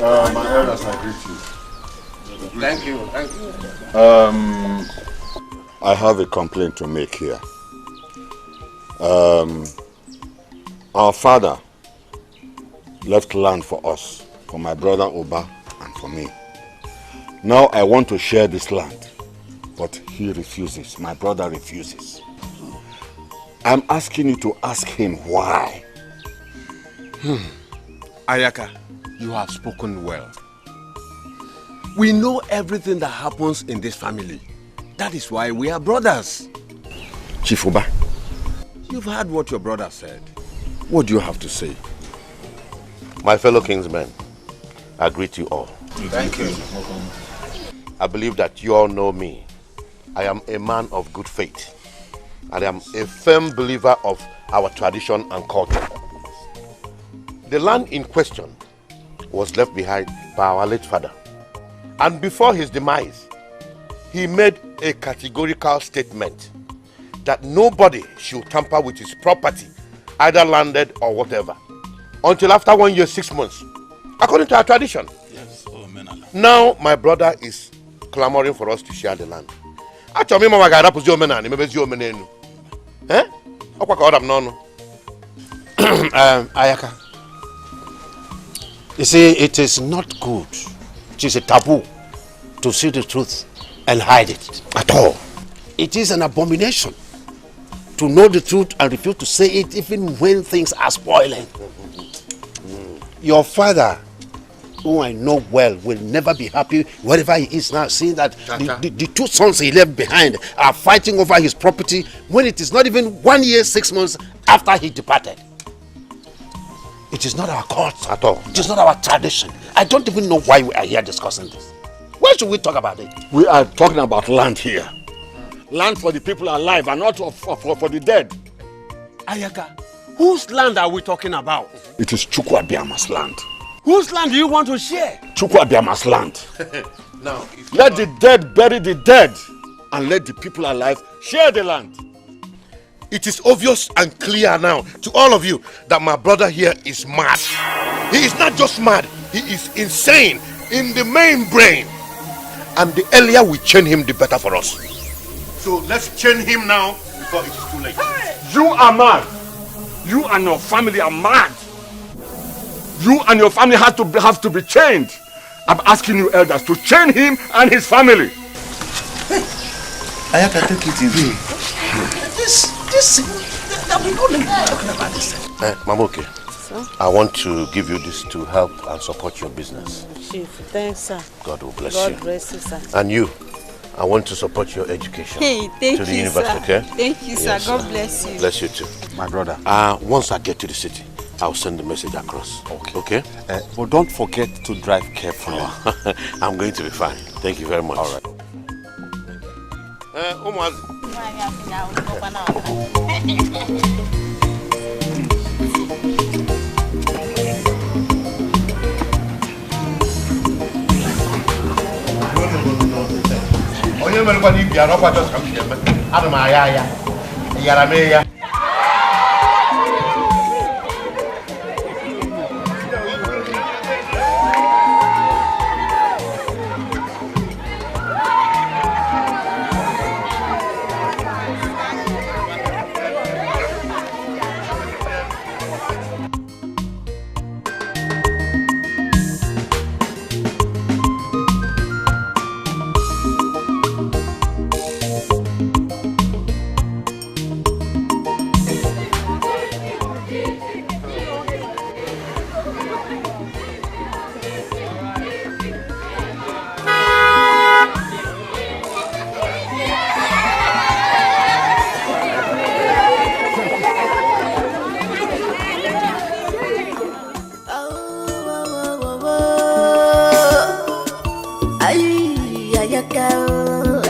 My elders, I greet you. Thank you. I have a complaint to make here. Our father left land for us, for my brother Oba and for me. Now I want to share this land, but he refuses. My brother refuses. I'm asking you to ask him why. Ayaka, you have spoken well. We know everything that happens in this family. That is why we are brothers. Chief Oba, you've heard what your brother said. What do you have to say? My fellow kingsmen, I greet you all. Thank you. I believe that you all know me. I am a man of good faith. And I am a firm believer of our tradition and culture. The land in question was left behind by our late father. And before his demise, he made a categorical statement that nobody should tamper with his property, either landed or whatever, until after 1 year, 6 months, according to our tradition. Yes. Now my brother is clamoring for us to share the land. Ayaka, you see, it is not good. It is a taboo to see the truth and hide it at all. It is an abomination to know the truth and refuse to say it even when things are spoiling. Your father, who I know well, will never be happy wherever he is now, seeing that the two sons he left behind are fighting over his property when it is not even 1 year, 6 months after he departed. It is not our culture at all. It is not our tradition. I don't even know why we are here discussing this. Why should we talk about it? We are talking about land here. Land for the people alive and not for the dead. Ayaka, whose land are we talking about? It is Chukwabiama's land. Whose land do you want to share? Chukwabiama's land. Now, let the dead bury the dead and let the people alive share the land. It is obvious and clear now to all of you that my brother here is mad. He is not just mad, he is insane in the main brain. And the earlier we chain him, the better for us. So let's chain him now before it is too late. You are mad. You and your family are mad. You and your family have to be chained. I'm asking you elders to chain him and his family. Hey, Ayaka, take it easy. We don't know talking about this. Mamoke, sir? I want to give you this to help and support your business. Chief, thanks, sir. God will bless you. God bless you, sir. And you, I want to support your education. Hey, thank to the you, university, sir. okay? Thank you, sir. Yes, God bless you. Bless you too. My brother. Once I get to the city, I'll send the message across. Okay? But don't forget to drive carefully. I'm going to be fine. Thank you very much. All right.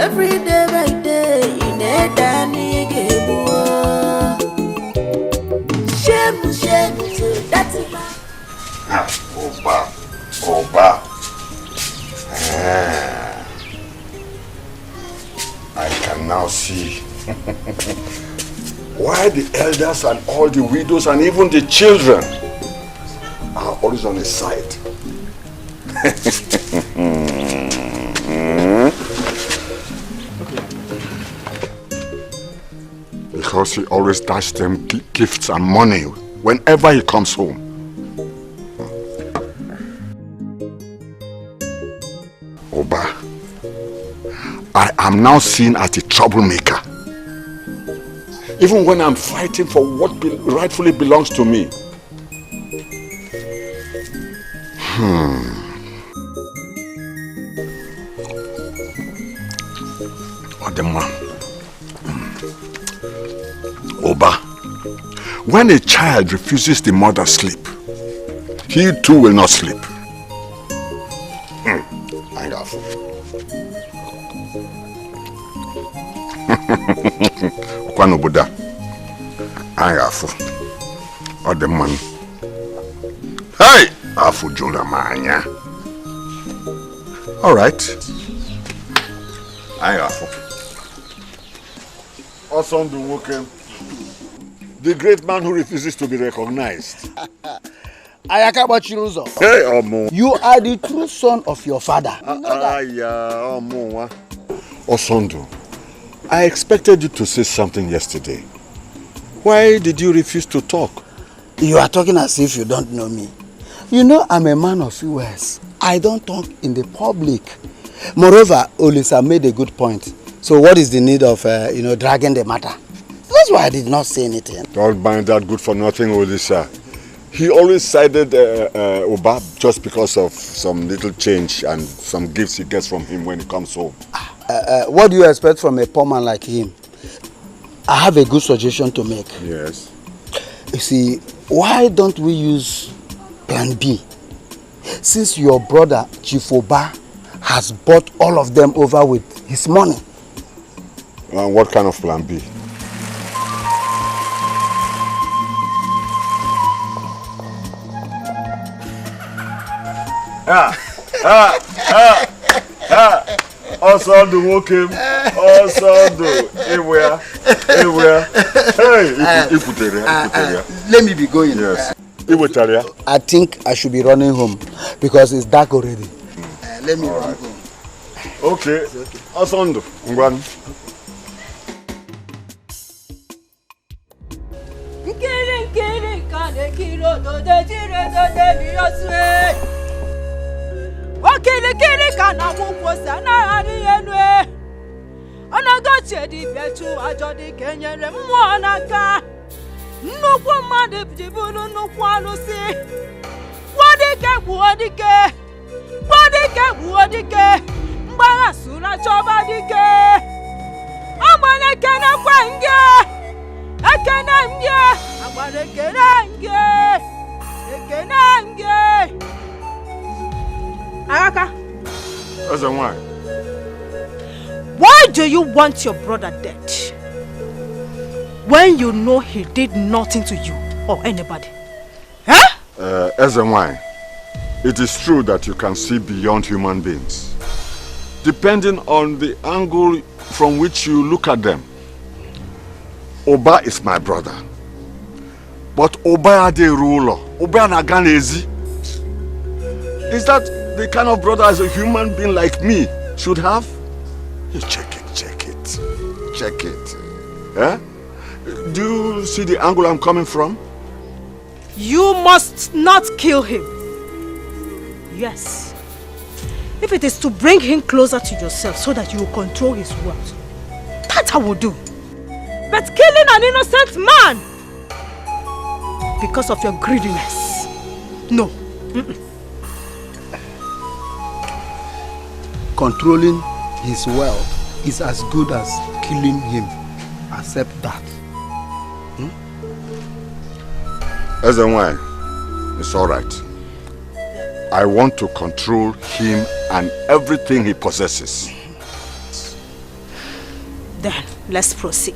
Every day by day, in a tiny game. Shame, that's it. Oba. I can now see why the elders and all the widows and even the children are always on his side. Because he always dashes them gifts and money whenever he comes home. Oba, I am now seen as a troublemaker. Even when I'm fighting for what rightfully belongs to me. Odema. Oba, when a child refuses the mother's sleep, he too will not sleep. Kwano Buddha, Ayafu, or the man. Hey, Afu Juna Manya. All right, Ayafu. Awesome to welcome the great man who refuses to be recognized. Ayakaba Chiruzo. Hey, Omo. You are the true son of your father. Omo. Osondu, I expected you to say something yesterday. Why did you refuse to talk? You are talking as if you don't know me. You know I'm a man of few words. I don't talk in the public. Moreover, Olisa made a good point. So what is the need of, dragging the matter? That's why I did not say anything. Don't mind that good for nothing, Olisa. He always sided Oba just because of some little change and some gifts he gets from him when he comes home. What do you expect from a poor man like him? I have a good suggestion to make. Yes. You see, why don't we use plan B? Since your brother, Chief Oba, has bought all of them over with his money. What kind of plan B? Also do walking, also do everywhere. Hey, Let me be going. Yes. I think I should be running home because it's dark already. Let me run home. Okay. Also do. Ngwan. Okirikiri kana mukwosa na ari enwe Onagoche di betu ajodi kenyere mmụọ n'aka Nnukwu mmadụ jiburu nnukwu alụsị Wadike Mgbagha sura chọba dike Agbara ekene kwa nge Ekene nge Agbara ekene nge Araka. As a why? Why do you want your brother dead? When you know he did nothing to you or anybody. Huh? As a why? It is true that you can see beyond human beings. Depending on the angle from which you look at them. Oba is my brother. But Oba is the ruler. Oba is Is that the kind of brother as a human being like me should have? You check it. Eh? Do you see the angle I'm coming from? You must not kill him. Yes. If it is to bring him closer to yourself so that you will control his wealth, that I will do. But killing an innocent man because of your greediness, no. Controlling his wealth is as good as killing him. Accept that. As and why? It's all right. I want to control him and everything he possesses. Then, let's proceed.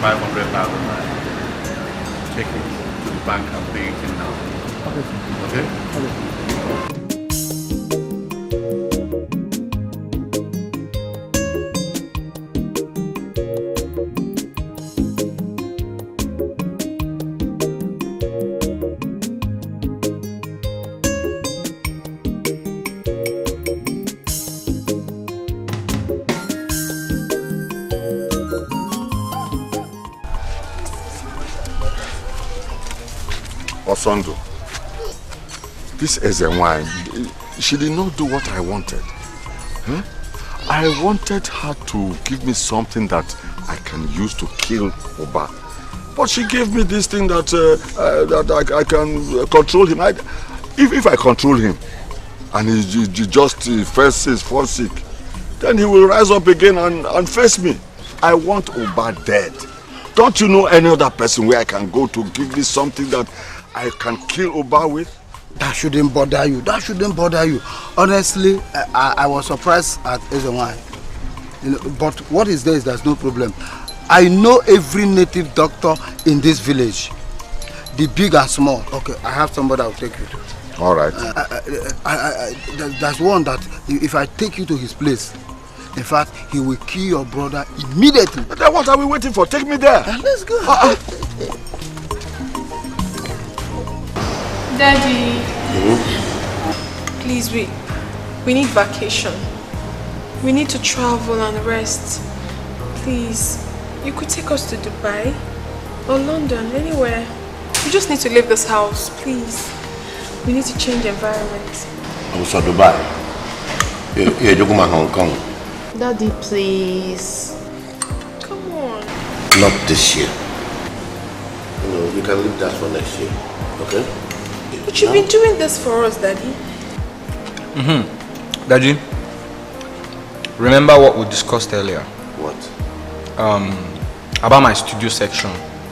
500,000 naira. Take it to the bank and pay it in now. Okay? Osondo, this is a wine. She did not do what I wanted. Huh? I wanted her to give me something that I can use to kill Oba. But she gave me this thing that I can control him. If I control him and he just falls sick, then he will rise up again and face me. I want Oba dead. Don't you know any other person where I can go to give me something that I can kill Oba with? That shouldn't bother you. That shouldn't bother you. Honestly, I was surprised at Ezewine. You know, but what is there is there's no problem. I know every native doctor in this village, the big and small. Okay, I have somebody I'll take you to. All right. There's one that if I take you to his place, in fact, he will kill your brother immediately. Then what are we waiting for? Take me there. Let's go. Daddy, please, we need vacation. We need to travel and rest. Please, you could take us to Dubai or London, anywhere. We just need to leave this house, please. We need to change environment. Also Dubai. You're talking about Hong Kong. Daddy, please. Come on. Not this year. You know, you can leave that for next year. Okay? But you've been doing this for us, Daddy. Daddy, remember what we discussed earlier? What? About my studio section.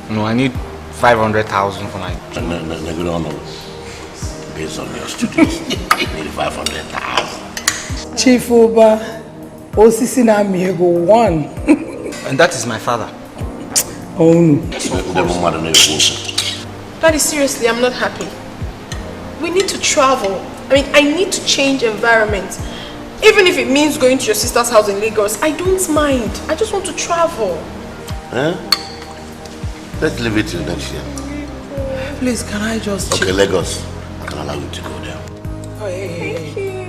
You know, I need 500,000 for my... No. Based on your studios, you need 500,000. Chief Oba, Osisi na Miego 1. And that is my father. Oh no. Daddy, seriously, I'm not happy. We need to travel. I mean, I need to change environment. Even if it means going to your sister's house in Lagos, I don't mind. I just want to travel. Huh? Let's leave it till next year. Please, can I just... Okay, Lagos. I can allow you to go there.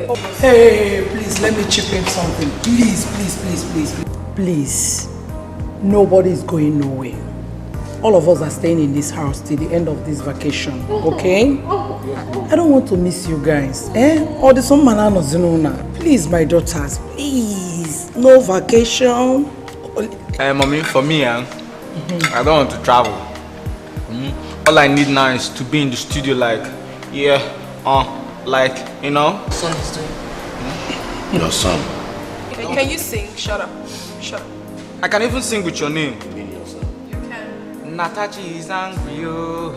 Oh, hey, please, let me chip in something. Please. Please. Nobody's going nowhere. All of us are staying in this house till the end of this vacation, okay? I don't want to miss you guys, Or the some manana zinona. Please, my daughters, please. No vacation. Mommy, for me, I don't want to travel. All I need now is to be in the studio like, you know? Son is doing. Your son. Can you sing? Shut up. I can even sing with your name. Natachi is angry, oh,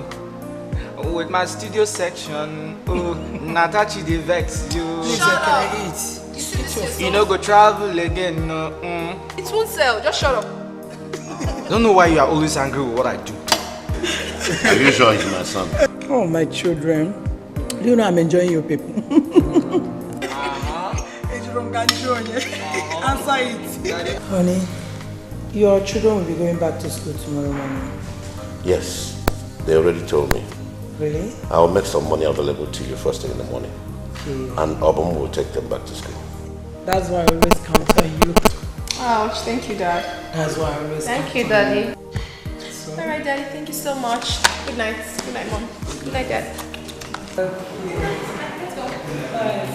with my studio section. Oh, Natachi they vex you. Shut up. You know, go travel again. No. It won't sell. Just shut up. I don't know why you are always angry with what I do. Are you sure he's my son? Oh, my children. Do you know I'm enjoying your people? Answer it. Honey, your children will be going back to school tomorrow morning. Yes, they already told me. Really? I'll make some money available to you first thing in the morning. Okay. And Obama will take them back to school. That's why I always count on you. Ouch, thank you, Dad. That's why I always Thank you, Daddy. So. All right, Daddy, thank you so much. Good night. Good night, Mom. Good night, Dad. Let's go. Bye.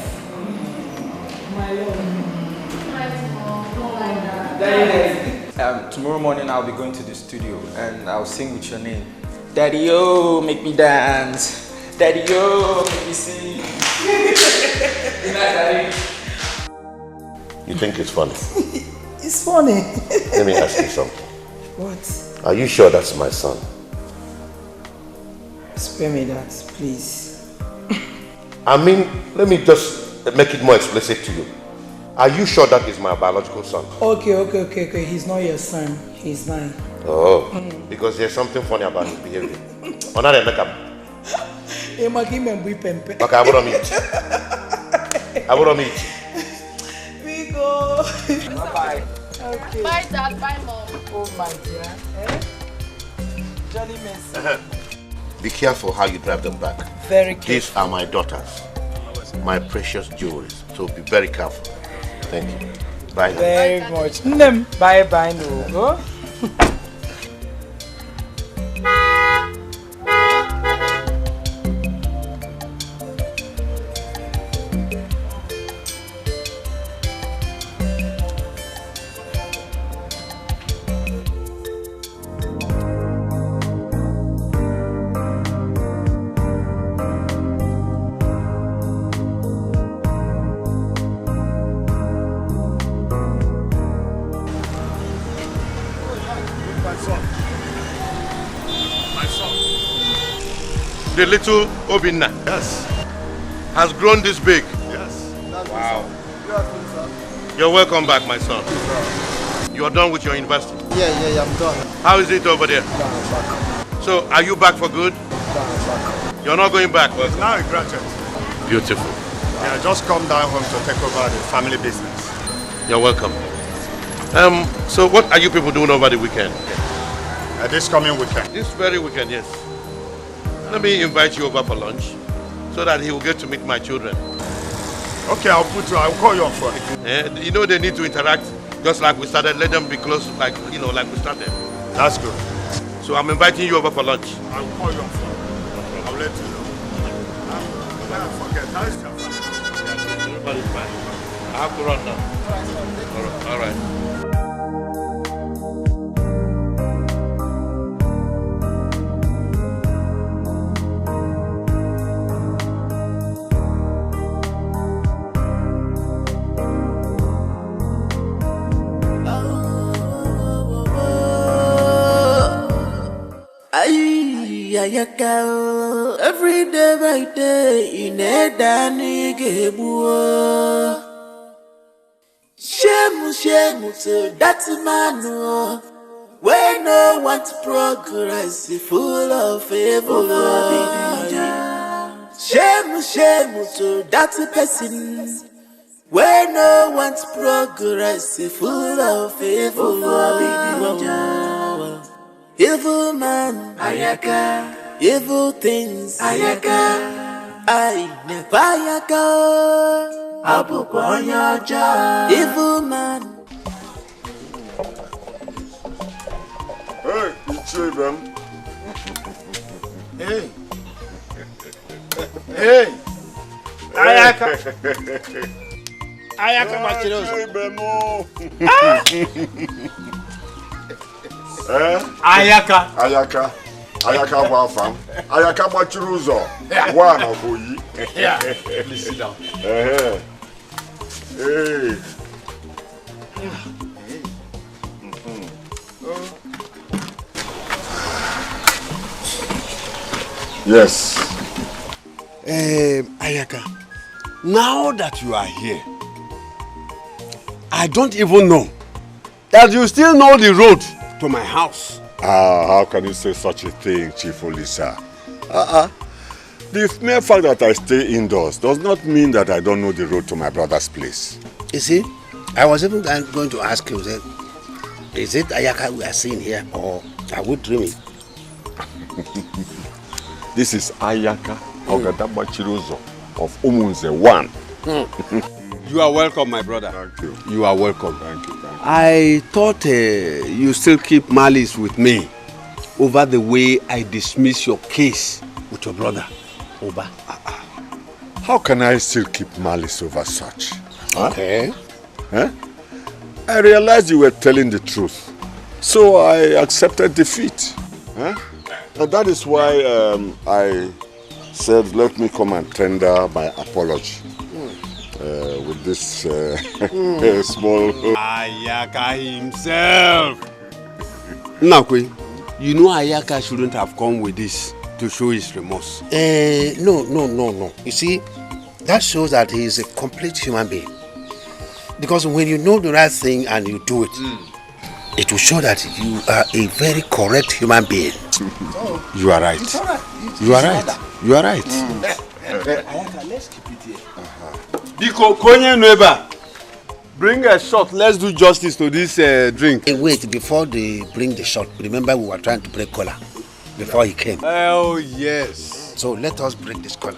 My love. Tomorrow morning I'll be going to the studio and I'll sing with your name. Daddy-o, make me dance. Daddy-o, make me sing. Good night, Daddy. You think it's funny? It's funny. Let me ask you something. What? Are you sure that's my son? Spare me that, please. I mean, let me just make it more explicit to you. Are you sure that is my biological son? Okay. He's not your son. He's mine. Oh, because there's something funny about his behavior. Oh, now they make up. Okay, I wouldn't meet. We go. Bye-bye. Okay. Bye, Dad. Bye, Mom. Oh, my dear. Johnny Messi. Be careful how you drive them back. Very careful. These are my daughters, my precious jewels. So be very careful. Thank you. Bye now. Very much. Bye-bye, no. The little Obinna, yes, has grown this big. Yes. Wow. You're welcome back, my son. You're done with your university? Yeah, I'm done. How is it over there? So, are you back for good? You're not going back? Well, now a graduate. Beautiful. Yeah, just come down home to take over the family business. You're welcome. So what are you people doing over the weekend? This coming weekend? This very weekend, yes. Let me invite you over for lunch so that he will get to meet my children. Okay, I'll call you on phone. You know they need to interact just like we started. Let them be close like we started. That's good. So I'm inviting you over for lunch. I'll call you on phone. I'll let you know. Don't forget, nice to have you. Everybody's fine. I have to run now. All right. Every day by day, in a Danny Gebu. Shemu to that man, where no one to progress, full of evil. Shemu to that person, where no one to progress, full of evil. Evil man, Ayaka. Evil things, Ayaka. I never Ayaka. Abuponyaja. Evil man. Hey, it's them. Hey. Hey. Ayaka. Ayaka Machiroso. Ayaka Wafam. Ayaka Machiruzo. One of you. Yeah. Please sit down. Hey. Yes. Ayaka, now that you are here, I don't even know that you still know the road to my house. How can you say such a thing, Chief Olisa? The mere fact that I stay indoors does not mean that I don't know the road to my brother's place. You see, I was even going to ask you, is it Ayaka we are seeing here, or are we dreaming? This is Ayaka Ogadaba Chirozo of Umunze 1. You are welcome, my brother. Thank you. You are welcome. Thank you. I thought you still keep malice with me over the way I dismiss your case with your brother, Oba. How can I still keep malice over such? Okay. Huh? I realized you were telling the truth, so I accepted defeat. Huh? And that is why I said, let me come and tender my apology. With this small... Ayaka himself! Nakwe, you know Ayaka shouldn't have come with this to show his remorse. No. You see, that shows that he is a complete human being. Because when you know the right thing and you do it, It will show that you are a very correct human being. You are right. You are right. You are right. Let's keep it here. Biko, Konye Nueba, bring a shot. Let's do justice to this drink. Hey, wait, before they bring the shot, remember we were trying to break collar before he came. Oh, yes. So let us break this collar.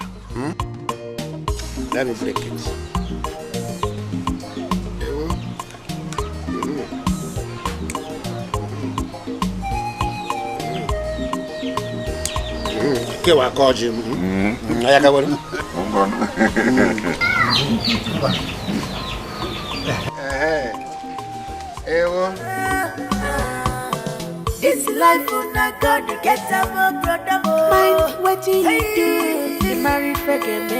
Let me break it. Okay, I called you. This life on I gotta get some more brother more. Mind what you do, you marry forget me.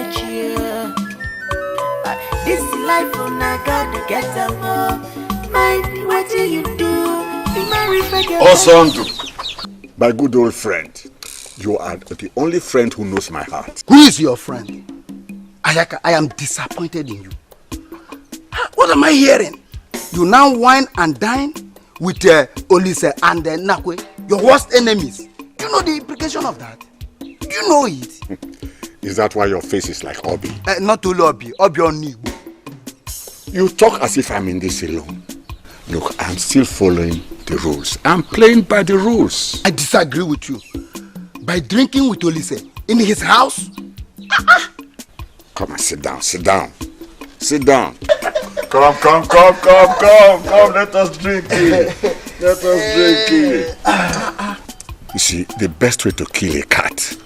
This life on I gotta get some more. Mind what you do, you marry forget me. Osondu, my good old friend, you are the only friend who knows my heart. Who is your friend? Ayaka, I am disappointed in you. What am I hearing? You now wine and dine with Olise and Nakwe, your worst enemies. Do you know the implication of that? Do you know it? Is that why your face is like Obi? Not only Obi, Obi on Igbo. You talk as if I'm in this alone. Look, I'm still following the rules. I'm playing by the rules. I disagree with you. By drinking with Olise in his house? Come and sit down, sit down. Sit down. Come, let us drink it. Let us drink it. You see, the best way to kill a cat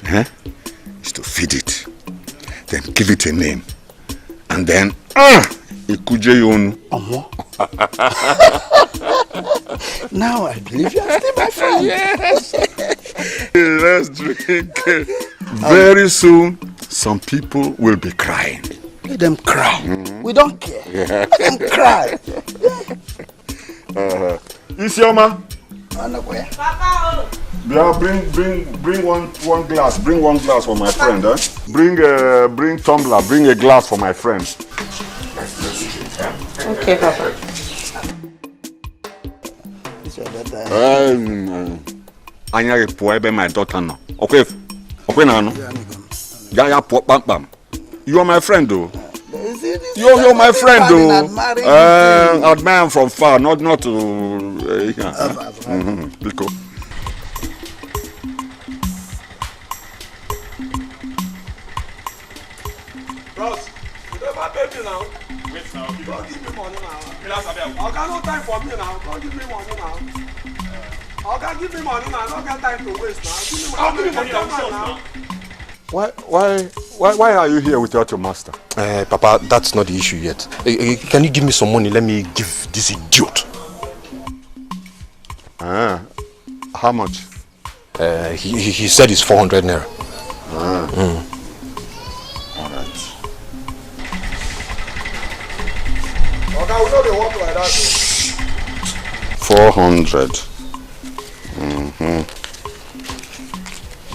is to feed it, then give it a name, and then ikuje yonu. Now I believe you are still my friend. Yes. Let's drink it. Very soon, some people will be crying. Let them cry. We don't care. Let them cry. Isioma. Papa. Yeah, bring one glass. Bring one glass for my friend. Bring tumbler. Bring a glass for my friend. Okay, Papa. Anya poebe my daughter now. Okay now. Yeah, pam pam. You are my friend though. You're my friend though. Admire from far, not to. Biko. Bros, you don't have baby now. Wait now. You don't give me money now. I got no time for me now. Don't give me money now. Okay, give me money now. I don't got time to waste now. Give me money now. Why are you here without your master? Papa, that's not the issue yet. Can you give me some money? Let me give this idiot. How much? He said it's 400 naira. All right. Okay, we know they work like that. 400.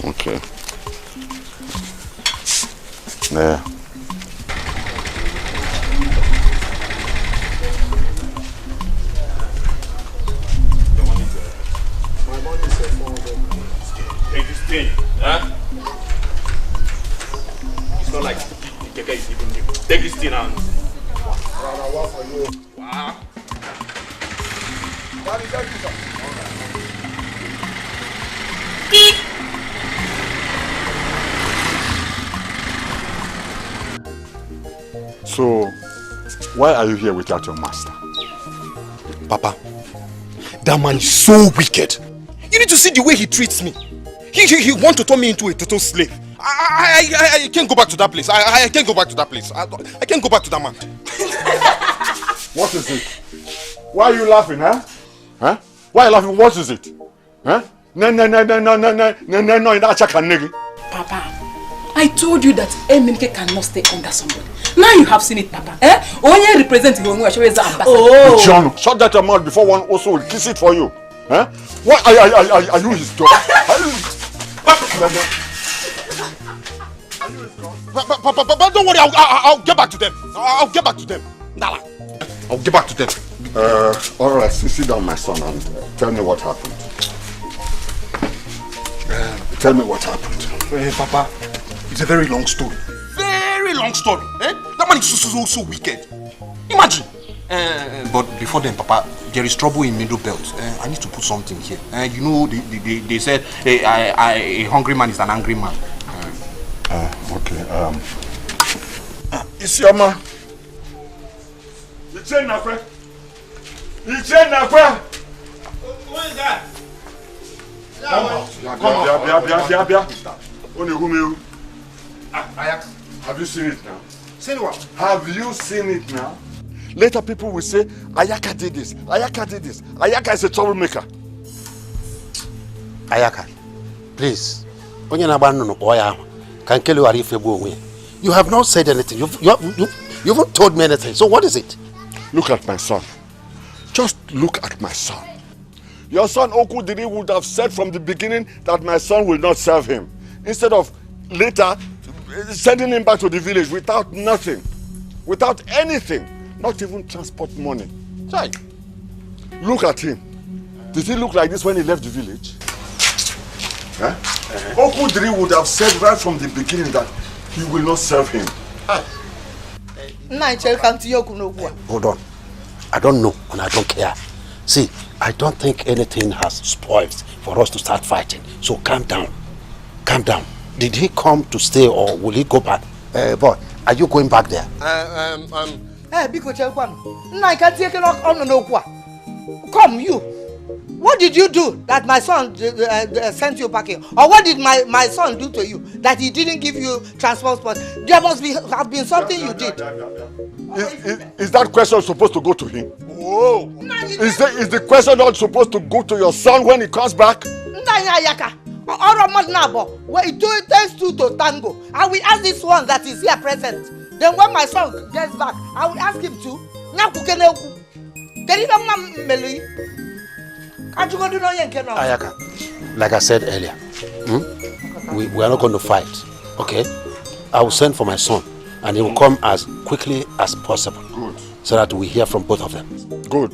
Okay. Yeah. My money is 400. Take this thing, huh? It's not like Dikeh is even new. Take this thing and what for you? Wow. What is that? So, why are you here without your master? Papa, that man is so wicked. You need to see the way he treats me. He wants to turn me into a total slave. I can't go back to that place. I can't go back to that place. I can't go back to that man. What is it? Why are you laughing, huh? Why are you laughing? What is it? Huh? No, Papa, I told you that Eminike cannot stay under somebody. Now you have seen it, Papa. Only representing you as ambassador. Oh, John, shut that mouth before one also will kiss it for you. Huh? What are you his dog? Papa, don't worry. I'll get back to them. I'll get back to them. Nala. I'll get back to them. All right, sit down, my son, and tell me what happened. Tell me what happened. Papa, it's a very long story. Very long story. That man is so wicked. Imagine. But before then, Papa, there is trouble in Middle Belt. I need to put something here. You know, they said a hungry man is an angry man. Okay. Isioma. You change now, friend. You change now, friend. Who is that? Come out. Have you seen it now? Seen what? Have you seen it now? Later people will say, Ayaka did this, Ayaka did this. Ayaka is a troublemaker. Ayaka, please. You have not said anything. You haven't told me anything. So what is it? Look at my son. Just look at my son. Your son Okudiri would have said from the beginning that my son will not serve him. Instead of later sending him back to the village without nothing. Without anything. Not even transport money. Chai. Look at him. Did he look like this when he left the village? Huh? Okudiri would have said right from the beginning that he will not serve him. Hold on. I don't know and I don't care. See, I don't think anything has spoiled for us to start fighting. So calm down. Calm down. Did he come to stay or will he go back? Boy, are you going back there? Come, you. What did you do that my son sent you packing? Or what did my son do to you that he didn't give you transport? There must have been something you did. Is that question supposed to go to him? Whoa! Is the question not supposed to go to your son when he comes back? Well, it takes two to tango. I will ask this one that is here present. Then when my son gets back, I will ask him to. Ayaka, like I said earlier, we are not going to fight, okay? I will send for my son and he will come as quickly as possible. Good. So that we hear from both of them. Good.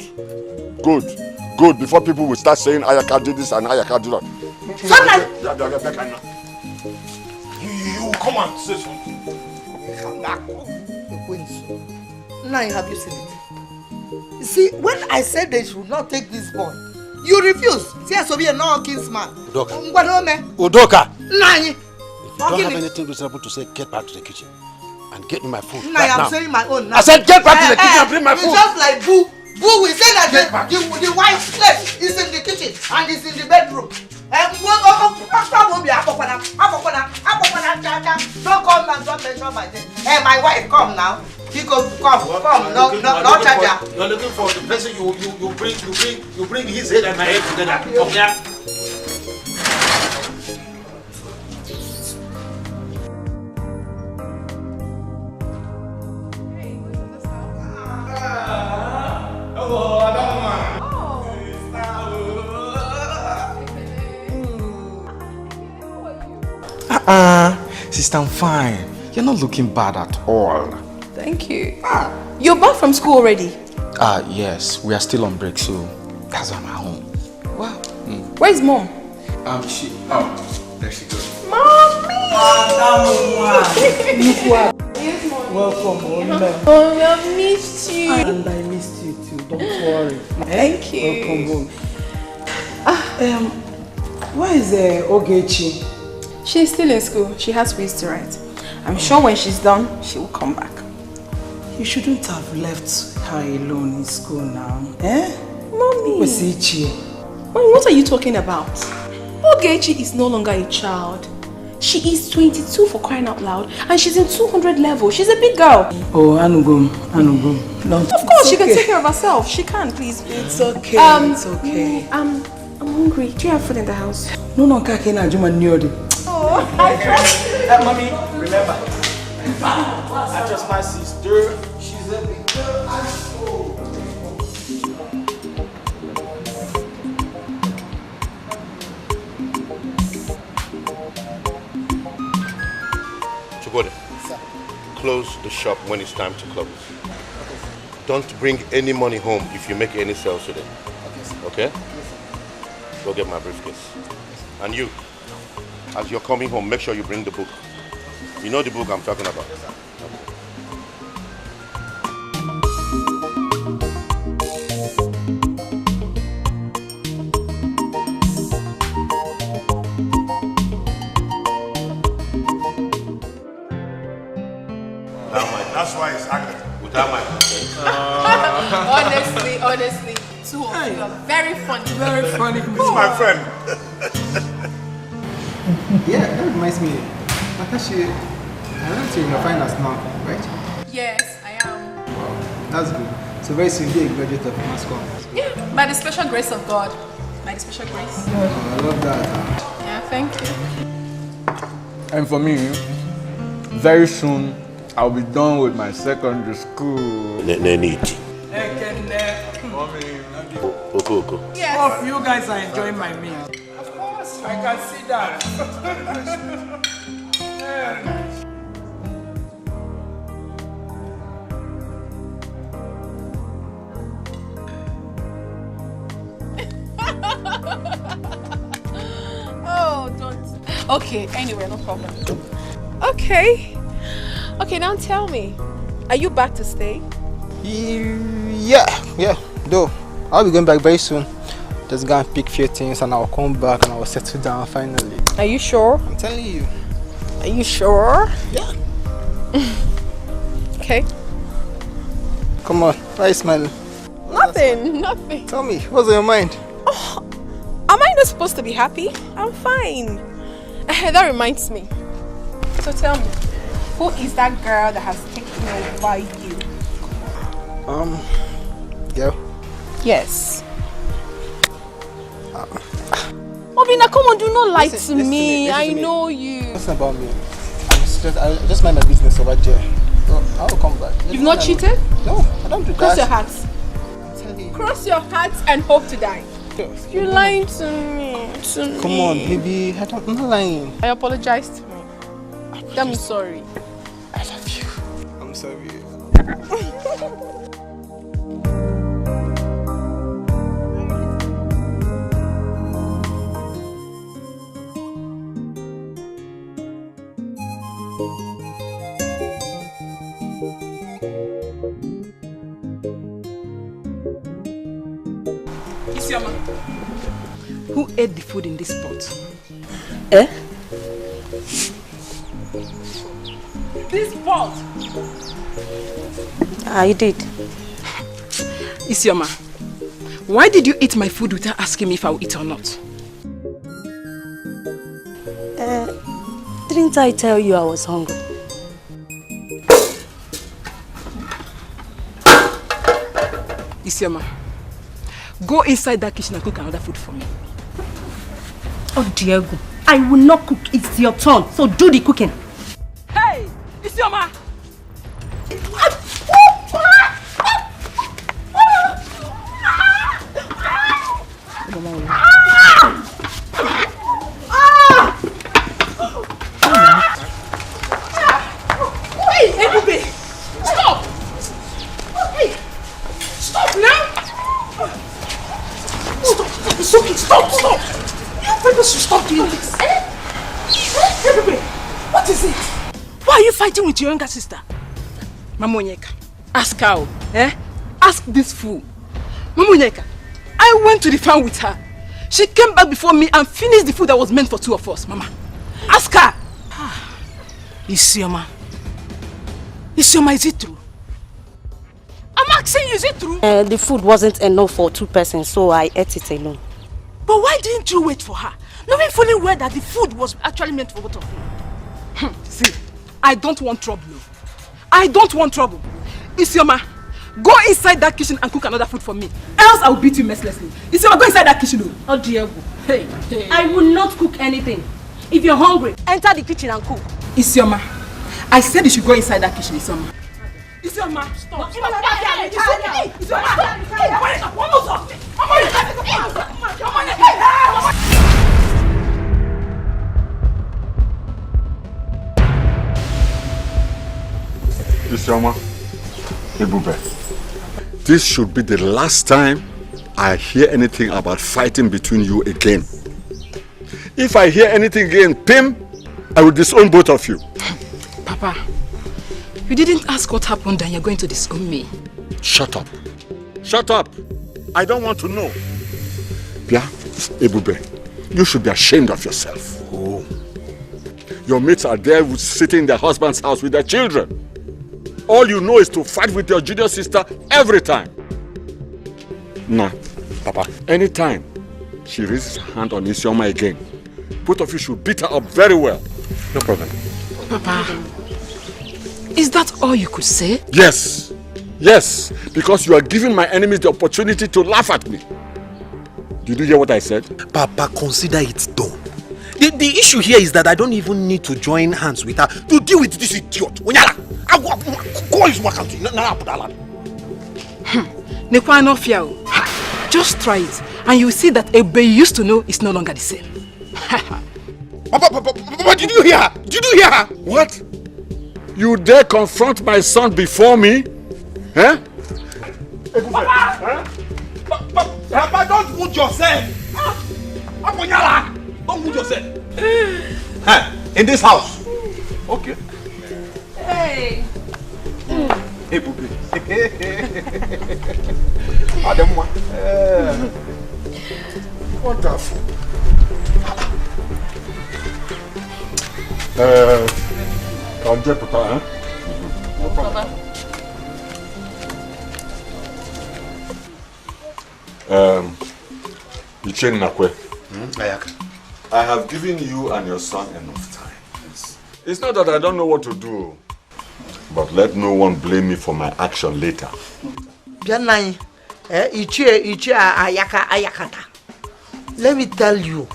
Before people will start saying Ayaka did this and Ayaka did that. You come and say something. Now have you seen it? You see, when I said they should not take this boy, you refuse. See, I should be a non-kinsman. Udoka! Nani! If you don't have anything reasonable to say, get back to the kitchen and get me my food. Now I'm saying my own now. I said get back to the kitchen and bring my food. It's just like Boo. Boo will say that the wife's place is in the kitchen and is in the bedroom. Don't come and don't mention my name. Hey, my wife, come now. Come. No charger. You're looking for the person you bring his head and my head together. Come here. Sister, I'm fine. You're not looking bad at all. Thank you. You're back from school already? Yes. We are still on break, so that's why I'm at home. Wow. Where's mom? There she goes. Mommy! Yes, Mom. Welcome, Olga. Oh, I missed you. And I missed you too. Don't worry. Thank you. Welcome home. Where is Ogechi? She's still in school. She has quiz to write. I'm sure when she's done, she will come back. You shouldn't have left her alone in school now. Mommy. Mommy, what are you talking about? Ogechi is no longer a child. She is 22 for crying out loud and she's in 200 level. She's a big girl. Oh, Anugum. No. Of course, she can take care of herself. She can, please. It's okay. It's okay. I'm hungry. Do you have food in the house? No, Kakena Juma Nyodi. Oh, Mommy, remember. That's just my sister. She's a big girl. Chubode, close the shop when it's time to close. don't bring any money home if you make any sales today. Okay? Go get my briefcase. And you, as you're coming home, make sure you bring the book. You know the book I'm talking about. That's why it's acting. Without my consent. Honestly, two of you are very funny. Very funny. This is my friend. Yeah, that reminds me. Natashi, I learned you're in your finals now, right? Yes, I am. Wow, that's good. So very soon you'll be a graduate of mass comm. Yeah, by the special grace of God. By the special grace. Oh, I love that. Yeah, thank you. And for me, very soon, I'll be done with my secondary school. Neniti. Yes. All of you guys are enjoying my meal. Of course, I can see that. Oh, don't. Okay, anyway, no problem. Okay, now tell me, are you back to stay? Yeah, though. I'll be going back very soon. Just go and pick few things and I'll come back and I'll settle down finally. Are you sure? I'm telling you. Are you sure? Yeah. Okay. Come on, why are you smiling? Nothing. Tell me, what's on your mind? Oh, am I not supposed to be happy? I'm fine. That reminds me. So tell me, who is that girl that has taken over you? Girl? Yes. Obina, come on, do not lie to me. I know you. Listen about me. I just mind my business over there. So I will come back. You've not cheated? No, I don't do that. Cross your hearts. Cross your hearts and hope to die. You're lying to me. Come on, baby. I'm not lying. I apologize to me. I'm sorry. I love you. I'm sorry. Who ate the food in this pot? Eh? This pot! I did. Isioma, why did you eat my food without asking me if I will eat or not? Didn't I tell you I was hungry? Isioma, go inside that kitchen and cook another food for me. Oh, Diego, I will not cook. It's your turn, so do the cooking. Hey, Isioma! Hey, Ebube! Stop! Hey! Stop now! Stop! It's okay, stop! You people should stop doing this. Ebube, what is it? Why are you fighting with your younger sister? Mamonyeka, ask her, Ask this fool. Mamonyeka, I went to the farm with her. She came back before me and finished the food that was meant for two of us, Mama. Ask her! Isioma, is it true? I'm asking you, is it true? The food wasn't enough for 2 persons, so I ate it alone. But why didn't you wait for her? Knowing fully well that the food was actually meant for both of you. See, I don't want trouble. I don't want trouble. Isioma, go inside that kitchen and cook another food for me. Else I will beat you mercilessly. Isioma, go inside that kitchen. Oh, Diego. Hey. I will not cook anything. If you're hungry, enter the kitchen and cook. Isioma, I said you should go inside that kitchen, Isioma. Isioma, stop. Isioma, Ebube, this should be the last time I hear anything about fighting between you again. If I hear anything again, Pim, I will disown both of you. Papa, you didn't ask what happened and you're going to disown me. Shut up. Shut up. I don't want to know. Pia, Ebube, you should be ashamed of yourself. Oh. Your mates are there sitting in their husband's house with their children. All you know is to fight with your junior sister every time. Nah, Papa, anytime she raises her hand on Isioma again, both of you should beat her up very well. No problem. Papa, is that all you could say? Yes. Yes, because you are giving my enemies the opportunity to laugh at me. Did you hear what I said? Papa, consider it done. The issue here is that I don't even need to join hands with her to deal with this idiot. Just try it and you will see that Ebe you used to know is no longer the same. Papa, did you hear her? Did you hear her? What? You dare confront my son before me? Huh? Papa! Papa, don't wound yourself! Don't wound yourself! In this house! Okay. Hey! Hey, Bubi. Ademwa. Wonderful. Come get Papa, huh? No problem. Ichen Nakwe. Ayaka. I have given you and your son enough time. It's not that I don't know what to do, but let no one blame me for my action later. Let me tell you,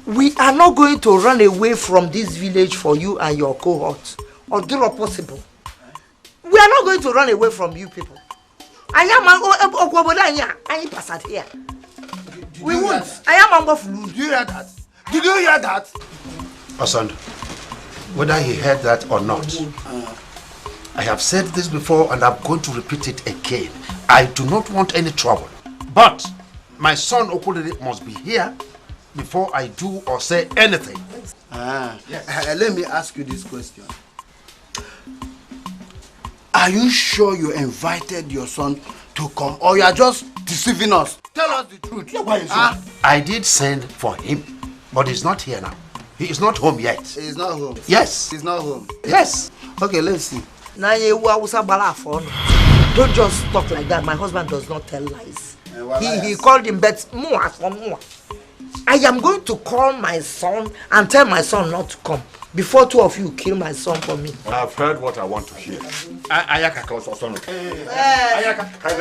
we are not going to run away from this village for you and your cohort, or do not possible. We are not going to run away from you people. I am passed here. We won't. I am of. Did you hear that? Did you hear that? Osand, whether he heard that or not, I have said this before and I'm going to repeat it again. I do not want any trouble. But my son Okulere must be here before I do or say anything. Yes. Let me ask you this question. Are you sure you invited your son to come, or you are just deceiving us? Tell us the truth. I did send for him, but he's not here now. He is not home yet. He's not home? Yes. He's not home? Yes. Okay, let's see. Don't just talk like that. My husband does not tell lies. He called him, but more. I am going to call my son and tell my son not to come before two of you kill my son for me. I've heard what I want to hear. Ayaka,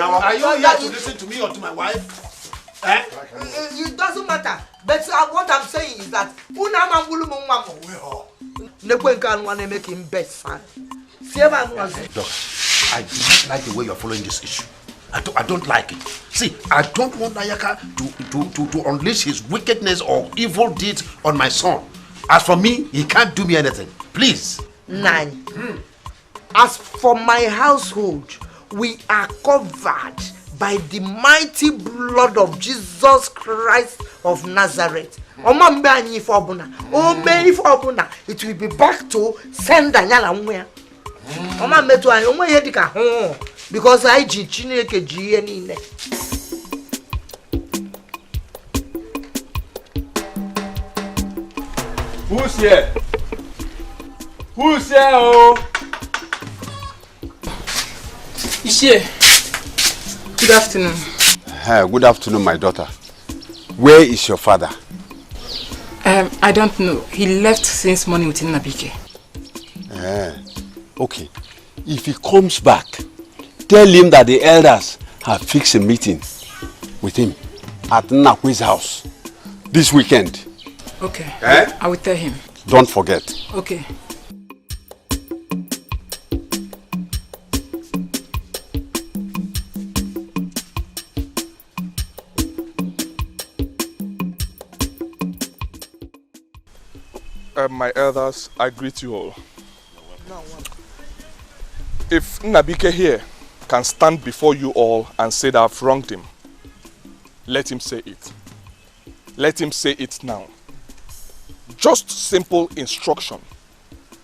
are you here to listen to me or to my wife? It doesn't matter. But what I'm saying is that make him best. Doc, I do not like the way you're following this issue. I don't like it. See, I don't want Ayaka to unleash his wickedness or evil deeds on my son. As for me, he can't do me anything. Please. 9. As for my household, we are covered by the mighty blood of Jesus Christ of Nazareth. It will be back to send Daniela. Because I Chineke. Who's here? Who's here? Oh, Is here. Good afternoon. Good afternoon, my daughter. Where is your father? I don't know. He left since morning with Nabike. Okay. If he comes back, tell him that the elders have fixed a meeting with him at Nakwe's house this weekend. Okay. I will tell him. Don't forget. Okay. My elders, I greet you all. If Nabike here can stand before you all and say that I've wronged him, let him say it. Let him say it now. Just simple instruction.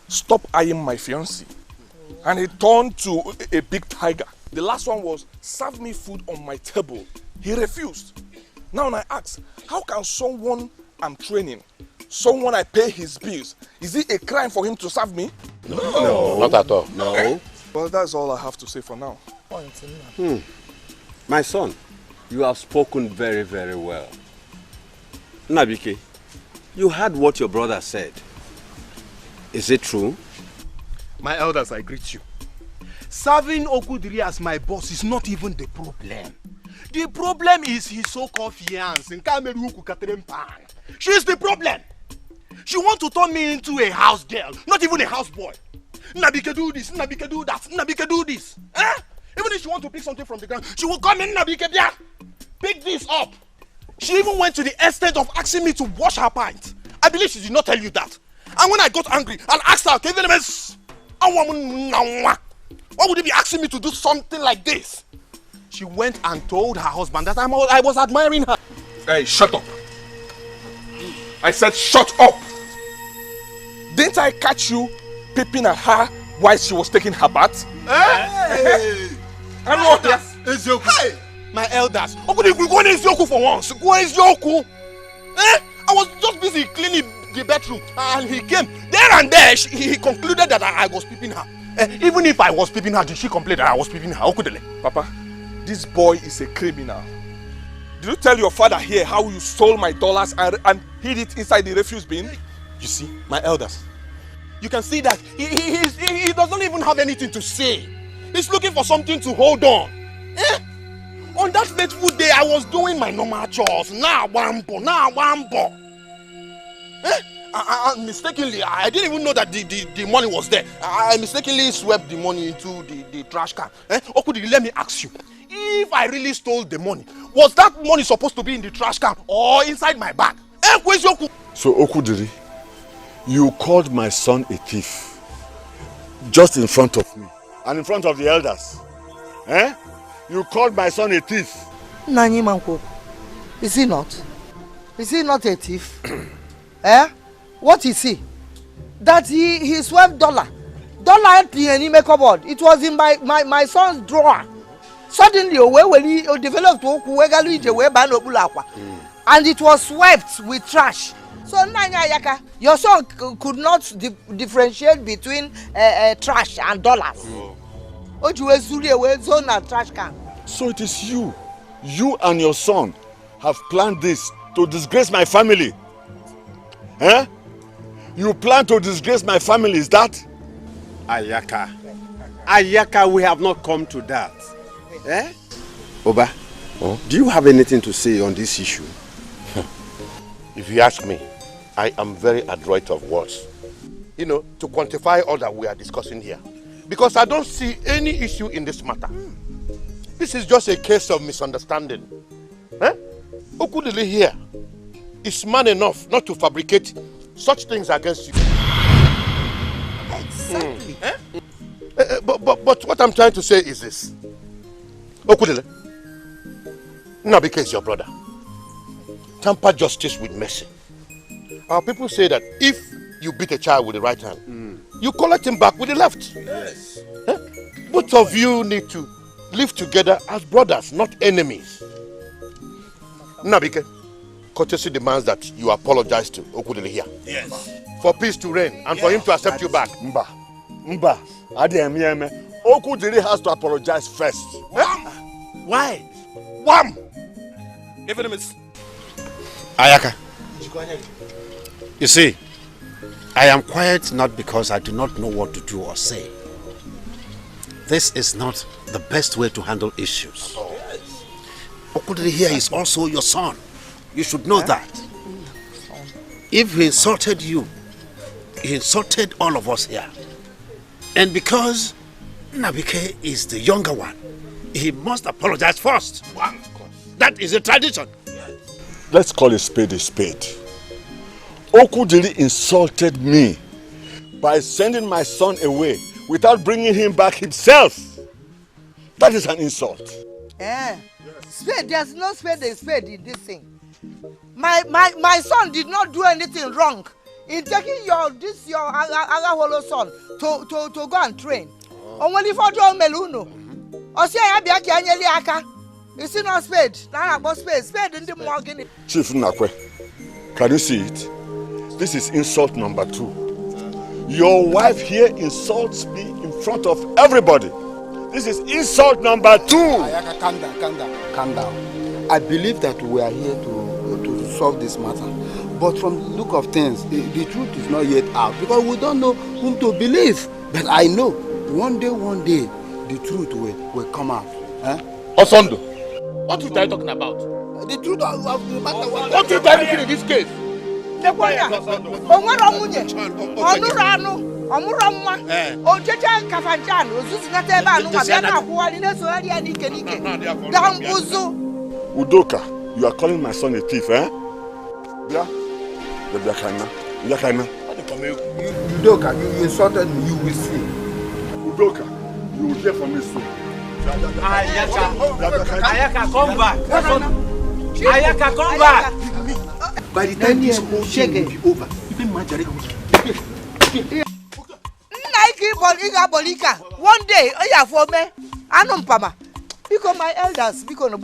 Stop eyeing my fiancé. And he turned to a big tiger. The last one was, serve me food on my table. He refused. Now I ask, how can someone I'm training, someone I pay his bills, is it a crime for him to serve me? No, not at all. No. Well, that's all I have to say for now. My son, you have spoken very, very well. Nabike, you heard what your brother said. Is it true? My elders, I greet you. Serving Okudiri as my boss is not even the problem. The problem is his so-called fiancé. She is the problem. She wants to turn me into a house girl, not even a house boy. Nabike do this, Nabike do that, Nabike do this. Even if she wants to pick something from the ground, she will come in, Nabike, pick this up. She even went to the extent of asking me to wash her pint. I believe she did not tell you that. And when I got angry and asked her, why would you be asking me to do something like this? She went and told her husband that I was admiring her. Hey, shut up. I said shut up. Didn't I catch you peeping at her while she was taking her bath? Hey! I'm not there. Hey! My elders. Go for once. I was just busy cleaning the bedroom and he came. There and there, he concluded that I was peeping her. Even if I was peeping her, did she complain that I was peeping her? Papa, this boy is a criminal. Did you tell your father here how you stole my dollars and hid it inside the refuse bin? You see, my elders, you can see that he doesn't even have anything to say. He's looking for something to hold on. On that fateful day, I was doing my normal chores. Wambo. Mistakenly, I didn't even know that the money was there. I mistakenly swept the money into the trash can. Okudiri, let me ask you. If I really stole the money, was that money supposed to be in the trash can or inside my bag? So Okudiri, you called my son a thief just in front of me and in front of the elders. You called my son a thief. Nani Manko, is he not? Is he not a thief? What is he? That he swept dollar empty and he make cupboard. It was in my son's drawer. Suddenly, he developed and it was swept with trash. So Nanya Yaka, your son could not differentiate between trash and dollars. Trash can. So it is you and your son have planned this to disgrace my family. You plan to disgrace my family, is that? Ayaka, we have not come to that. Oba, do you have anything to say on this issue? If you ask me, I am very adroit of words. To quantify all that we are discussing here. Because I don't see any issue in this matter. This is just a case of misunderstanding. Okudili here is man enough not to fabricate such things against you. Exactly. But what I'm trying to say is this. Okudili, Nabike is your brother. Tamper justice with mercy. Our people say that if you beat a child with the right hand, you collect him back with the left. Yes. Both of you need to live together as brothers, not enemies. Nabike, courtesy demands that you apologize to Okudili here. Yes. For peace to reign and for him to accept you back. Mba. Okudili has to apologize first. Why? Wham! Ayaka, you see, I am quiet not because I do not know what to do or say. This is not the best way to handle issues. Okudili here is also your son. You should know that. If he insulted you, he insulted all of us here. And because Nabike is the younger one, he must apologize first. That is a tradition. Let's call a spade a spade. Okudili insulted me by sending my son away without bringing him back himself. That is an insult. Spade, there's no spade in this thing. My son did not do anything wrong in taking your Agaholo son to go and train. Only for John Meluno. Is it not spade? Spade in the morgan. Chief Nakwe, can you see it? This is insult number 2. Your wife here insults me in front of everybody. This is insult number 2. Ayaka, calm down. I believe that we are here to solve this matter. But from the look of things, the truth is not yet out because we don't know whom to believe. But I know one day, the truth will come out. Osondo, what truth are you talking about? The truth of the matter. What truth are you looking in this case? Udoka, you are calling my son a thief, eh? Yeah? Udoka, you insulted me, you will see. Udoka, you will hear from me soon. Ayaka, come back. Ayaka, come back. By the time this whole thing will be over, even Majari will one day, for me, Anumpama. Because my elders, because I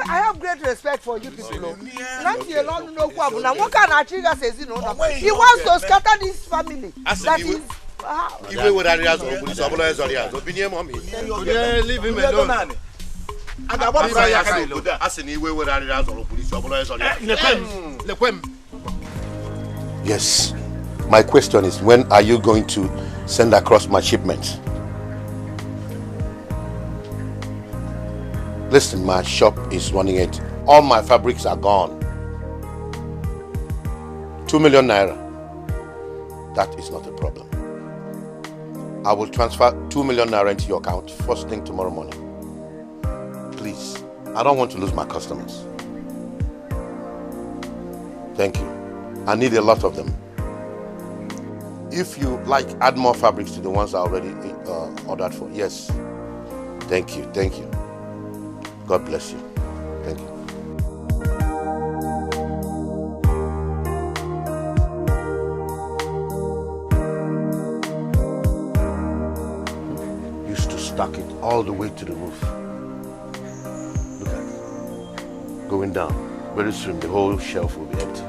have great respect for you people. Not you alone, no problem. Now, what can Achiga says, he wants to scatter this family. That is. Leave him alone. Yes. My question is, when are you going to send across my shipments? Listen, my shop is running it. All my fabrics are gone. 2 million naira. That is not a problem. I will transfer 2 million naira into your account first thing tomorrow morning. Please, I don't want to lose my customers. Thank you. I need a lot of them. If you like, add more fabrics to the ones I already ordered for. Yes. Thank you. Thank you. God bless you. Thank you. Used to stack it all the way to the roof. Look at it. Going down. Very soon the whole shelf will be empty.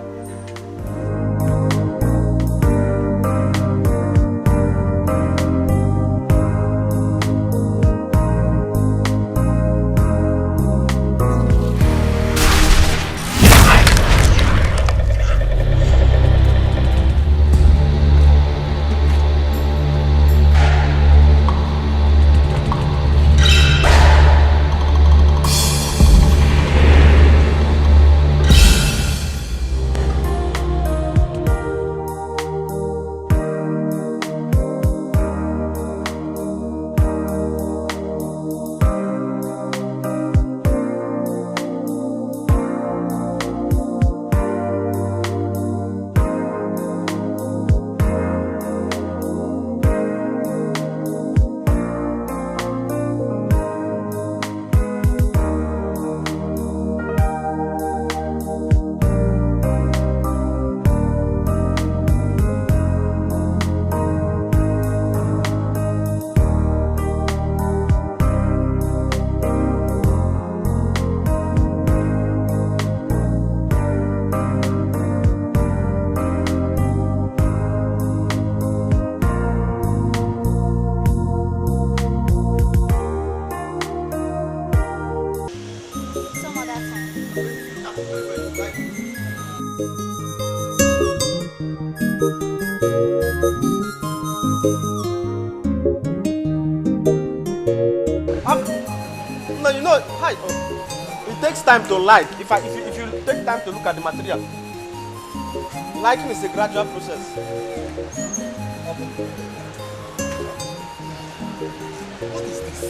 No, you know, hi. It takes time to like. If you take time to look at the material, liking is a gradual process. What is this?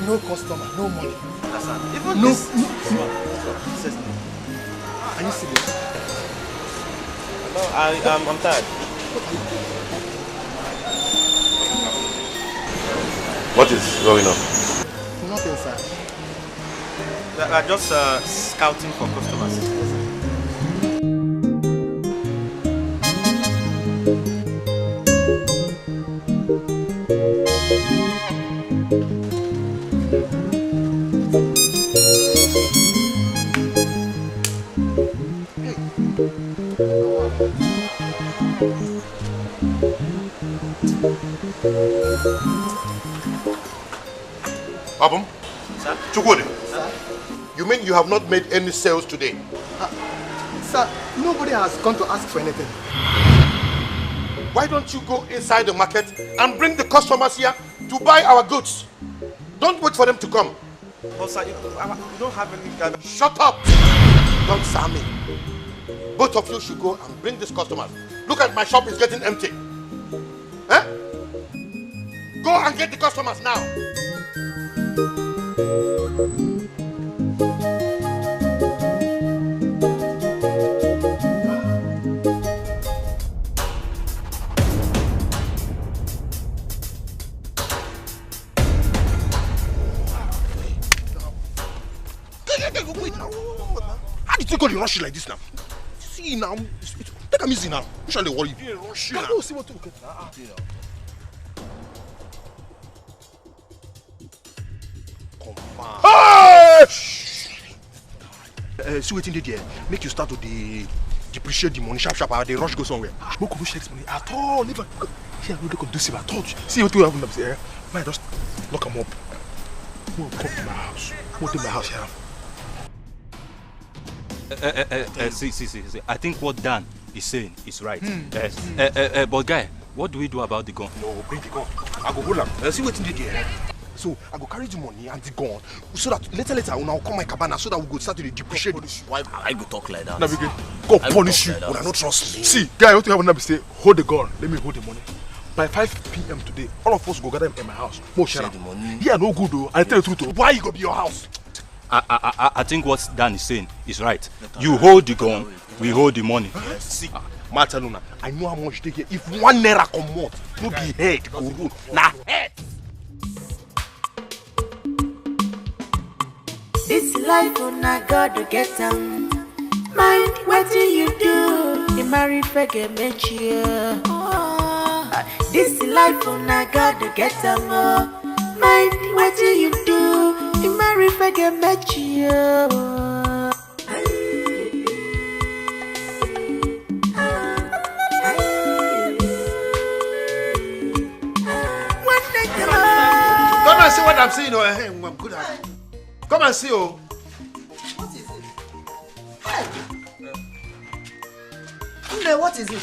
No customer, no money. Even no, this. Are you serious? No, I'm tired. What is going on? Nothing, sir. We are just scouting for customers. Abum? Sir? Chukwudi? Sir? You mean you have not made any sales today? Sir, nobody has come to ask for anything. Why don't you go inside the market and bring the customers here to buy our goods? Don't wait for them to come. But sir, you don't have any... Shut up! Don't sir me. Both of you should go and bring these customers. Look at my shop is getting empty. Eh? Go and get the customers now. Wait now. How did you go to rush like this now? See now. Take a easy now. You shall worry. You rush now. Go see what you get. Hey! See what you did here. Make you start to depreciate the money sharp. The rush go somewhere. No could shake money at all. Never. Here we go do see at all. See what you have in here. Why just lock them up? Come to my house. Come to my house here. See. I think what Dan is saying is right. Yes. But guy, what do we do about the gun? No, bring the gun. I go hold am. See what you did here. So I go carry the money and the gun, so that later I will come my cabana so that we go start to depreciate. Why I go talk like that? Now we go punish you. When I don't trust me. See, guy, what you have to say? Hold the gun. Let me hold the money. By 5 p.m. today, all of us go gather in my house. More share the money. Yeah, no good though. I tell you the truth. Why you go be your house? I think what Dan is saying is right. You hold the gun, we hold the money. See, Martaluna, I know how much they get. If 1 naira come out, no be head go roll. Nah, head. This life on I gotta get down. Mind what do you do? You married forget me cheer. This life on I gotta get down. Mind what do you do? You married forget me cheer. Come and see what I'm seeing. I'm good at it. Come and see, oh. What is it? Hey! What is it?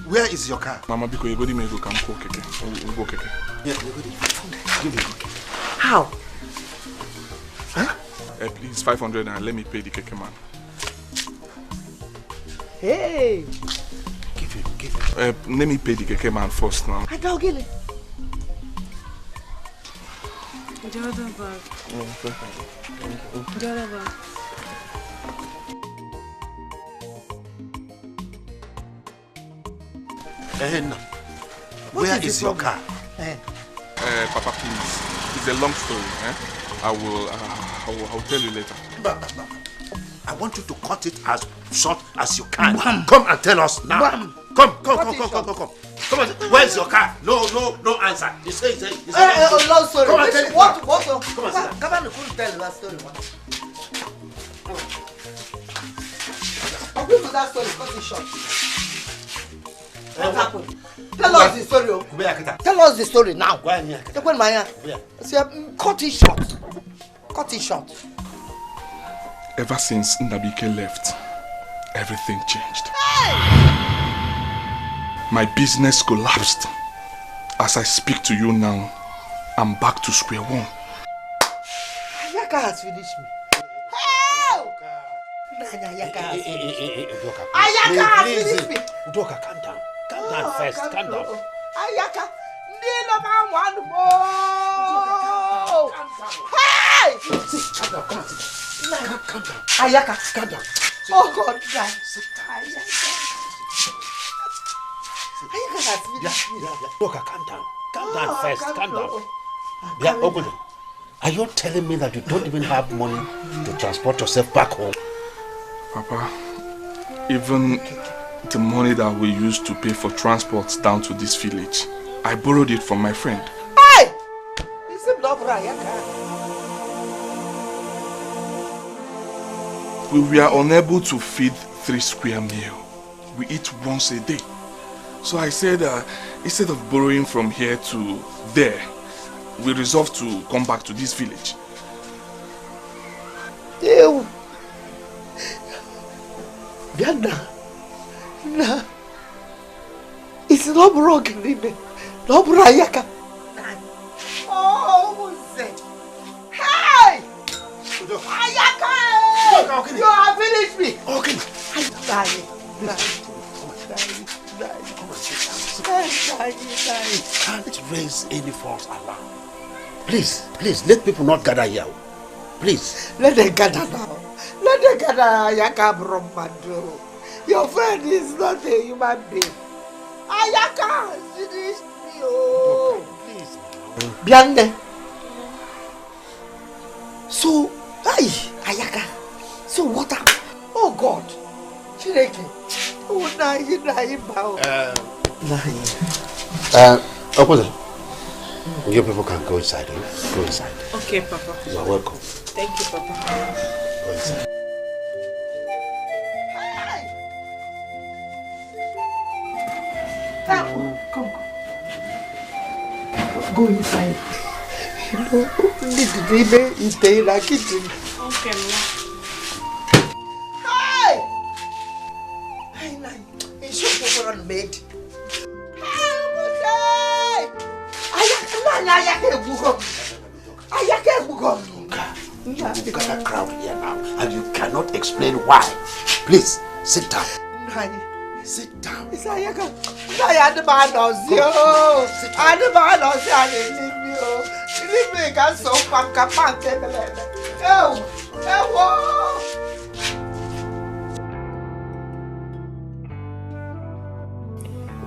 Where is your car? Mama, because your body may go come go keke. We'll go keke. Yeah, give me keke. How? Huh? Please, 500 and let me pay the keke man. Hey! Give him. Let me pay the keke man first now. I don't get it. The other bag. The other bag. Where is your car? Papa, please. It's a long story. I will tell you later. I want you to cut it as short as you can. Come and tell us now. Come. Come on, where's your car? No answer. You say. Long story. Come and tell it. What? Come on, come on, couldn't tell that story. I'll give you that story. Cut it short. What happened? Tell us the story. Tell us the story now. Cut it short. Cut it short. Ever since Nabike left, everything changed. My business collapsed. As I speak to you now, I'm back to square one. Ayaka has finished me. Help! Ayaka has finished me. Udoka, calm down. Calm down first. Calm down. Ayaka, one more. Hey! Calm down. Come on. Calm down. Ayaka, calm down. Oh God, guys. Ayaka has finished me. Udoka, calm down. Calm down first, calm down. They are open. Are you telling me that you don't even have money to transport yourself back home? Papa, even the money that we used to pay for transport down to this village, I borrowed it from my friend. Hey! We were unable to feed 3 square meals. We eat once a day. So I said, instead of borrowing from here to there, we resolved to come back to this village. Ew. Bianna. Nah. It's not broken, no brayaka. Oh, Mose. Hey! Ayaka! You have finished me. Okay. Can't raise any false alarm. Please, let people not gather here. Please. Let them gather now. Let them gather, Ayaka Bromado. Your friend is not a human being. Ayaka, finish me, oh. Please. Bianne. So, Ayaka. So what happened? Oh God. Chireke. Oh, Opposite. You people can go inside. Go inside. Okay, Papa. You are welcome. Thank you, Papa. Go inside. Come. Go inside. You know, need to be in the kitchen. Okay, Ma. Made. You've got a crowd here now, and you cannot explain why. Please, sit down. Sit down. I had the man on you. I had the man on you. Leave me, can't so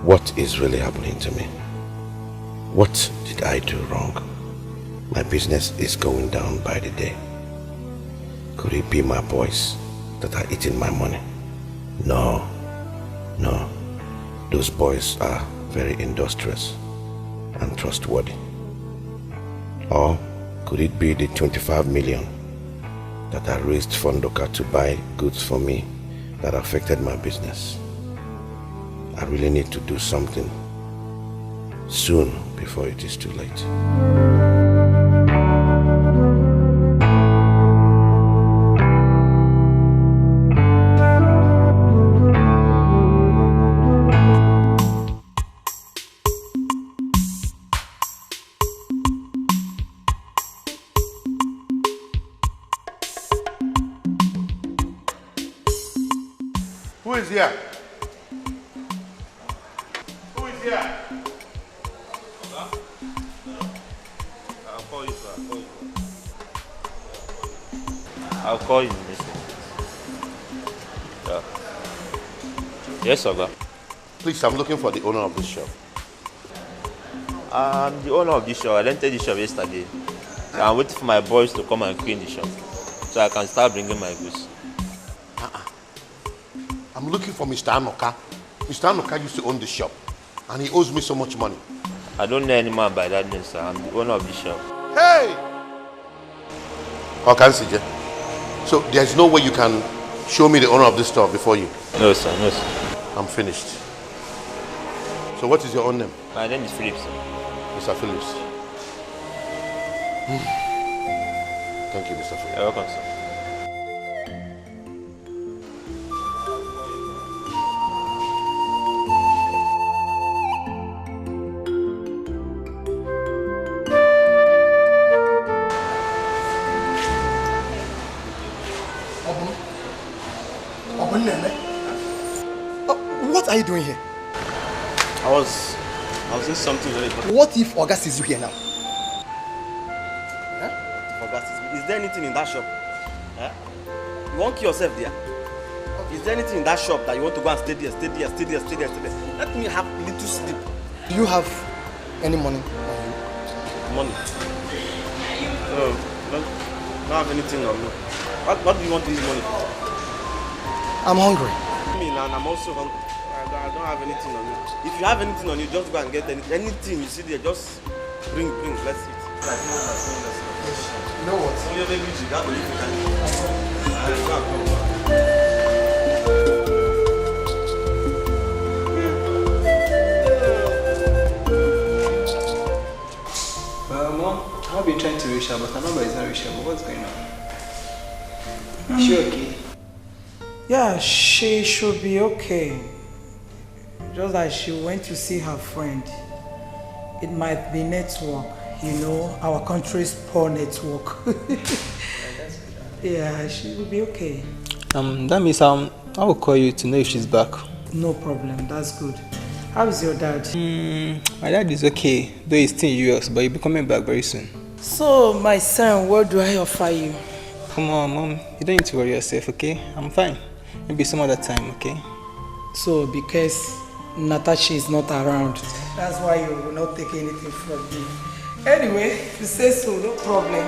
What is really happening to me? What did I do wrong? My business is going down by the day. Could it be my boys that are eating my money? No. Those boys are very industrious and trustworthy. Or could it be the 25 million that I raised for Ndoka to buy goods for me that affected my business? I really need to do something soon before it is too late. Who is here? Who is here? I'll call you, sir. I'll call you, mister. Yeah. Yes, Oga. Please, I'm looking for the owner of this shop. I'm the owner of this shop. I rented this shop yesterday. So I'm waiting for my boys to come and clean the shop so I can start bringing my goods. I'm looking for Mr. Anoka. Mr. Anoka used to own the shop and he owes me so much money. I don't know any man by that name, sir. I'm the owner of this shop. Hey! Okansije. So there's no way you can show me the owner of this store before you? No, sir. No, sir. I'm finished. So what is your own name? My name is Philip, sir. Mr. Phillips. Thank you, Mr. Phillips. You're welcome, sir. What are you doing here? I was doing something very important. What if Oga sees you here now? Oga sees me. Is there anything in that shop? You won't kill yourself there? Is there anything in that shop that you want to go and stay there? Let me have a little sleep. Do you have Any money? Money? No, don't have anything on me. What do you want this money for? I'm hungry. Me and I'm also hungry. I don't have anything on me. If you have anything on you, just go and get anything you see there. Just bring. Let's eat. You know what? So you're baby, you got to leave Mom, I've been trying to reach her, but her number is not reachable. What's going on? Is she okay? Yeah, she should be okay. Just like she went to see her friend. It might be network, you know, our country's poor network. Yeah, she will be okay. That means I will call you to know if she's back. No problem, that's good. How is your dad? My dad is okay, though he's still in US, but he'll be coming back very soon. So, my son, what do I offer you? Come on, Mom, you don't need to worry yourself, okay? I'm fine. Maybe some other time, okay? So, because Natasha is not around, that's why you will not take anything from me. Anyway, if you say so, no problem.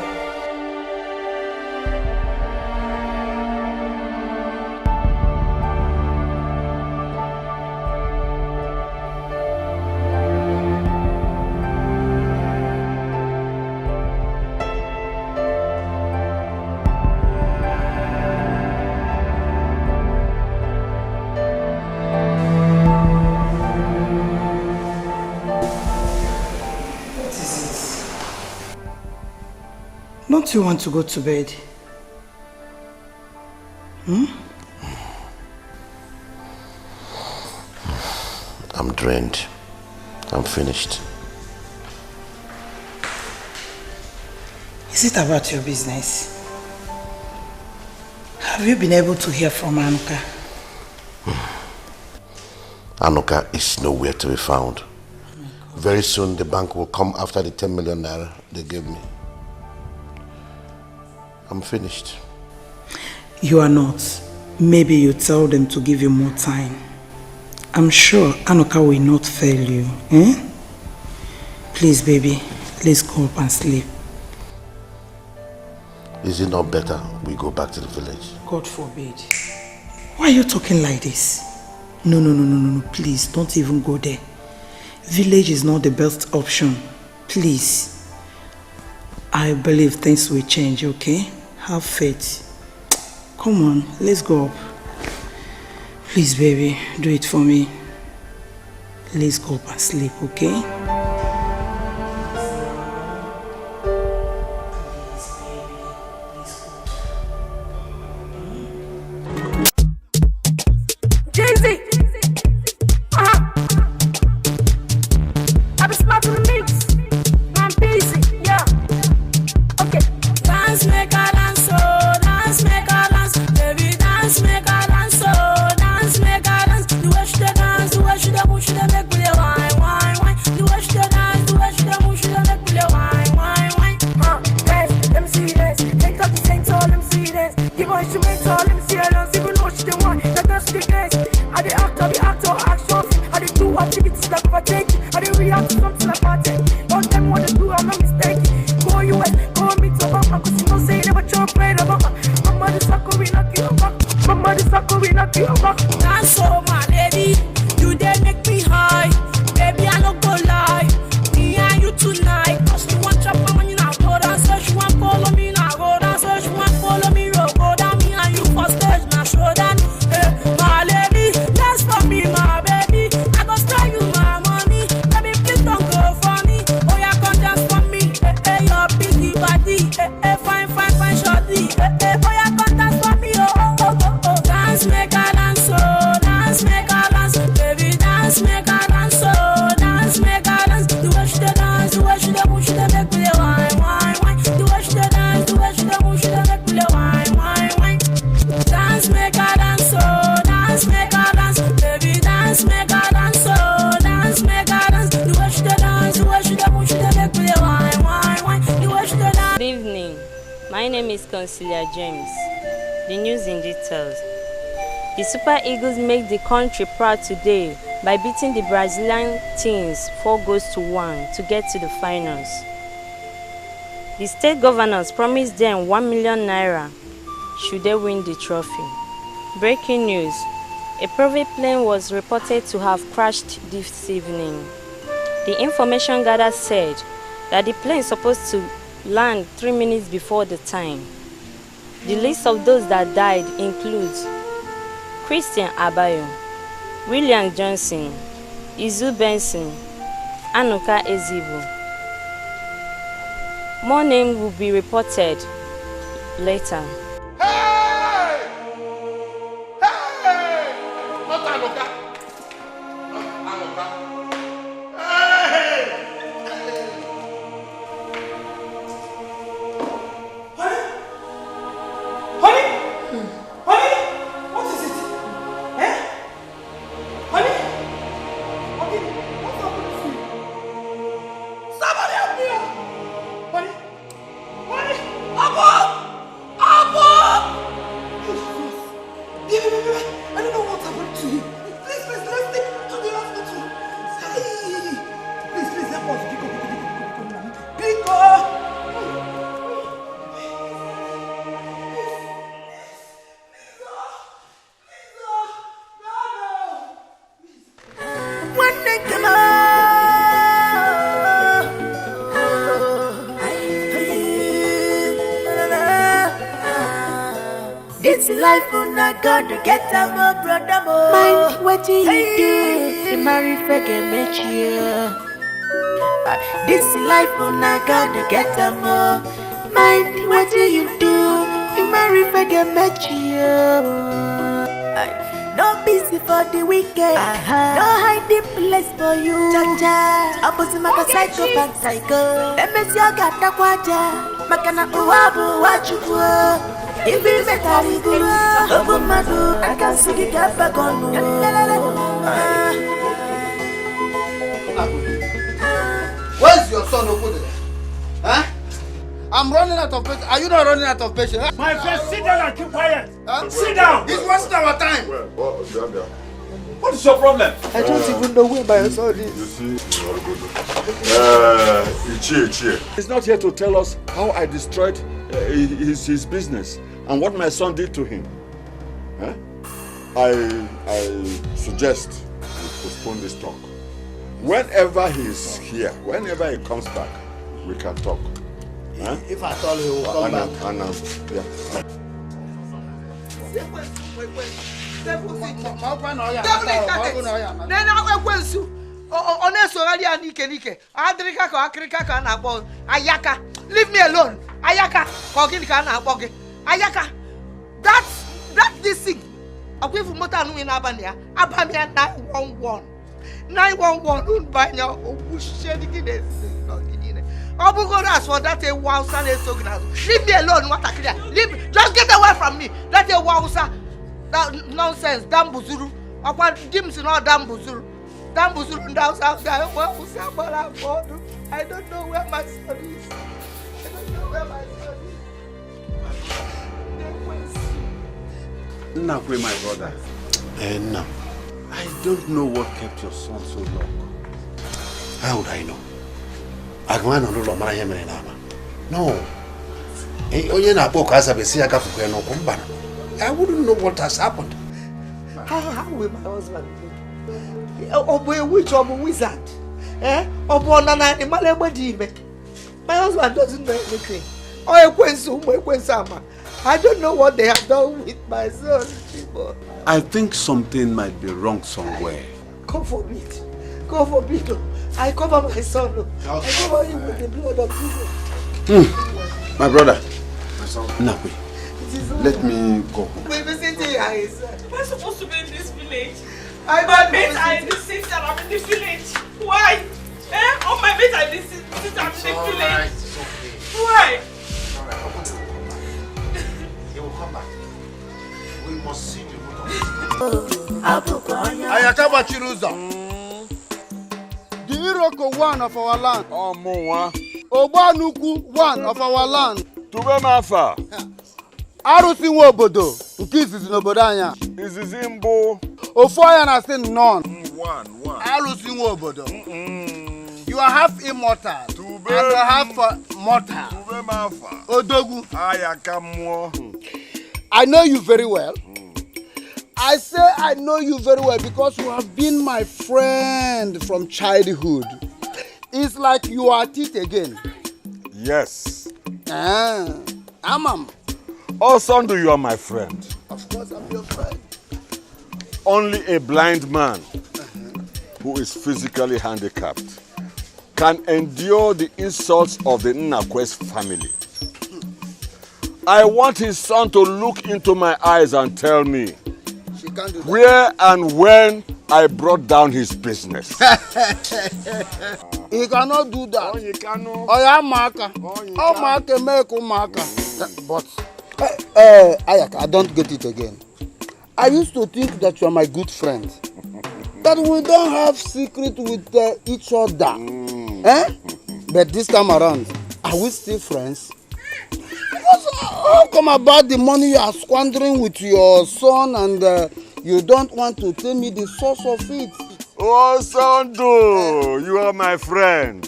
Don't you want to go to bed? I'm drained. I'm finished. Is it about your business? Have you been able to hear from Anuka? Anuka is nowhere to be found. Very soon the bank will come after the 10 million naira they gave me. I'm finished. You are not. Maybe you tell them to give you more time. I'm sure Anuka will not fail you. Please, baby, let's go up and sleep. Is it not better we go back to the village? God forbid. Why are you talking like this? No, please, don't even go there. Village is not the best option. Please. I believe things will change, okay? Have faith. Come on, let's go up. Please, baby, do it for me. Let's go up and sleep, okay? The Super Eagles make the country proud today by beating the Brazilian teams 4-1 to get to the finals. The state governors promised them 1 million naira should they win the trophy. Breaking news: a private plane was reported to have crashed this evening. The information gathered said that the plane is supposed to land 3 minutes before the time. The list of those that died includes Christian Abayo, William Johnson, Izu Benson, Anuka Ezibu. More names will be reported later. Life on a God to get a more brother more. Mind what you do, you marry forget me. This life on a God to get a more. Mind what you do, you marry forget me. No busy for the weekend, no hiding place for you. Opposite my psychopath psycho. Let me see your gata kwaja. Makana uwabu wachuwa. If we met a rigula, open my door, I can see the gap back on. Where's your son over there? Huh? I'm running out of patience. Are you not running out of patience? My friend, sit down and keep quiet. Sit down. He's wasting our time. What is your problem? I don't even know where my son is. You see, he's not here to tell us how I destroyed his business and what my son did to him. Huh? I suggest we postpone this talk. Whenever he's here, whenever he comes back, we can talk. Huh? If I told you, he will come back. Yeah. Leave me alone. Ayaka, Ayaka, that's this thing. I'm going for motor in Abania. Abania 911. 911 by now. I'm going to ask for that a wow son is so good. Leave me alone, what I clear. Just get away from me. That a wow that nonsense, damn buzuru. I want dims in all damn buzuru. Damn buzuru down south. I don't know where my son is. I don't know where my son is. Nakwe, my brother. No. I don't know what kept your son so long. How would I know? No. I wouldn't know what has happened. How will my husband do? A witch or a wizard? My husband doesn't know anything. I don't know what they have done with my son. I think something might be wrong somewhere. God forbid. God forbid. I cover my son. I cover him with the blood of Jesus. My brother. Nakwe, let me go home. Wait, listen to your eyes. Am I supposed to be in this village? My mates are in the city and I'm in the village. Why? All my mates are in the city and I'm in the village. Why? He will come back. We must see the root of it. Ayakaba Chiruza. The Iroko one of our land. Obanuku one of our land. Tubemafa. Arusi Wobodo. Ukisi Zinobodanya. Izizimbo. Ofoya na sin none. You are half immortal. And you are half mortal. Odogu. I know you very well. I say I know you very well because you have been my friend from childhood. It's like you are at it again. Yes. Amam. Oh, Sunday, you are my friend. Of course, I'm your friend. Only a blind man who is physically handicapped can endure the insults of the Nnakwe's family. I want his son to look into my eyes and tell me where and when I brought down his business. He cannot do that. But Ayaka, I don't get it again. I used to think that you are my good friend. That we don't have secret with each other. But this time around, are we still friends? Because how come about the money you are squandering with your son and you don't want to tell me the source of it? Oh, Sando, you are my friend.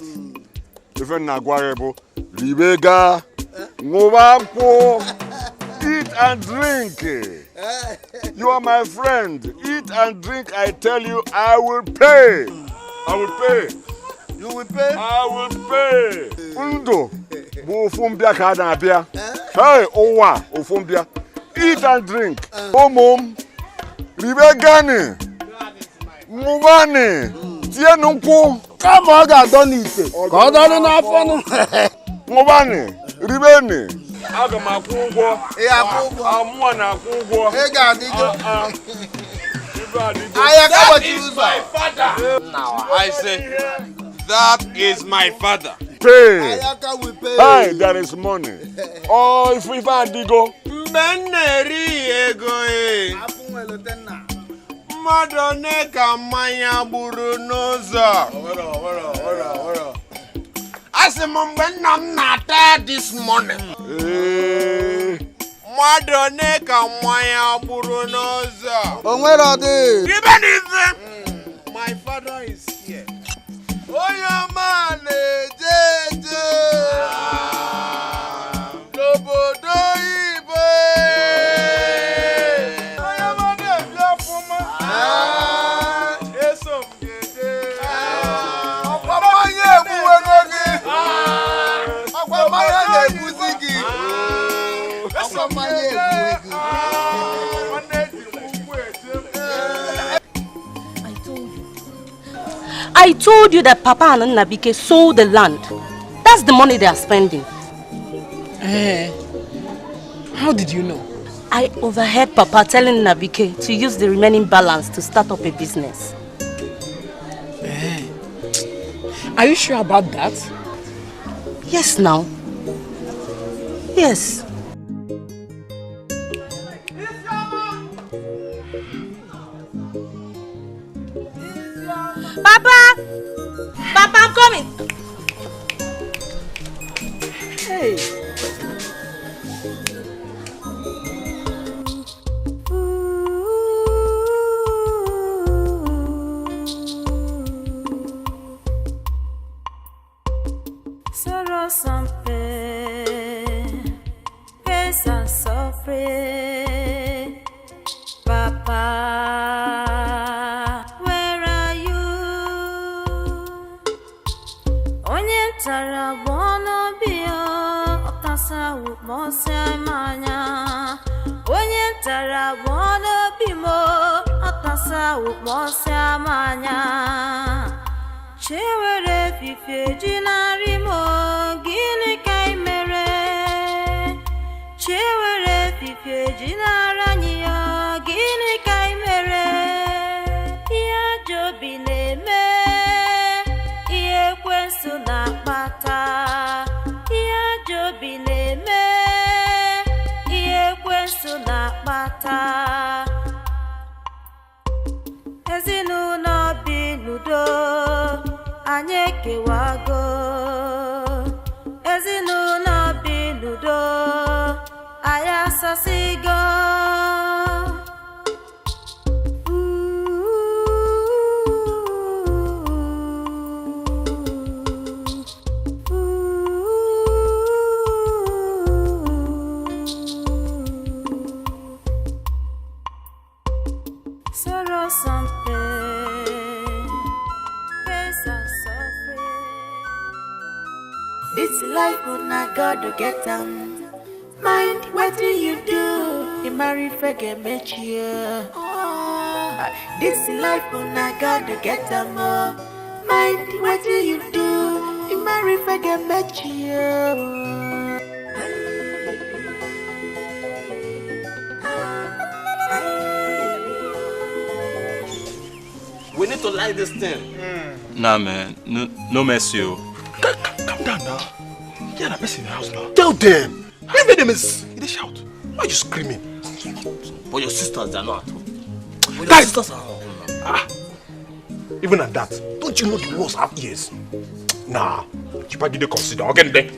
Even Nagwarebo, Libega, Mwampo, eat and drink. You are my friend. Eat and drink, I tell you, I will pay. I will pay. You will pay? I will pay. Undo, Bufumbia Kadabia. Hey, Owa, Ufumbia. Eat and drink. Omom, Libegani, Mugani, Tienunku. Come on, I don't eat it. God, I don't have fun. Mugani, Ribeni. Aga makwugwo. Amwa na kwugwo. Ega digo. That is my father. Now I say that is my father. Pay. Ayaka will pay. Hey, there is money. Oh, if I digo. Beneri ego e. Madone ka manya buru noza. Ora. Asimombe nam nata this morning. Madone ka manya buru noza. Onwero de. Even if my father is here. Oya mane jeje. Lobodo ibe. Oya mane biafuma. Esom jeje. Ọ̀pọ̀mọye ebuwe n'oge. Ọ̀pọ̀mọye na-ebuzi gị. Ọ̀pọ̀mọye ebuwe gị. I told you that Papa and Nnabike sold the land. That's the money they are spending. How did you know? I overheard Papa telling Nnabike to use the remaining balance to start up a business. Are you sure about that? Yes, now. Yes. Papa! Papa, I'm coming! Hey! Sorrow and pain, pain and suffering. Papa, where are you? Onye tara bono bio, otasa ukmose manya. Onye tara bono bimo, otasa ukmose manya. Chewere fife jinari mo, gini kai mere. Chewere fife jinara niyo, gini kai mere. Iya jobi neme, iye kwensu na pata. Iya jobi neme, iye kwensu na pata. Ezinu no binudo. Anyị kewago ezinụlọ bi n'udo anyị asasigo una God to get them. Mind what do you do? You marry forget met you. This life una God to get them. Mind what do you do? You marry forget met you. We need to like this thing. Nah, man. No mercy. Calm down now. You're the person in the house now. Tell them. Every them is. They shout. Why are you screaming? But your sisters, they're not at home. But your Guys. sisters are at home now. Even at that, don't you know the walls have ears? Nah. You probably didn't consider. I'll get there.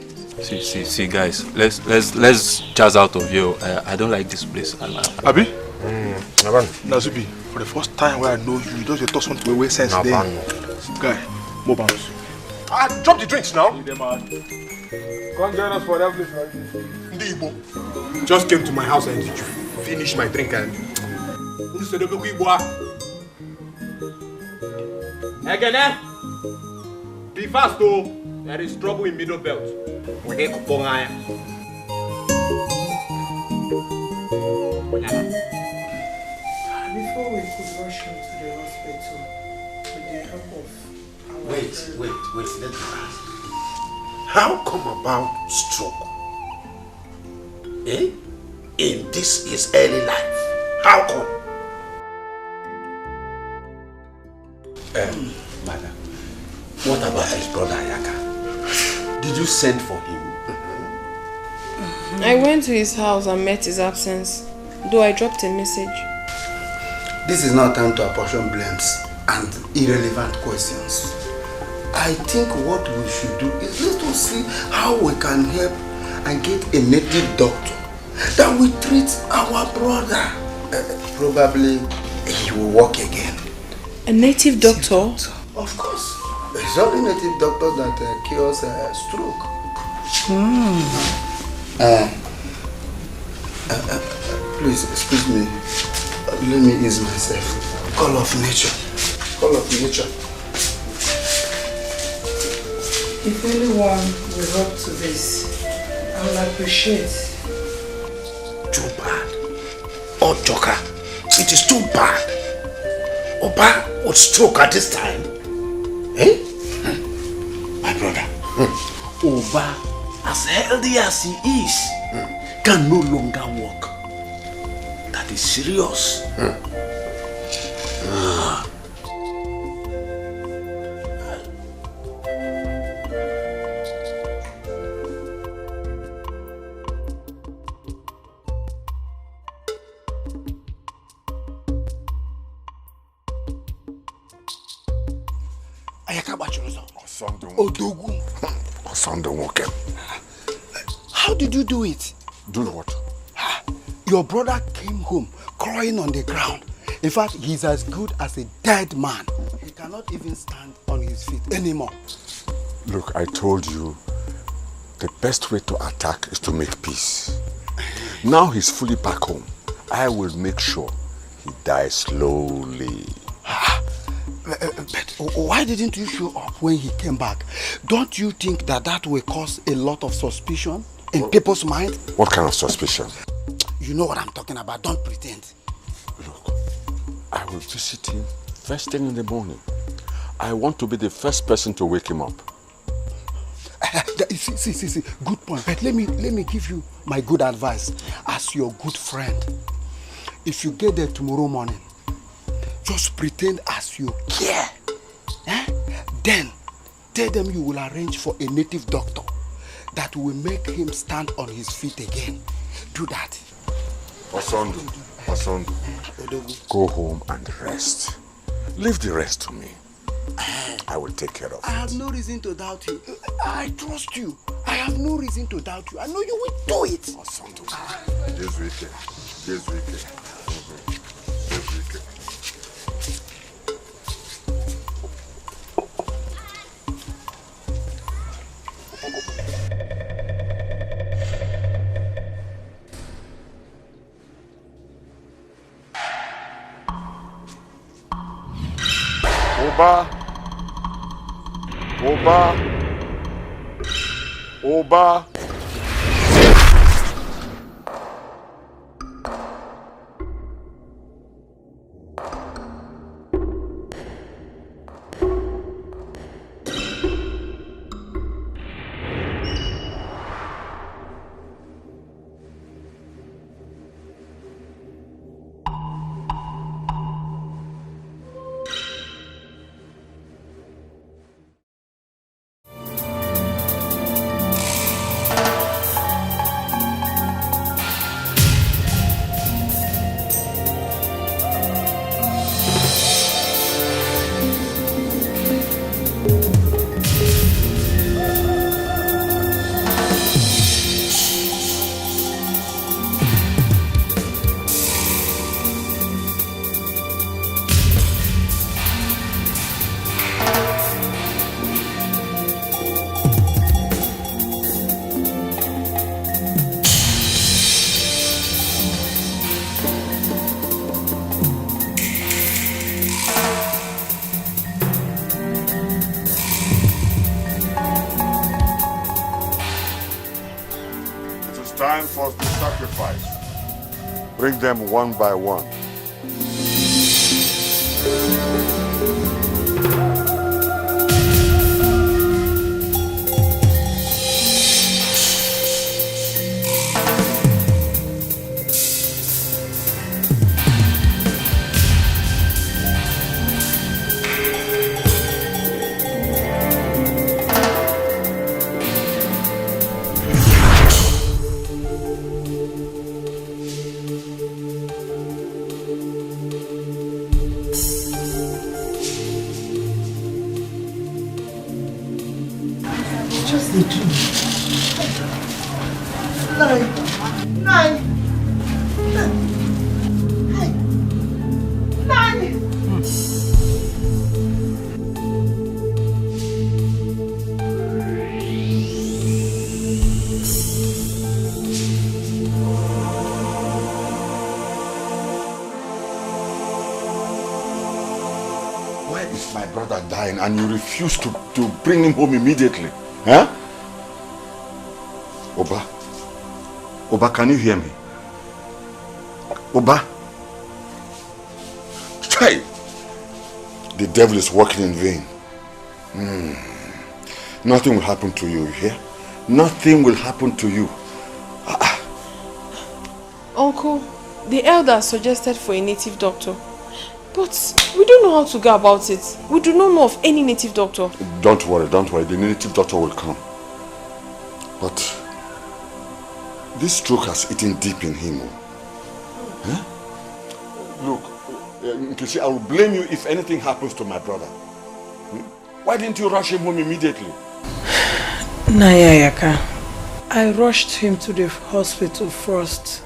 See, guys. Let's jazz out of here. I don't like this place. Abi? Nazubi, for the first time where I know you, you don't talk something way sense there. Guy, more bounce. Drop the drinks now. Come join us for that place, right? Ndibo just came to my house and finished my drink and Egene, be fast though. There is trouble in Middle Belt. Before we could rush him to the hospital with the help of our Wait, let me ask. How come about stroke? In this his early life? How come? Madam, what about his brother Ayaka? Did you send for him? I went to his house and met his absence, though I dropped a message. This is not time to apportion blames and irrelevant questions. I think what we should do is let us see how we can help and get a native doctor that will treat our brother. Probably he will walk again. A native doctor? Of course. It's only native doctor that cures stroke. Please, excuse me. Let me ease myself. Call of nature. Call of nature. If anyone will help to this, I will appreciate. Too bad. Oh, Joker, it is too bad. Oba would stroke at this time. My brother, Oba, as healthy as he is, can no longer walk. That is serious. Odogu. How did you do it? Do what? Your brother came home crying on the ground. In fact, he's as good as a dead man. He cannot even stand on his feet anymore. Look, I told you, the best way to attack is to make peace. Now he's fully back home. I will make sure he dies slowly. But why didn't you show up when he came back? Don't you think that will cause a lot of suspicion in people's mind? What kind of suspicion? You know what I'm talking about. Don't pretend. Look, I will visit him first thing in the morning. I want to be the first person to wake him up. See, good point. But let me give you my good advice as your good friend. If you get there tomorrow morning, just pretend as you care. Then tell them you will arrange for a native doctor that will make him stand on his feet again. Do that. Osondu, go home and rest. Leave the rest to me. I will take care of it. I have no reason to doubt you. I trust you. I have no reason to doubt you. I know you will do it. Osondu, this weekend. Oba. Time for the sacrifice. Bring them one by one. And you refuse to bring him home immediately. Huh? Oba, can you hear me? Oba? Try. The devil is working in vain. Nothing will happen to you, you hear? Nothing will happen to you. Uncle, the elder suggested for a native doctor. But we don't know how to go about it. We do not know of any native doctor. Don't worry. The native doctor will come. But this stroke has eaten deep in him. Huh? Look, Nkechi, I will blame you if anything happens to my brother. Why didn't you rush him home immediately? Nayayaka, I rushed him to the hospital first.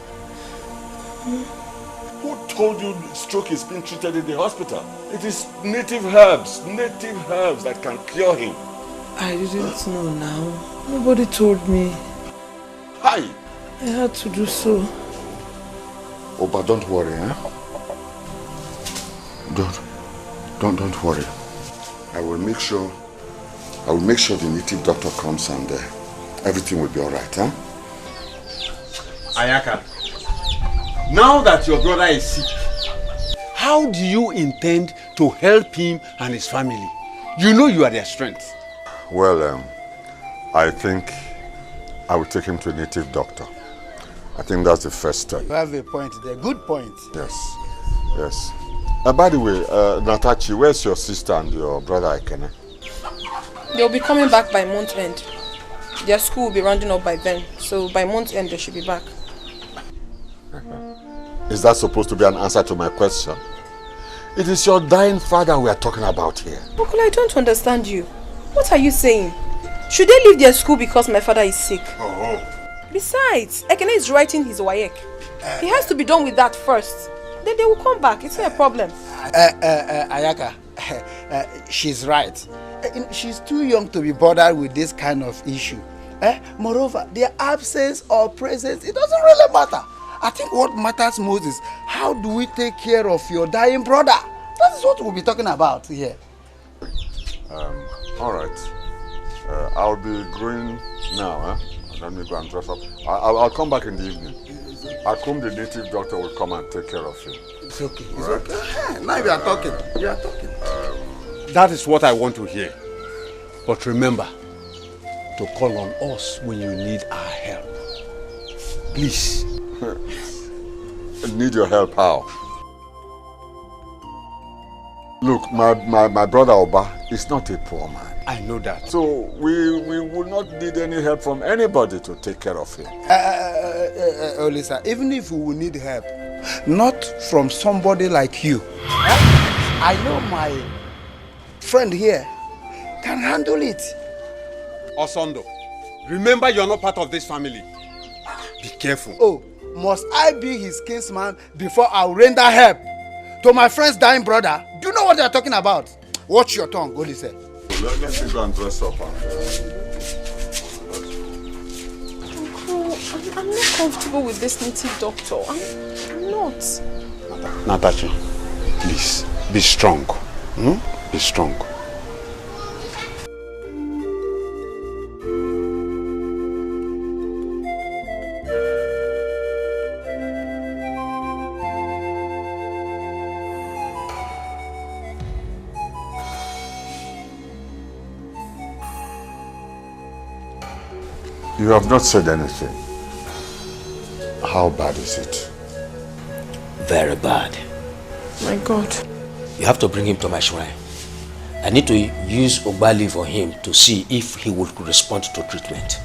Who told you stroke is being treated in the hospital? It is native herbs that can cure him. I didn't know now. Nobody told me. Hi! I had to do so. Oh, but don't worry, huh? Don't worry. I will make sure the native doctor comes and everything will be alright, huh? Ayaka, now that your brother is sick, how do you intend to help him and his family? You know you are their strength. Well, I think I will take him to a native doctor. I think that's the first step. You have a point there. Good point. Yes. By the way, Natachi, where's your sister and your brother Ekene? They'll be coming back by month end. Their school will be rounding up by then. So by month end, they should be back. Is that supposed to be an answer to my question? It is your dying father we are talking about here. Uncle, I don't understand you. What are you saying? Should they leave their school because my father is sick? Oh. Besides, Ekene is writing his WAEC. He has to be done with that first. Then they will come back. It's not a problem. Ayaka, she's right. She's too young to be bothered with this kind of issue. Moreover, their absence or presence, it doesn't really matter. I think what matters most is how do we take care of your dying brother? That is what we'll be talking about here. All right. I'll be going now, huh? Let me go and dress up. I'll come back in the evening. Akum, the native doctor, will come and take care of you. It's okay. It's okay. Now you are talking. You are talking. That is what I want to hear. But remember to call on us when you need our help. Please. I need your help, how? Look, my brother Oba is not a poor man. I know that. So we will not need any help from anybody to take care of him. Olisa, even if we will need help, not from somebody like you. I know my friend here can handle it. Osondo, remember you are not part of this family. Be careful. Oh, must I be his kinsman before I will render help to my friend's dying brother? Do you know what they are talking about? Watch your tongue, Olisa. Let me go and dress up. Uncle, I'm not comfortable with this native doctor. I'm not. Natasha, please, be strong. Be strong. You have not said anything. How bad is it? Very bad. My God. You have to bring him to my shrine. I need to use Ogbali for him to see if he will respond to treatment.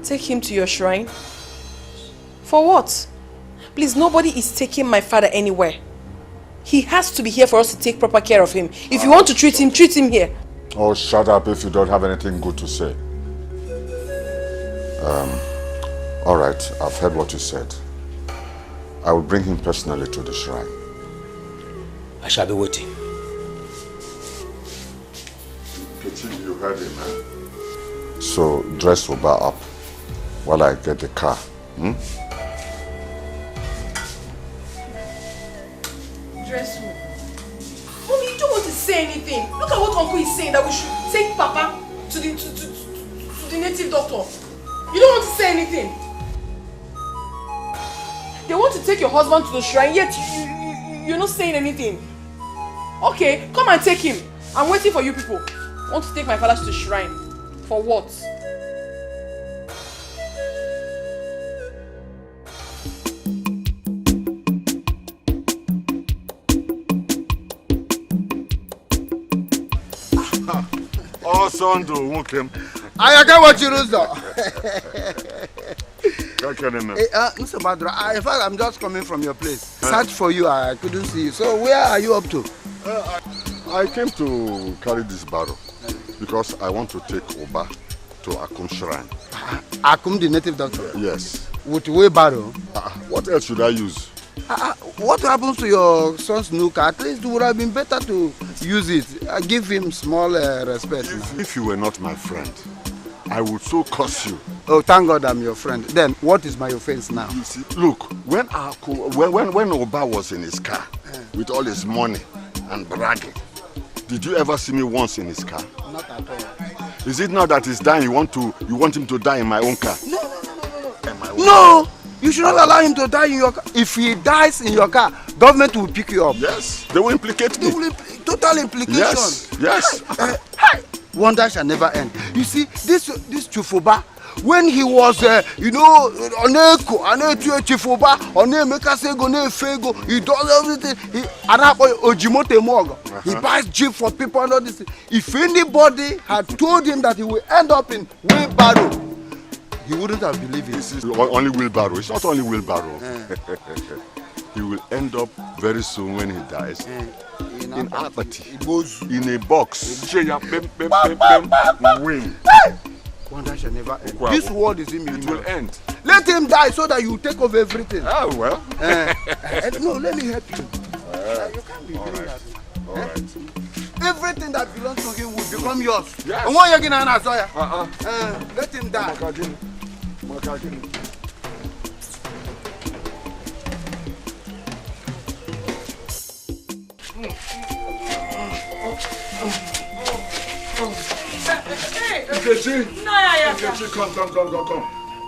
Take him to your shrine? For what? Please, nobody is taking my father anywhere. He has to be here for us to take proper care of him. If you want to treat him here. Oh, shut up if you don't have anything good to say. All right, I've heard what you said. I will bring him personally to the shrine. I shall be waiting. You heard him, eh? So, dress Oba up while I get the car. Dress who? Mommy, you don't want to say anything. Look at what Uncle is saying, that we should take Papa to the native doctor. You don't want to say anything. They want to take your husband to the shrine, yet you're not saying anything. Okay, come and take him. I'm waiting for you people. I want to take my father to the shrine. For what? Oh, Sondo, welcome. I get what you do, sir. Mr. Badra, in fact, I'm just coming from your place. Search for you, I couldn't see you. So where are you up to? I came to carry this barrow because I want to take Oba to Akum shrine. Akum, the native doctor? Yes. With wheelbarrow? What else should I use? What happens to your son's nuka? At least it would have been better to use it. Give him small respect. If you were not my friend, I would so curse you. Oh, thank God I'm your friend. Then, what is my offense now? You see, look, when Oba was in his car with all his money and bragging, did you ever see me once in his car? Not at all. Is it now that he's dying, you want him to die in my own car? No! You should not allow him to die in your car. If he dies in your car, government will pick you up. Yes, they will implicate me. Total implication. Yes. Wonder shall never end. You see, this Chufuba, when he was, he does everything. He buys jeep for people and all this. If anybody had told him that he will end up in wheelbarrow, he wouldn't have believed it. This is only wheelbarrow. It's not only wheelbarrow. He will end up very soon when he dies in apathy, in a box. Wing. Wonder shall never end. This world is in me. It will end. Let him die so that you take over everything. Oh, well. No, let me help you. You can't be doing that. All right. Everything that belongs to him will become yours. Yes. Let him die. Nkechi! No, yeah. Nkechi, come.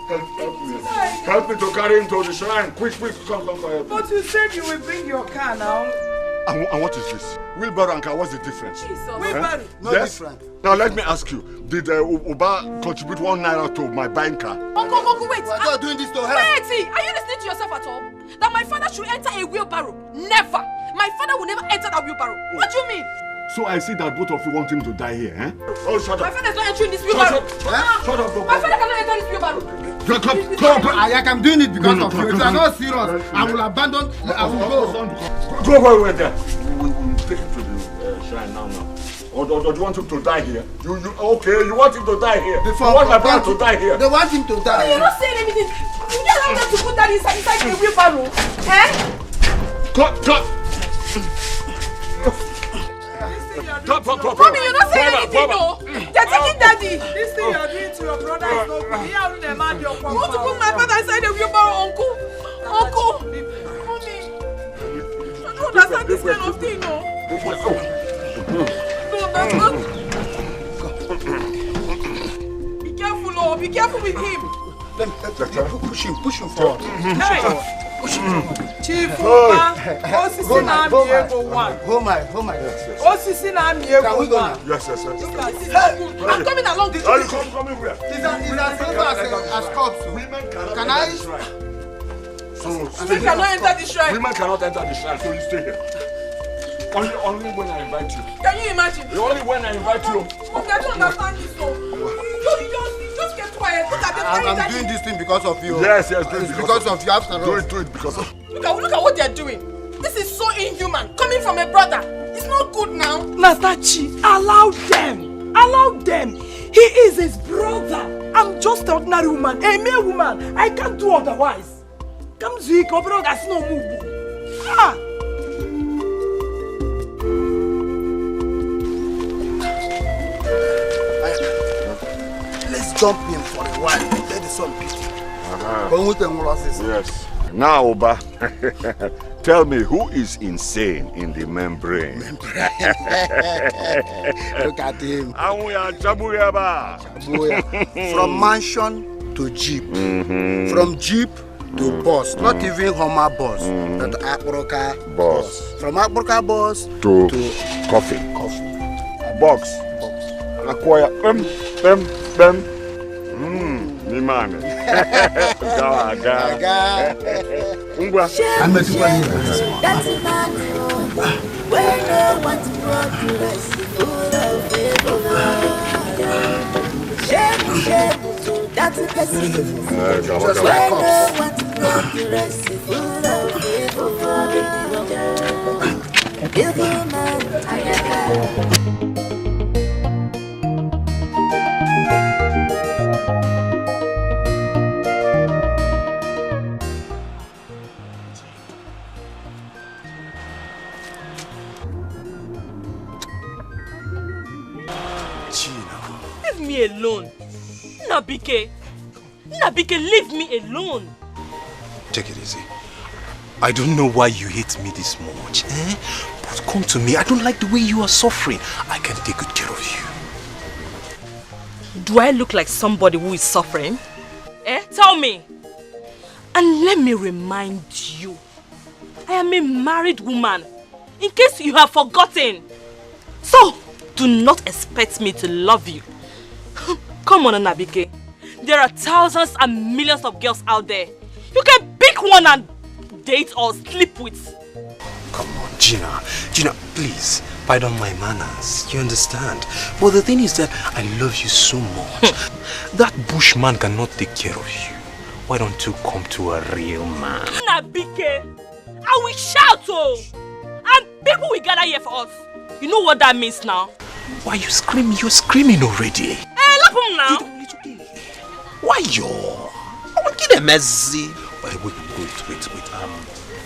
Help me. Help me to carry him to the shrine. Quick, come, help me. But you said you will bring your car now. And what is this? Wheelbarrow and car, what's the difference? Wheelbarrow? No different. Now let me ask you, did Uba contribute 1 naira to my buying car? Uncle, wait. We're not doing this to her. Wait, are you listening to yourself at all? That my father should enter a wheelbarrow? Never! My father will never enter that wheelbarrow. What do you mean? So I see that both of you want him to die here, eh? Oh, shut My up. father is not entering this wheelbarrow. Shut up. My father cannot enter this wheelbarrow. Come. I'm doing it because of you. If you are not serious, I will abandon. I will go. Go away there. We will take him to the shrine now. Or do you want him to die here? Okay, you want him to die here. You want my brother to die here. They want him to die. You're not saying anything. You just allow them to put that inside the wheelbarrow. Eh? Come. Mommy, you're not saying anything, no. They're taking daddy. This thing you're doing to your brother is not good. You want to put my father inside the wheelbarrow, Uncle? Mommy, I don't understand this kind of thing, no. No, that's not. Be careful, Lord. Be careful with him. Push him forward. Push him forward. Chief Uba, Osisi na Amiego 1. Oh my. Osisi na Amiego 1. Yes. I'm coming along with you. Are you coming where? He's as cops. Women cannot Can enter I? the shrine. So We cannot enter the shrine. Women cannot enter the shrine, so you stay here. Only when I invite you. Can you imagine? Only when I invite you. Okay, I don't understand this, so. You just get quiet. Look at them. I'm doing this thing because of you. Yes, it's because of you after all. Do it because of. Look at what they're doing. This is so inhuman. Coming from a brother. It's not good now. Natachi, allow them. He is his brother. I'm just an ordinary woman, a mere woman. I can't do otherwise. Come Zeke, brother, that's no move. Let's jump in for a while. Let the sun beat you. Yes. Now, Oba, tell me who is insane in the membrane? Look at him. From mansion to jeep. From jeep to bus. Not even Hummer bus. But Akburoka bus. From Akburoka bus to coffee. Box. Acquire. Me man. I'm a man. That's a man. Where no one's progress. Shame. That's a person. Where no one's progress. Evil man. Leave me alone. Nabike, leave me alone. Take it easy. I don't know why you hate me this much, But come to me. I don't like the way you are suffering. I can take good care of you. Do I look like somebody who is suffering? Tell me. And let me remind you, I am a married woman, in case you have forgotten. So, do not expect me to love you. Come on, Nabike. There are thousands and millions of girls out there. You can pick one and date or sleep with. Come on, Gina, please, pardon my manners. You understand? But the thing is that I love you so much. That bushman cannot take care of you. Why don't you come to a real man? Nabike, I will shout, and people will gather here for us. You know what that means now? Why are you screaming? You're screaming already. Hey, look him now. Why you? I want to get a messy. Wait.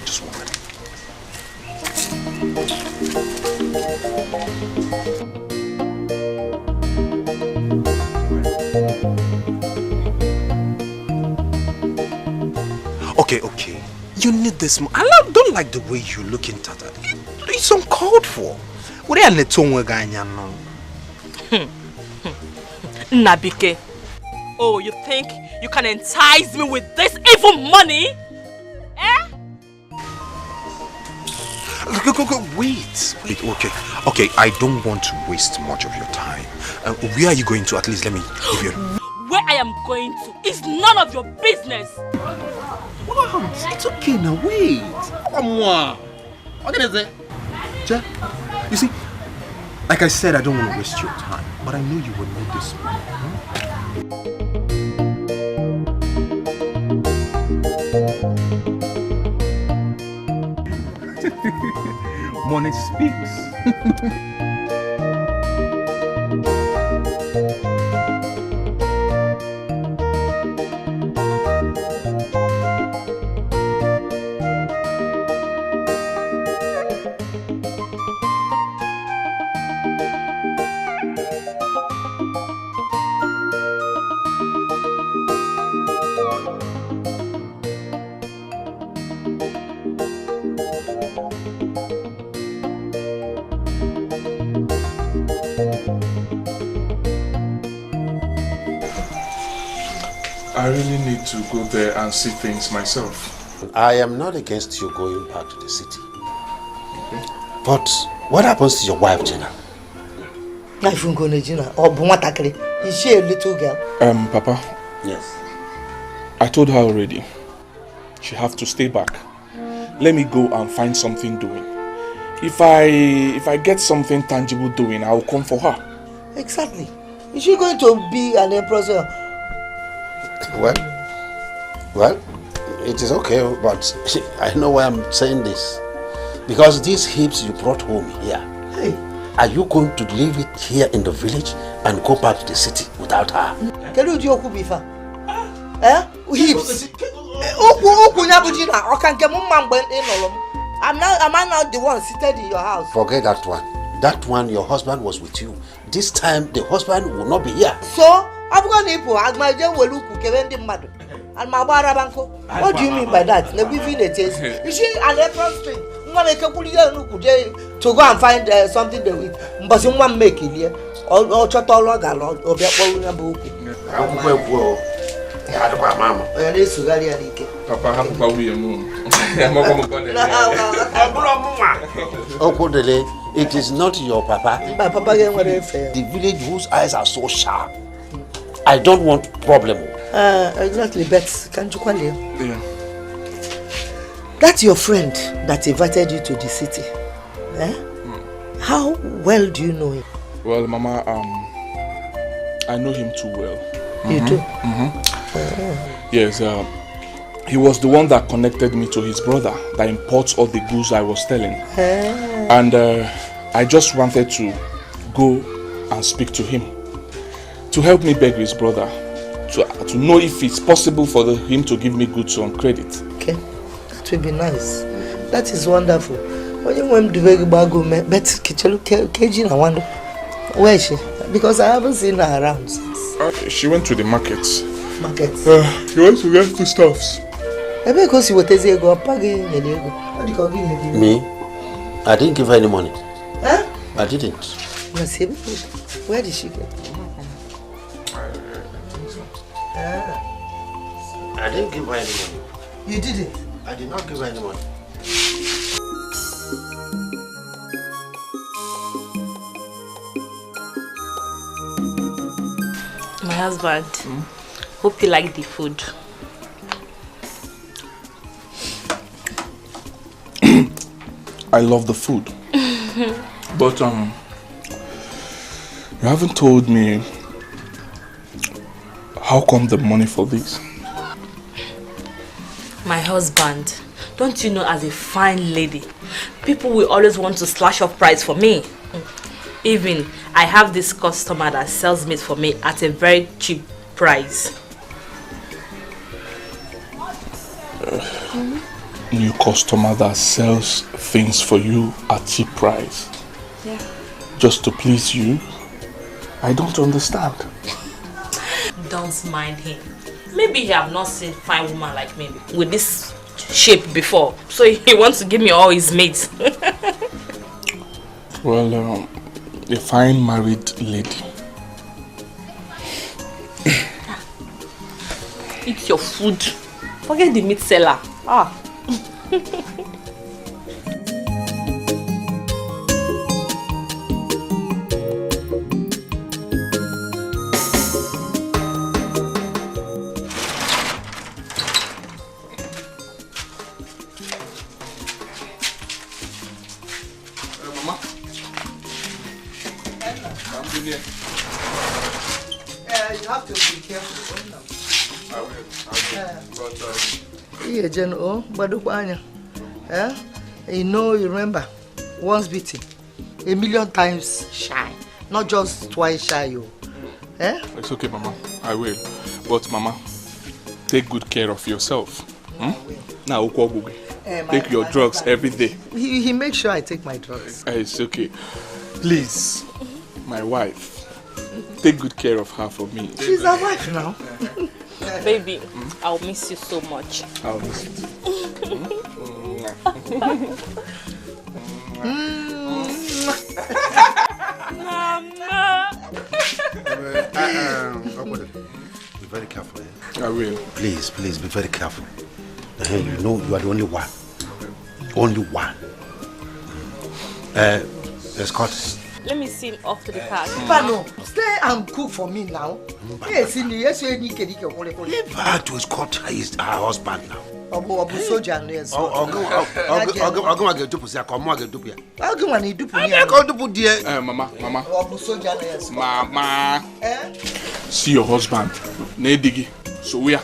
Just one minute. Okay. You need this more. I don't like the way you're looking at it. It's uncalled for. Nabike. Oh, you think you can entice me with this evil money? Eh? Wait, okay, I don't want to waste much of your time. Where are you going to? At least let me give you Where I am going to is none of your business. What? It's okay now, wait. Come on. What is it? You see, like I said, I don't want to waste your time, but I know you will need this money. Money speaks. I really need to go there and see things myself. I am not against you going back to the city. Okay. But what happens to your wife, Jenna? Is she a little girl? Papa. Yes. I told her already. She have to stay back. Let me go and find something doing. If I get something tangible doing, I will come for her. Exactly. Is she going to be an empress? Well, it is okay, but I know why I'm saying this. Because these hips you brought home here, hey, are you going to leave it here in the village and go back to the city without her? Can you do Bifa? Hips. Am I not the one seated in your house? Forget that one. That one, your husband was with you. This time, the husband will not be here. So, I'm going to put my dear will look mad. And my barabanko. What do you mean by that? Let me feel it is. You see, an apron string. To go and find something to eat. But someone make it here. Or Chatologa or Betrayal. Papa, have a moon. It is not your papa. My papa the village whose eyes are so sharp. I don't want problem. Exactly, but can't you call him? Yeah. That's your friend that invited you to the city. Eh? How well do you know him? Well, Mama, I know him too well. You do? Yes, he was the one that connected me to his brother that imports all the goods I was selling. And I just wanted to go and speak to him to help me beg his brother to know if it's possible for him to give me goods on credit. Okay, that would be nice. That is wonderful. When you went to Vegabago, but Keji, I wonder where is she? Because I haven't seen her around since. She went to the markets. Markets? She went to get the stuffs. Because you were telling me? I didn't give her any money. Huh? I didn't. Where did she get? I didn't give her any money. You didn't? I did not give her any money. My husband, hope you like the food. I love the food. But you haven't told me how come the money for this? My husband, don't you know, as a fine lady, people will always want to slash off price for me. Even I have this customer that sells meat for me at a very cheap price. New customer that sells things for you at cheap price. Yeah. Just to please you? I don't understand. Don't mind him. Maybe he have not seen a fine woman like me with this shape before, so he wants to give me all his mates. Well, a fine married lady eat your food. Forget the meat seller. Ah. You have to be careful. I will. But you remember, once beaten, a million times shy, not just twice shy. It's okay, Mama. I will. But Mama, take good care of yourself. Now, take your drugs every day. He makes sure I take my drugs. It's okay. Please, my wife, take good care of her for me. She's a wife now. Baby, I'll miss you so much. I'll miss you. Mama. Be very careful. I will. Please, be very careful. You know you are the only one. Only one. Escort. Let me see him off to the car. Pano, stay and cook for me now. Yes, Leave her to escort her husband now. Mama. See your husband. Nedigi. So we are.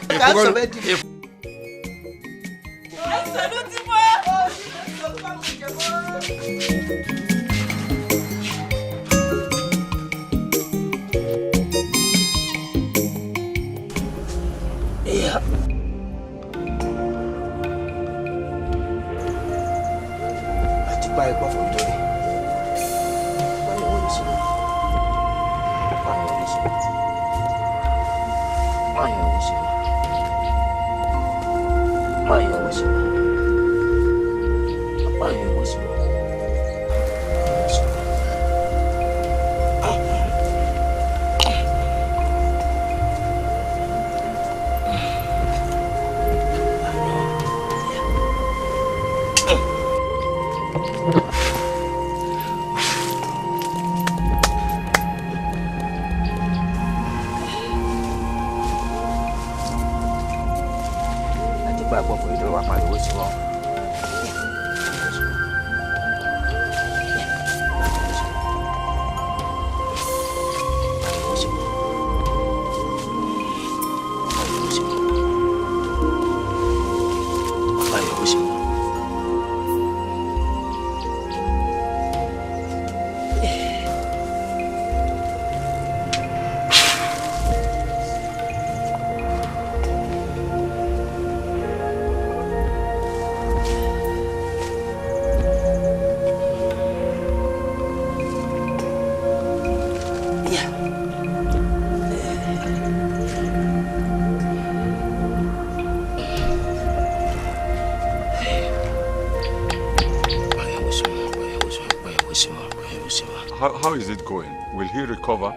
How is it going? Will he recover?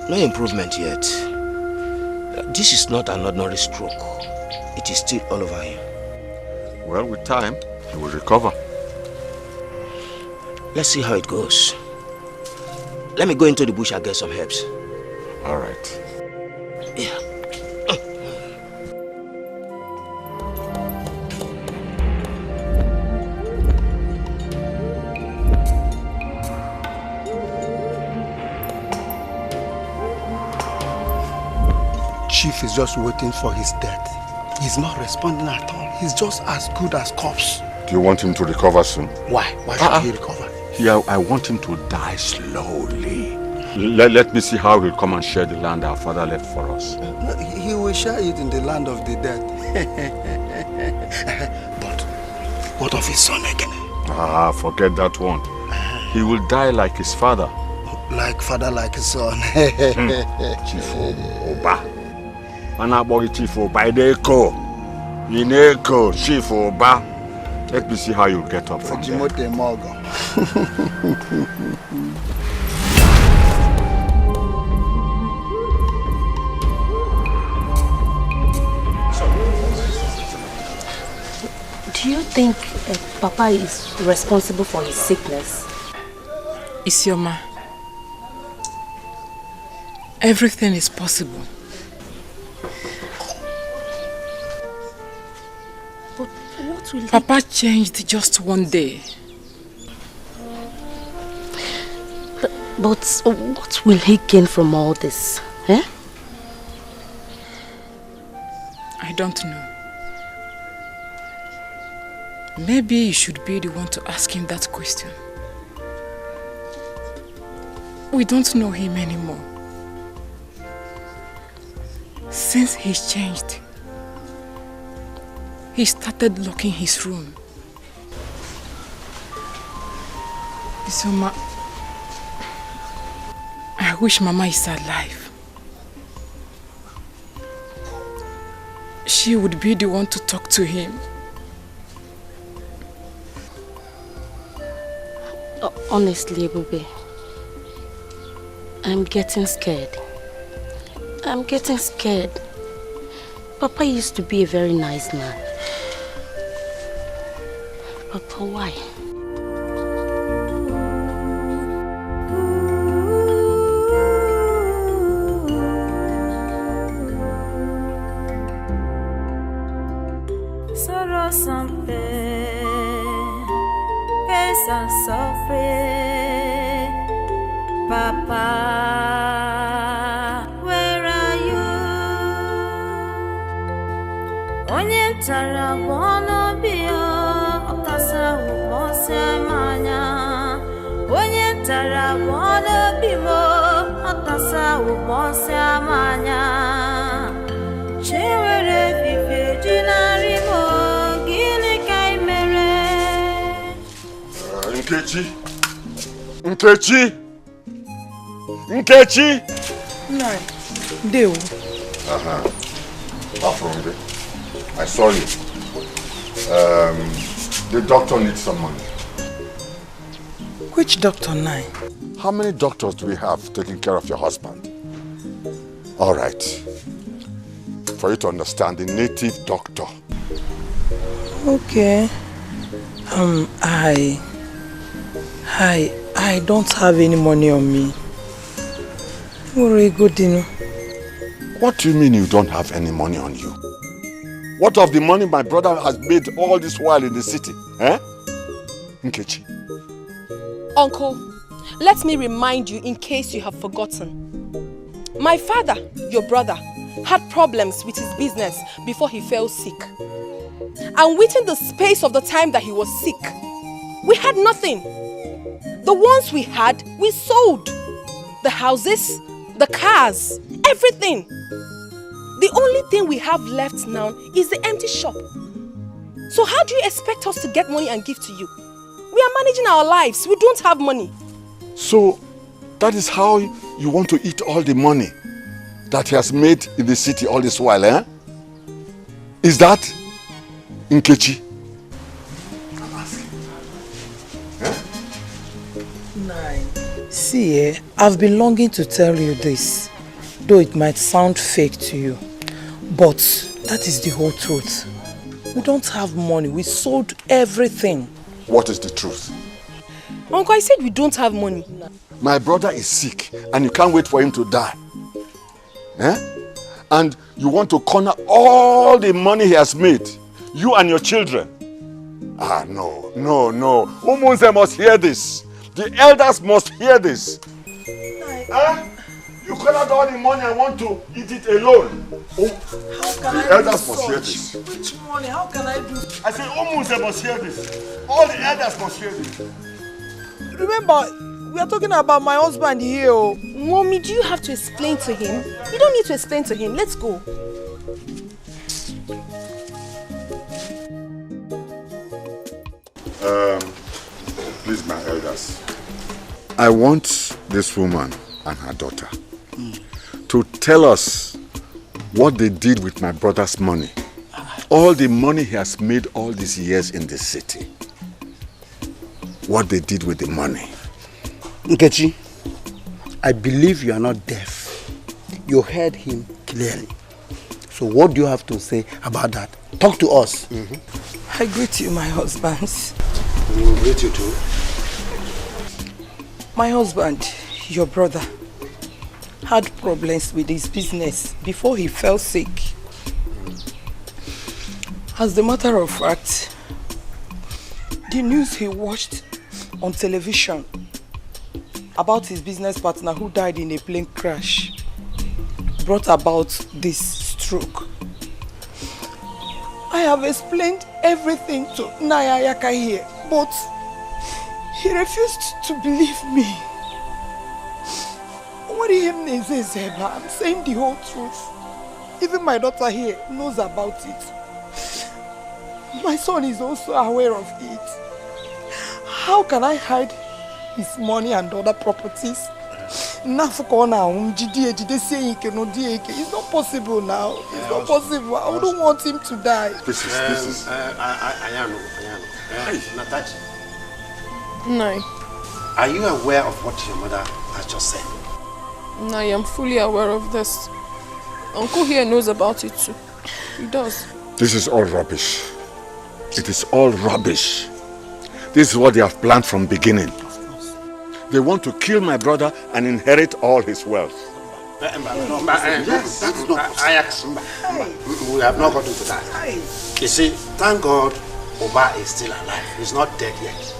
No improvement yet. This is not an ordinary stroke. It is still all over him. Well, with time, he will recover. Let's see how it goes. Let me go into the bush and get some herbs. All right. Yeah. Chief is just waiting for his death. He's not responding at all. He's just as good as corpse. Do you want him to recover soon? Why? Why should he recover? Yeah, I want him to die slowly. Let me see how he'll come and share the land our father left for us. He will share it in the land of the dead. But what of his son again? Forget that one. He will die like his father. Like father, like his son. Chief Oba. Anabori Chief Oba. Ineko Chief Oba. Let me see how you get up from there. Do you think Papa is responsible for his sickness? Isioma, everything is possible. But what will Papa changed just one day. But what will he gain from all this? Eh? I don't know. Maybe you should be the one to ask him that question. We don't know him anymore. Since he's changed, he started locking his room. Isoma, I wish Mama is alive. She would be the one to talk to him. Honestly, Ebube, I'm getting scared. I'm getting scared. Papa used to be a very nice man. Papa, why? Sorrow something, pains and suffering. Papa, where are you? Onye tara wono bio, okasa umose manya. Onye tara wono bimo, okasa umose manya. Chewere fife jinarimo, gini kaimere. Nkechi! Nkechi! Nkechi! No, Deo. Afronde, I saw you. The doctor needs some money. Which doctor now? How many doctors do we have taking care of your husband? All right. For you to understand, the native doctor. Okay. I don't have any money on me. What do you mean you don't have any money on you? What of the money my brother has made all this while in the city? Eh? Nkechi. Uncle, let me remind you in case you have forgotten. My father, your brother, had problems with his business before he fell sick. And within the space of the time that he was sick, we had nothing. The ones we had, we sold. The houses, the cars, everything. The only thing we have left now is the empty shop. So how do you expect us to get money and give to you? We are managing our lives. We don't have money. So that is how you want to eat all the money that he has made in the city all this while, eh? Is that Nkechi? See, I've been longing to tell you this, though it might sound fake to you, but that is the whole truth. We don't have money. We sold everything. What is the truth? Uncle, I said we don't have money. My brother is sick and you can't wait for him to die. Eh? And you want to corner all the money he has made, you and your children. Ah, no. Umunze must hear this. The elders must hear this. You cornered all the money, I want to eat it alone. The elders must hear this. Which money? How can I do? I said Umunze must hear this. All the elders must hear this. Remember, we are talking about my husband here. Mommy, do you have to explain to him? You don't need to explain to him. Let's go. Please, my elders. I want this woman and her daughter to tell us what they did with my brother's money. All the money he has made all these years in the city. What they did with the money. Nkechi, I believe you are not deaf. You heard him clearly. So what do you have to say about that? Talk to us. I greet you, my husbands. We will greet you too. My husband, your brother, had problems with his business before he fell sick. As a matter of fact, the news he watched on television about his business partner who died in a plane crash brought about this stroke. I have explained everything to Nayayaka here, but he refused to believe me. I'm saying the whole truth. Even my daughter here knows about it. My son is also aware of it. How can I hide his money and other properties? It's not possible now. It's not possible. I don't want him to die. This is. Ayano. Natachi. No. Are you aware of what your mother has just said? No, I am fully aware of this. Uncle here knows about it too. He does. This is all rubbish. It is all rubbish. This is what they have planned from beginning. They want to kill my brother and inherit all his wealth. That's not possible. We have not got into that. You see, thank God Oba is still alive. He's not dead yet.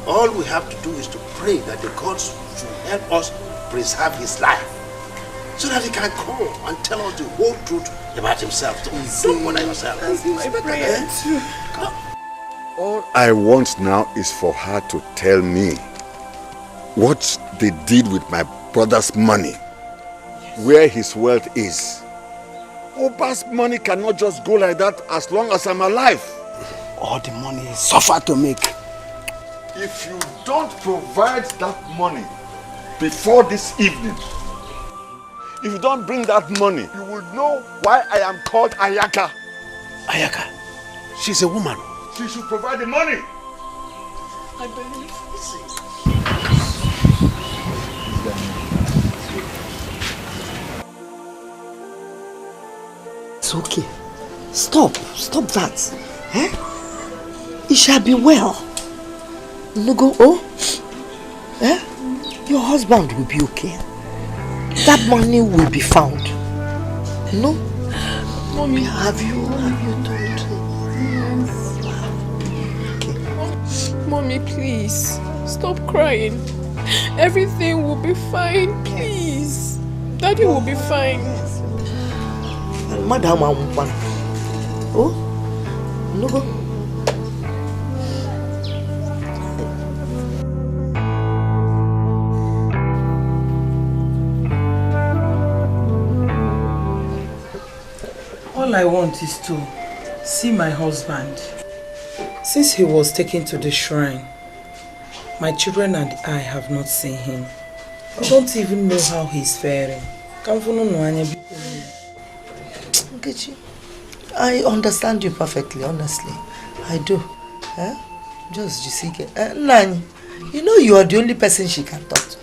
All we have to do is to pray that the gods should help us preserve his life, so that he can come and tell us the whole truth about himself. Don't bother yourself. All I want now is for her to tell me what they did with my brother's money, where his wealth is. Oba's money cannot just go like that as long as I'm alive. All the money is suffer to make. If you don't provide that money before this evening, if you don't bring that money, you will know why I am called Ayaka. Ayaka? She's a woman. She should provide the money. I believe. It's okay. Stop that. It shall be well. Nugo, your husband will be okay. That money will be found. No? Mommy, have you told him? Okay. Mommy, please. Stop crying. Everything will be fine, please. Daddy will be fine. Madam, oh? Nugo. All I want is to see my husband. Since he was taken to the shrine, my children and I have not seen him. I don't even know how he's faring. Nkechi, I understand you perfectly, honestly. I do. Just Jisike. Nani, you know you are the only person she can talk to.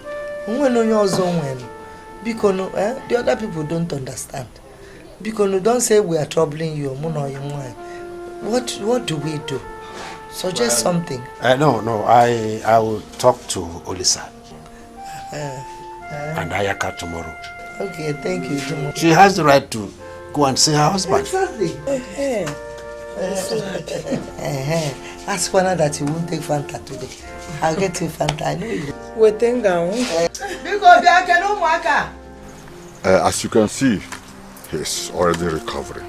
Because the other people don't understand. Because don't say we are troubling you. What do we do? Suggest something. No. I will talk to Olisa and Ayaka tomorrow. Okay, thank you. She has the right to go and see her husband. Exactly. Ask Wana that you won't take Fanta today. I'll get you Fanta. I know you. As you can see, he's already recovering.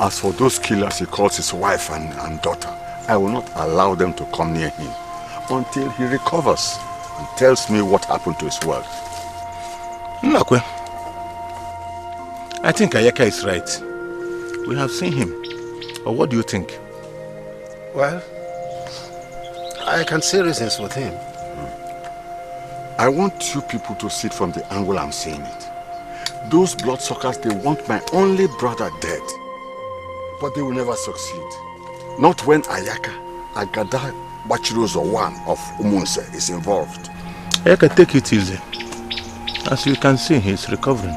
As for those killers he calls his wife and daughter, I will not allow them to come near him until he recovers and tells me what happened to his wealth. Nakwe, I think Ayaka is right. We have seen him. Or what do you think? Well, I can see reasons with him. I want you people to see it from the angle I'm seeing it. Those bloodsuckers, they want my only brother dead. But they will never succeed. Not when Ayaka, Agada Bachirozo one of Umunse is involved. Ayaka, take it easy. As you can see, he's recovering.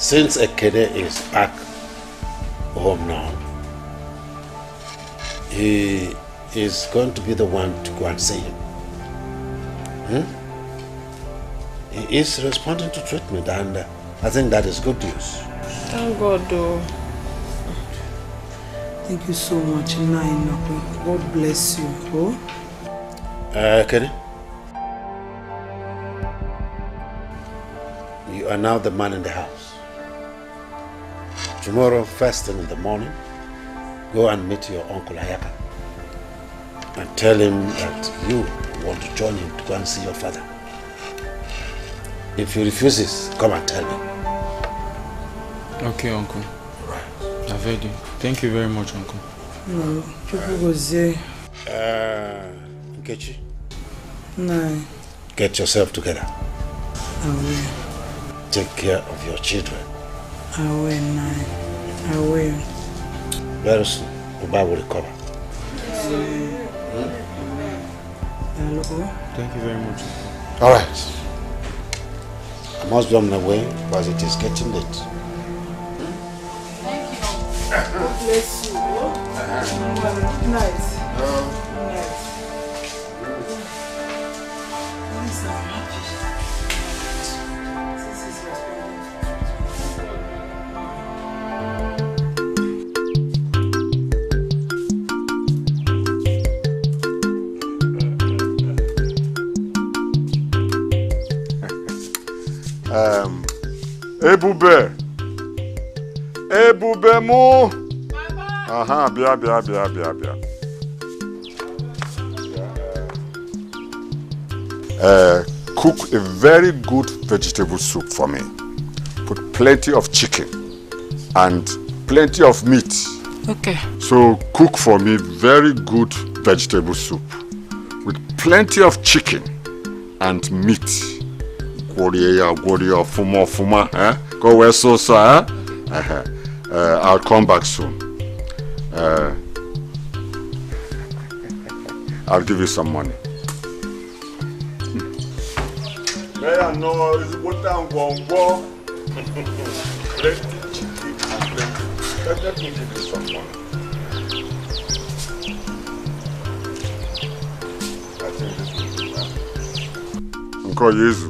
since Ekene is back home now, he is going to be the one to go and see him. He is responding to treatment, and I think that is good news. Thank God, though. Thank you so much, Nina. God bless you. Oh? Kenny? You are now the man in the house. Tomorrow, first thing in the morning, go and meet your uncle Ayaka and tell him that you want to join him to go and see your father. If he refuses, come and tell me. Okay, Uncle. Right. I've heard you. Thank you very much, Uncle. No, people go say. Nkechi? No. Get yourself together. I will. Take care of your children. I will, Nai. I will. Very soon, Uba will recover. Hello? Thank you very much. All right. I must be on my way because it is getting late. Thank you. God bless you. Good night. Good night. Please, I'm happy. This is Ebube. Ebube mu. Aha, bia. Cook a very good vegetable soup for me. Put plenty of chicken and plenty of meat. Okay. So cook for me very good vegetable soup with plenty of chicken and meat. Goria, fuma, eh? Go where so, eh? I'll come back soon. I'll give you some money. May I know is what I'm going to plenty chicken and plenty. Let me give you some money. I think this will be bad. Uncle Yezu.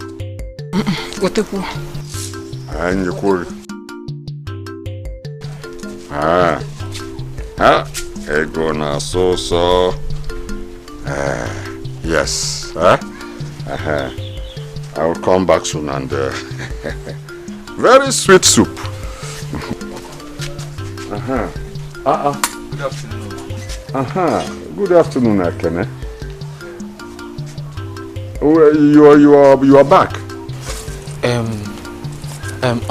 What the poor? And you could. Ego na so. Yes. I will come back soon and very sweet soup. Good afternoon. Good afternoon, Ekene. You are back.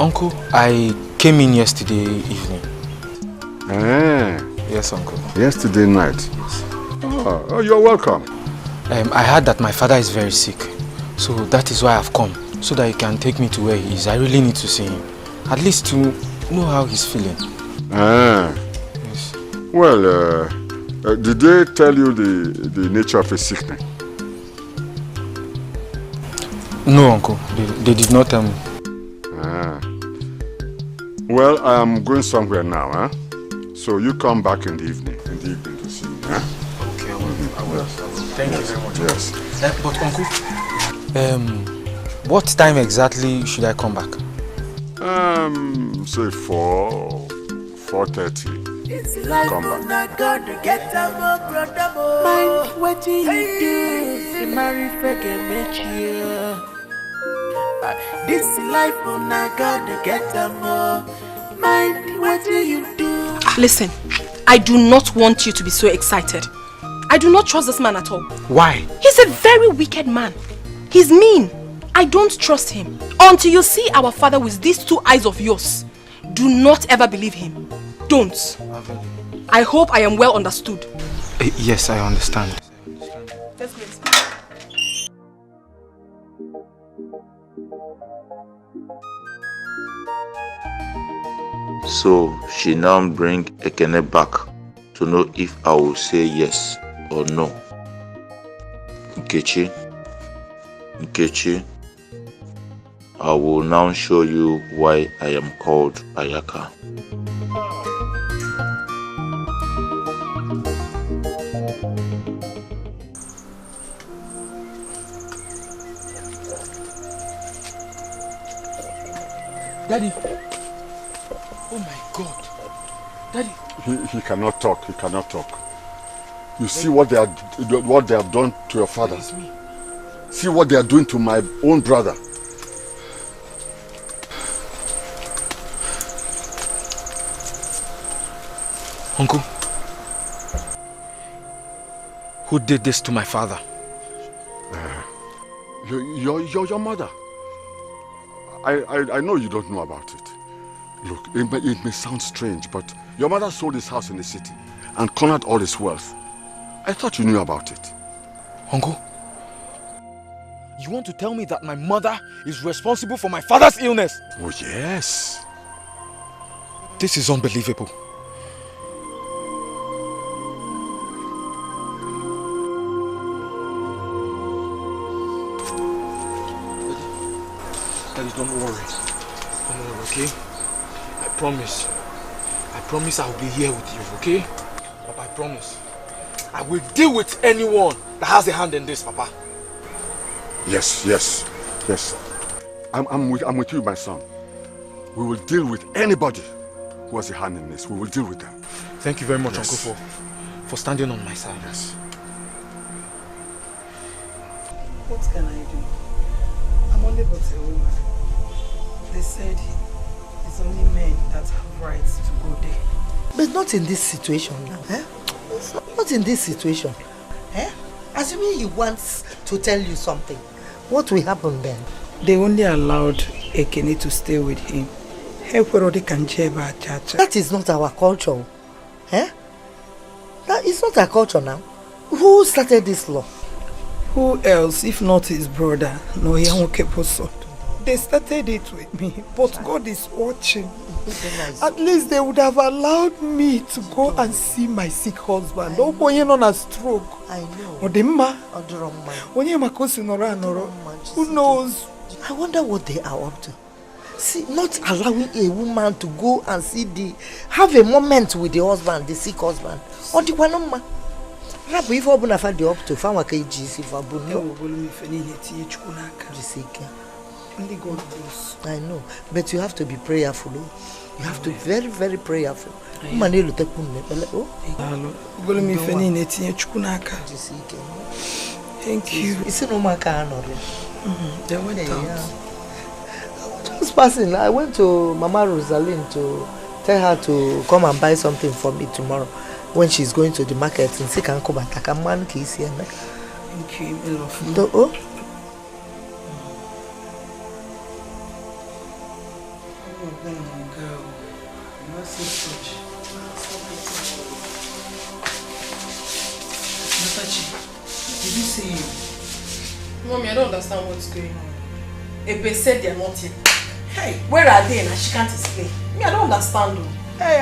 Uncle, I came in yesterday evening. Yes, Uncle. Yesterday night? Yes. Oh, you're welcome. I heard that my father is very sick. So that is why I've come. So that you can take me to where he is. I really need to see him. At least to know how he's feeling. Yes. Well, did they tell you the nature of his sickness? No, Uncle. They did not tell me. Well, I'm going somewhere now, huh? So you come back in the evening to see me, huh? Okay, I will. Thank you very much. Yes. But Uncle, what time exactly should I come back? Say 4:30. Come back. Mind what you do, you marry this life on I gotta get more. Mind what you do. Listen, I do not want you to be so excited. I do not trust this man at all. Why? He's a very wicked man. He's mean. I don't trust him. Until you see our father with these two eyes of yours, do not ever believe him. Don't. I hope I am well understood. Yes, I understand. Yes, please. So she now bring Ekene back to know if I will say yes or no. Nkechi, I will now show you why I am called Ayaka. Daddy. Oh my God. Daddy. He cannot talk. He cannot talk. You see what they have done to your father. See what they are doing to my own brother. Uncle, who did this to my father? Your mother. I know you don't know about it. Look, it may sound strange, but your mother sold his house in the city and cornered all his wealth. I thought you knew about it. Uncle, you want to tell me that my mother is responsible for my father's illness? Oh, yes. This is unbelievable. Daddy, don't worry. Don't worry, okay? I promise I'll be here with you, okay? Papa, I promise. I will deal with anyone that has a hand in this, Papa. Yes. I'm with you, my son. We will deal with anybody who has a hand in this. We will deal with them. Thank you very much, Uncle, for standing on my side. Yes. What can I do? I'm only but a woman. They said it's only men that have rights to go there. But not in this situation now, eh? Not in this situation, eh? Assuming he wants to tell you something, what will happen then? They only allowed Ekene to stay with him. That is not our culture, eh? That is not our culture now. Who started this law? Who else, if not his brother, Noyamokeposo? They started it with me, but God is watching. At least they would have allowed me to go and see my sick husband. Don't go in on a stroke. I know. Who knows? I wonder what they are up to. See, not allowing a woman to go and have a moment with the husband, the sick husband. Or the one man. If you open a fan, the up to Fama KGC for only God knows. I know, but you have to be prayerful. You have to be very, very prayerful. Thank you. They went out. Just passing, I went to Mama Rosalind to tell her to come and buy something for me tomorrow when she's going to the market in Sikanko. Thank you, I love you. Did you see him? Mommy, I don't understand what's going on. Ebe said they're not here. Hey, where are they? And she can't explain. Me, I don't understand. Hey,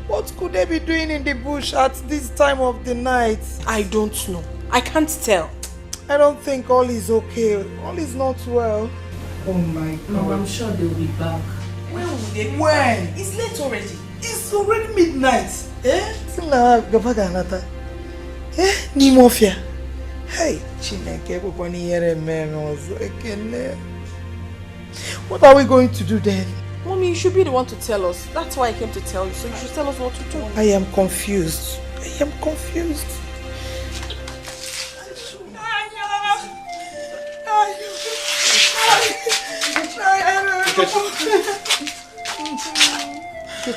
what could they be doing in the bush at this time of the night? I don't know. I can't tell. I don't think all is okay. All is not well. Oh my God. No, I'm sure they'll be back. When will they be When? back? It's late already. It's already midnight. Eh? Nimofia. Hey, Chineke, what are we going to do then? Mommy, you should be the one to tell us. That's why I came to tell you. So you should tell us what to do. I am confused. I am confused.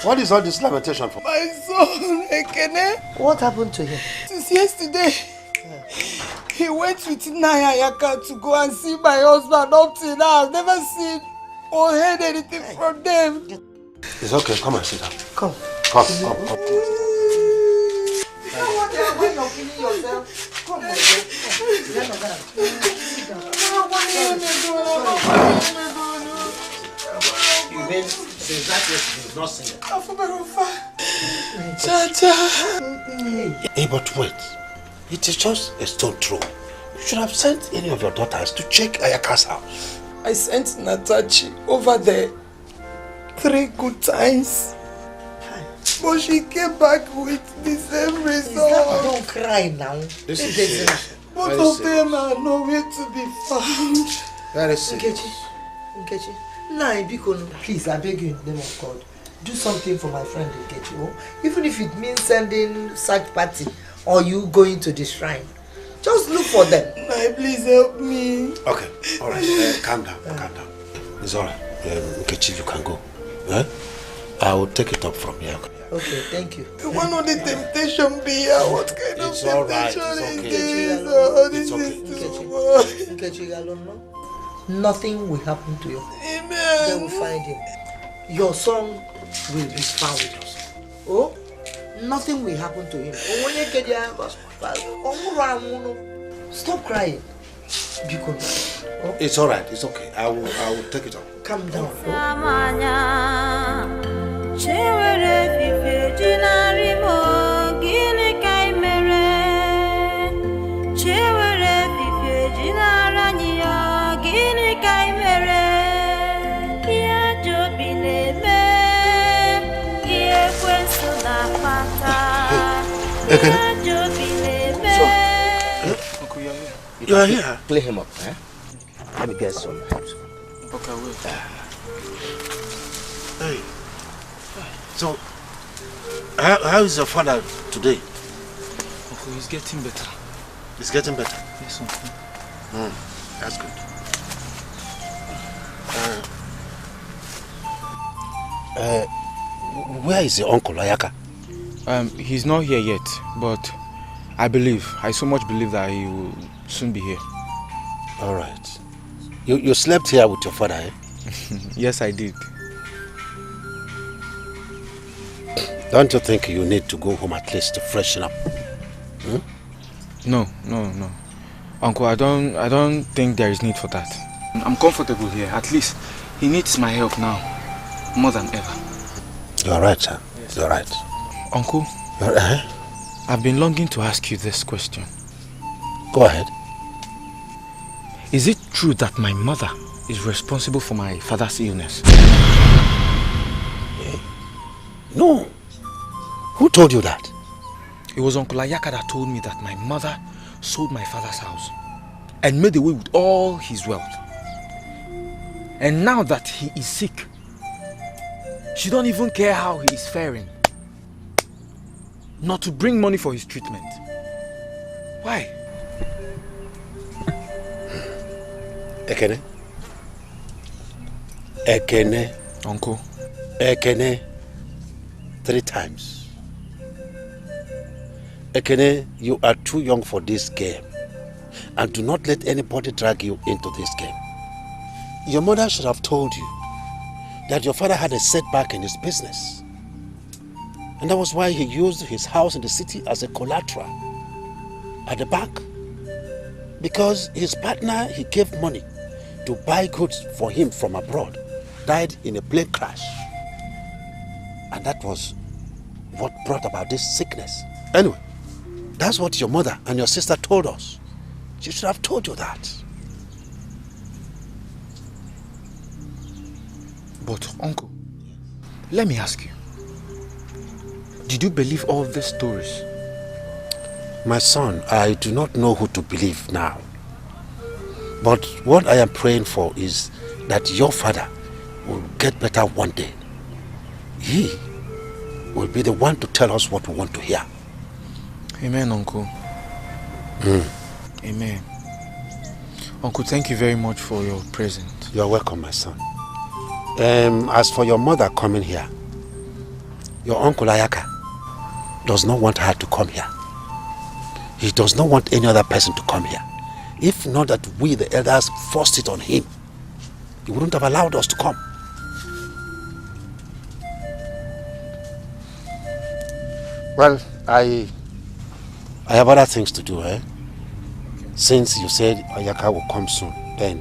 What is all this lamentation for? My son, Ekene. What happened to him? Since yesterday, he went with Nayaka to go and see my husband. Up till now, I've never seen or heard anything from them. It's okay, come and sit down. Come. Come. You know what they are going to killing yourself? Come on, You mean since that yesterday he's not singing? Cha-cha. Hey, but wait. It is just a stone throw. You should have sent any of your daughters to check Ayaka's house. I sent Natachi over there 3 good times. But she came back with the same result. Don't cry now. This is serious. Both of them are nowhere to be found. Very serious. Nkechi. Nah, please, I beg you in the name of God. Do something for my friend Nkechi. Oh? Even if it means sending search party or you going to the shrine. Just look for them. Nah, please help me. Okay, alright. Calm down, calm down. It's alright. Nkechi, you can go. I will take it up from here. Okay, thank you. One of the temptation be here. What kind of temptation is this? It's okay. Nkechi, nothing will happen to you. Amen. They will find him. Your son will be found. Oh, nothing will happen to him. Stop crying. It's alright, it's okay. I will take it up. Calm down. You are here. Play him up, eh? Let me get some help. Okay, wait. Hey. So, how is your father today? Uncle, he's getting better. He's getting better? Yes, Uncle. That's good. Where is your uncle, Ayaka? He's not here yet, but I so much believe that he will soon be here. All right. You slept here with your father, eh? Yes, I did. Don't you think you need to go home at least to freshen up? No. Uncle, I don't think there is need for that. I'm comfortable here. At least he needs my help now, more than ever. You're right, sir. Yes. You're right. Uncle, I've been longing to ask you this question. Go ahead. Is it true that my mother is responsible for my father's illness? No. Who told you that? It was Uncle Ayaka that told me that my mother sold my father's house and made away with all his wealth. And now that he is sick, she don't even care how he is faring. Not to bring money for his treatment. Why? Ekene? Ekene? Uncle? Ekene? 3 times. Ekene, you are too young for this game. And do not let anybody drag you into this game. Your mother should have told you that your father had a setback in his business. And that was why he used his house in the city as a collateral at the bank. Because his partner he gave money to buy goods for him from abroad died in a plane crash. And that was what brought about this sickness. Anyway, that's what your mother and your sister told us. She should have told you that. But uncle, let me ask you. Did you believe all these stories? My son, I do not know who to believe now. But what I am praying for is that your father will get better one day. He will be the one to tell us what we want to hear. Amen, Uncle. Amen. Uncle, thank you very much for your present. You are welcome, my son. As for your mother coming here, your uncle Ayaka does not want her to come here. He does not want any other person to come here. If not that we, the elders, forced it on him, he wouldn't have allowed us to come. Well, I have other things to do, eh? Since you said Ayaka will come soon, then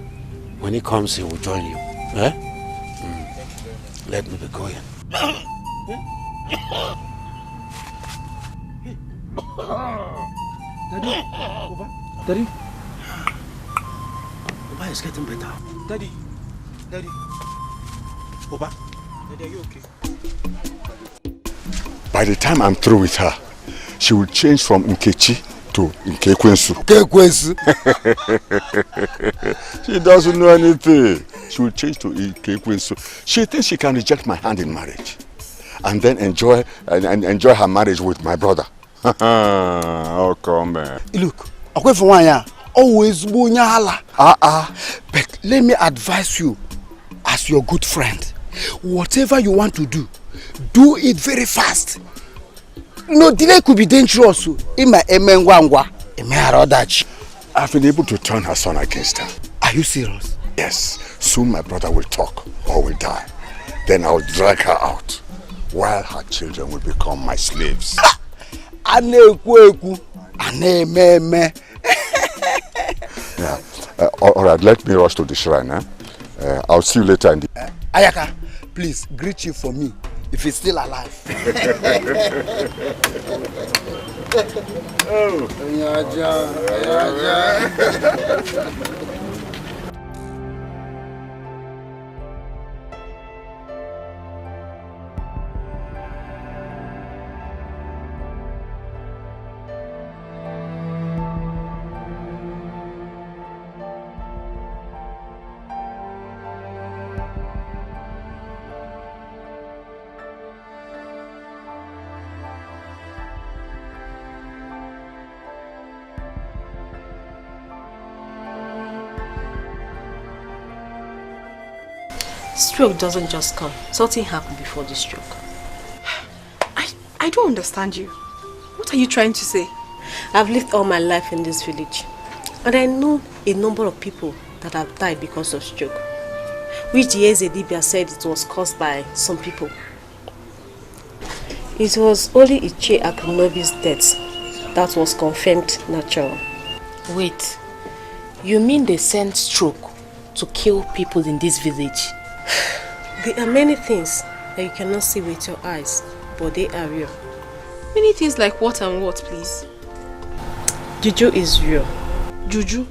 when he comes, he will join you, eh? Let me be going. Daddy? Oba is getting better. Daddy. Oba. Daddy, are you okay? By the time I'm through with her, she will change from Nkechi to Nkekwensu. Nkekwensu? She doesn't know anything. She will change to Nkekwensu. She thinks she can reject my hand in marriage and then enjoy her marriage with my brother. Oh, come on. Look, always but let me advise you as your good friend. Whatever you want to do it very fast. No delay could be dangerous. I've been able to turn her son against her. Are you serious? Yes. Soon my brother will talk or will die. Then I'll drag her out while her children will become my slaves. Yeah. All right, let me rush to the shrine. I'll see you later in the... Ayaka, please greet you for me if he's still alive. Oh. Stroke doesn't just come. Something happened before the stroke. I don't understand you. What are you trying to say? I've lived all my life in this village, and I know a number of people that have died because of stroke, which the Ezedibia said it was caused by some people. It was only Iche Akunobi's death that was confirmed natural. Wait, you mean they sent stroke to kill people in this village? There are many things that you cannot see with your eyes, but they are real. Many things like what and what, please? Juju is real. Juju?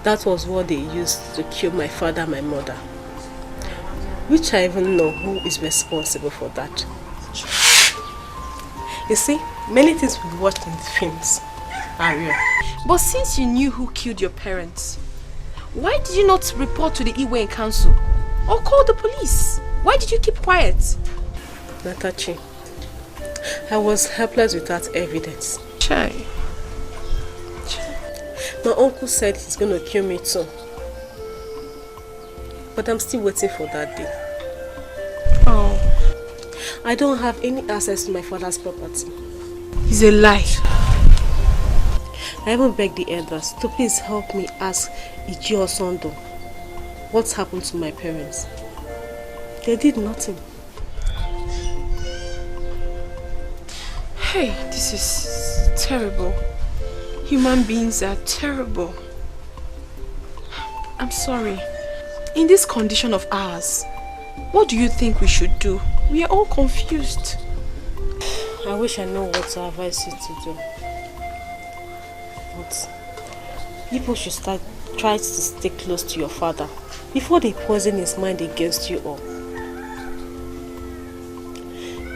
That was what they used to kill my father and my mother. Which I even know who is responsible for that. You see, many things we watched in the films are real. But since you knew who killed your parents, why did you not report to the Iwe Council? Or call the police? Why did you keep quiet? Natachi, I was helpless without evidence. Chai. My uncle said he's going to kill me too. But I'm still waiting for that day. Oh. I don't have any access to my father's property. It's a lie. I even begged the elders to please help me ask Ichi Osondo what's happened to my parents. They did nothing. Hey, this is terrible. Human beings are terrible. I'm sorry. In this condition of ours, what do you think we should do? We are all confused. I wish I know what to advise you to do. But people should try to stay close to your father before they poison his mind against you all.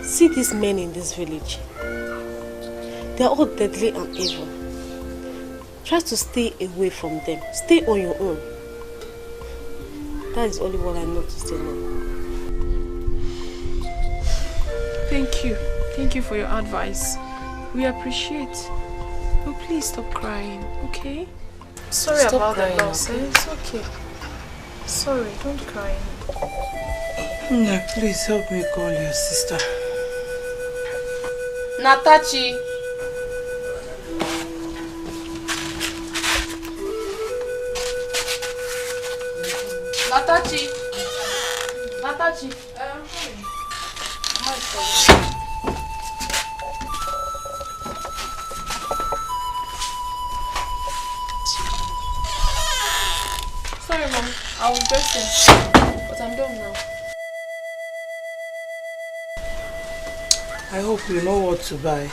See these men in this village. They are all deadly and evil. Try to stay away from them. Stay on your own. That is only what I know to say now. Thank you. Thank you for your advice. We appreciate. But please stop crying, okay? Sorry Stop about crying, the loss. okay? It's okay. Sorry, don't cry. No, please help me call your sister. Natachi. Natachi. Natachi. Sorry, Mom. I was dressing, but I'm done now. I hope you know what to buy.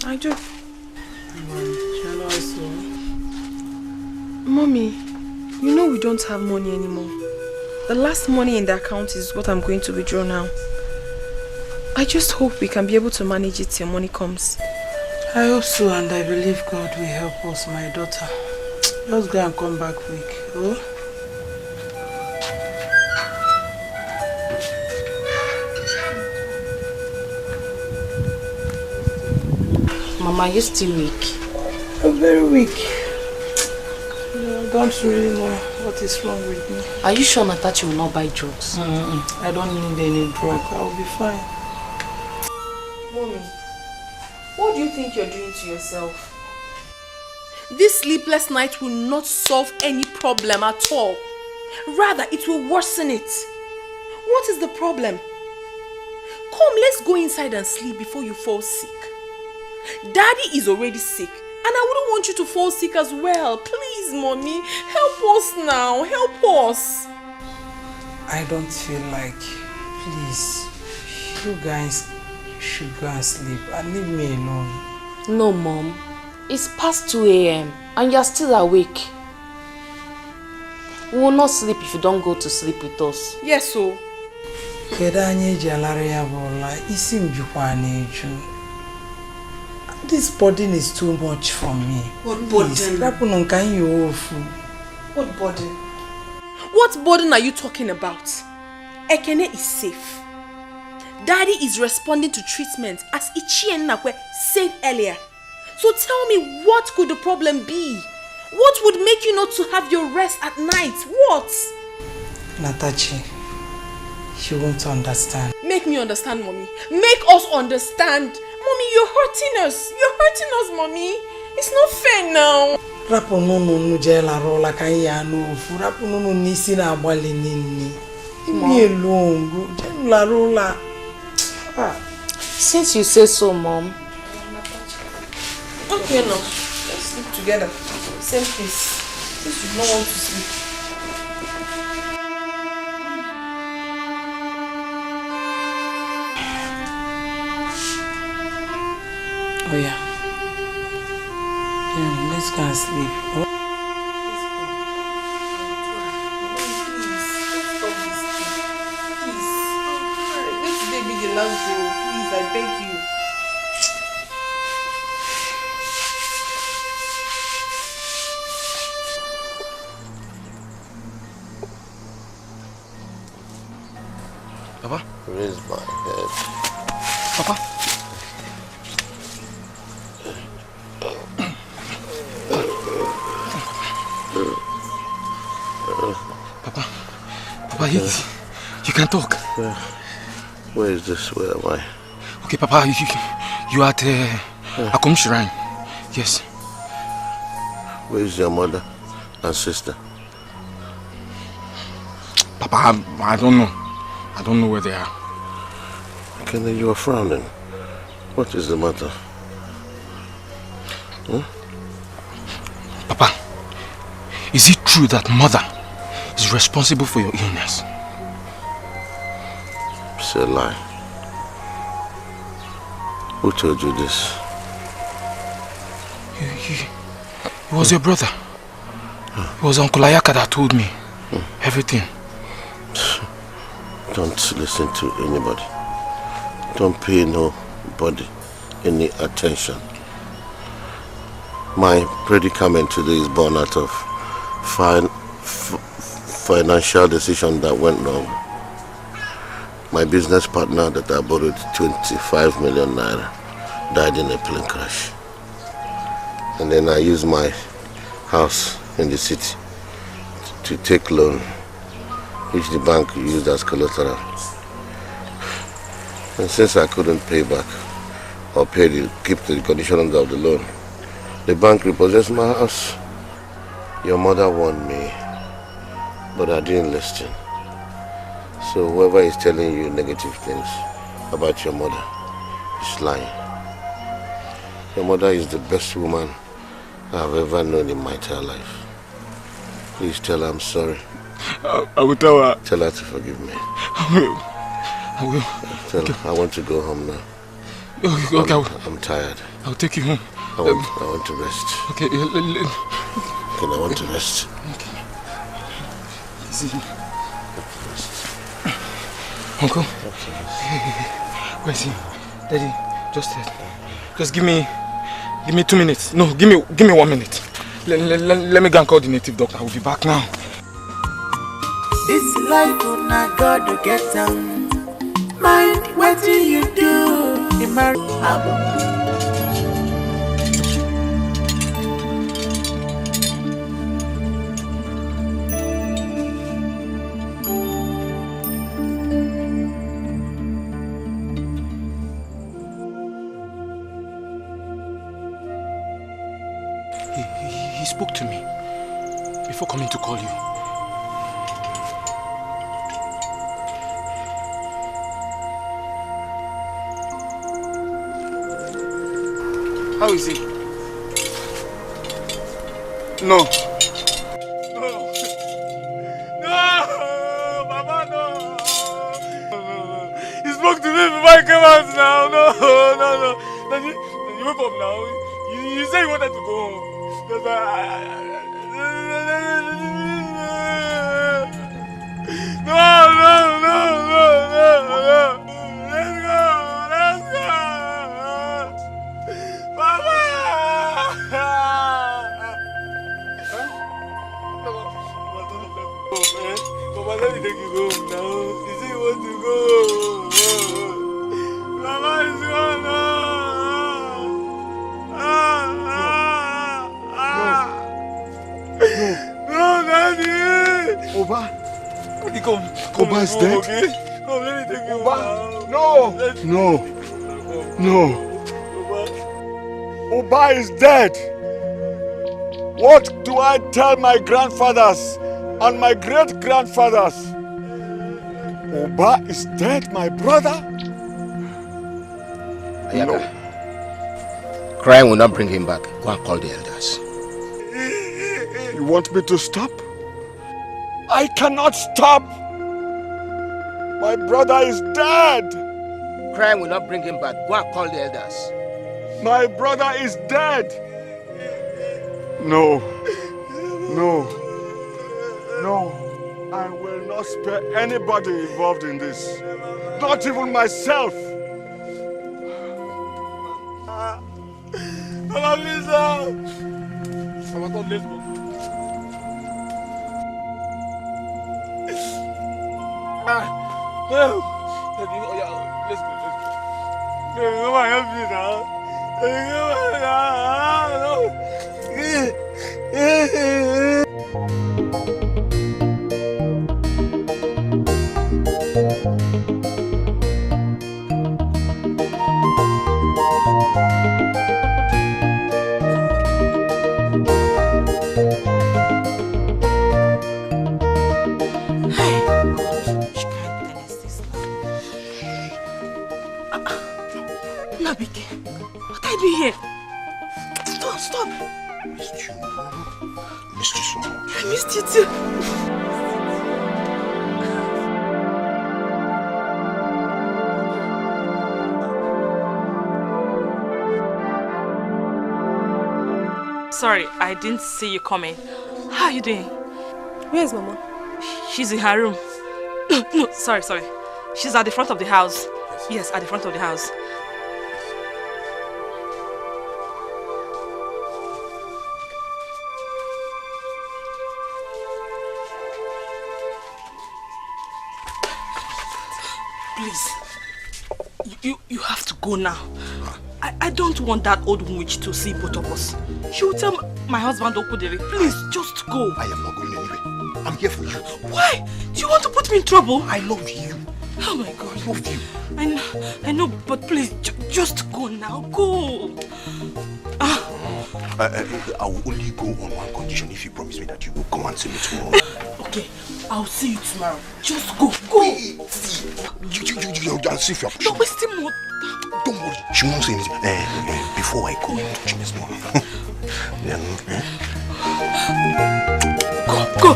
I do. Shall I also? Mommy, You know we don't have money anymore. The last money in the account is what I'm going to withdraw now. I just hope we can be able to manage it till money comes. I hope so, and I believe God will help us, my daughter. Just go and come back quick, oh? Mama, are you still weak? I'm very weak. I don't really know what is wrong with me. Are you sure Natachi will not buy drugs? I don't need any drug. I'll be fine. Mommy, what do you think you're doing to yourself? This sleepless night will not solve any problem at all. Rather, it will worsen it. What is the problem? Come, let's go inside and sleep before you fall sick. Daddy is already sick, and I wouldn't want you to fall sick as well. Please, Mommy, help us now. Help us. I don't feel like. Please, you guys should go and sleep and leave me alone. No, Mom. It's past 2 a.m. and you're still awake. We will not sleep if you don't go to sleep with us. Yes, so. This burden is too much for me. What burden? What burden? What burden are you talking about? Ekene is safe. Daddy is responding to treatment as Ichi and Nakwe said earlier. So tell me, what could the problem be? What would make you not to have your rest at night? What? Natachi, she won't understand. Make me understand, Mommy. Make us understand. Mommy, you're hurting us. You're hurting us, Mommy. It's not fair now. Since you say so, Mom. Okay, now. Let's sleep together. Same place. Since you don't want to sleep. Oh yeah. Let's go and sleep. Oh. Let today be the last day. Please, I beg you. Papa? Raise my head. Papa? Papa, you can talk. Where is this? Where am I? Okay, Papa, you are at Akum Shrine. Yes. Where is your mother and sister? Papa, I don't know. I don't know where they are. Kenny, you are frowning. What is the matter? Huh? Papa, is it true that mother is responsible for your illness? It's a lie. Who told you this? It was your brother. It was Uncle Ayaka that told me everything. Don't listen to anybody. Don't pay nobody any attention. My predicament today is born out of financial decision that went wrong. My business partner that I borrowed 25 million naira died in a plane crash. And then I used my house in the city to take loan, which the bank used as collateral. And since I couldn't pay back or keep the conditions of the loan, the bank repossessed my house. Your mother warned me, but I didn't listen. So whoever is telling you negative things about your mother is lying. Your mother is the best woman I've ever known in my entire life. Please tell her I'm sorry. I will tell her. Tell her to forgive me. I will. Tell her I want to go home now. Okay, I'm tired. I'll take you home. I want to rest. Okay. Okay, I want to rest. Okay. See. Uncle. Where's he? Daddy, just give me 2 minutes. No, give me 1 minute. Let me go and call the native doctor. I will be back now. This life on a God to get down. Mind what do you do? You marry He spoke to me before coming to call you. How is he? No. No, Mama, no. He spoke to me before I came out now. No. Daddy, you wake up now. You said you wanted to go home. That's why No. Let's go. Mama. Mama, let me take you home now. You say you want to go. Mama is gone now. No, Daddy. Oba. Come. Oba is dead? Okay? Come, let me take you Oba. No. No. Oba is dead. What do I tell my grandfathers and my great-grandfathers? Oba is dead, my brother? Ayaka, crying will not bring him back. Go and call the elders. You want me to stop? I cannot stop. My brother is dead. Crying will not bring him back. Go and call the elders. My brother is dead. No. I will not spare anybody involved in this. Not even myself. Mama, please now. Mama, come, let's go. Let's go. Come on, help me now. Nabike, what are you doing here? Stop. Missed you. Missed you so much. I missed you too. Sorry, I didn't see you coming. How are you doing? Where's Mama? She's in her room. No, sorry. She's at the front of the house. Yes, at the front of the house. Please, you have to go now. I don't want that old witch to see both of us. She will tell my husband Okudere. Please, just go. I am not going anywhere. I'm here for you. Why? Do you want to put me in trouble? I love you. Oh my God. I love you. I know, but please, just go now. Go. I will only go on one condition if you promise me that you will come and see me tomorrow. Okay, I'll see you tomorrow. Just go. Wait. I'll see if you're pushing. Don't waste more. Don't worry. She won't say anything. Before I go, touch me small. Go.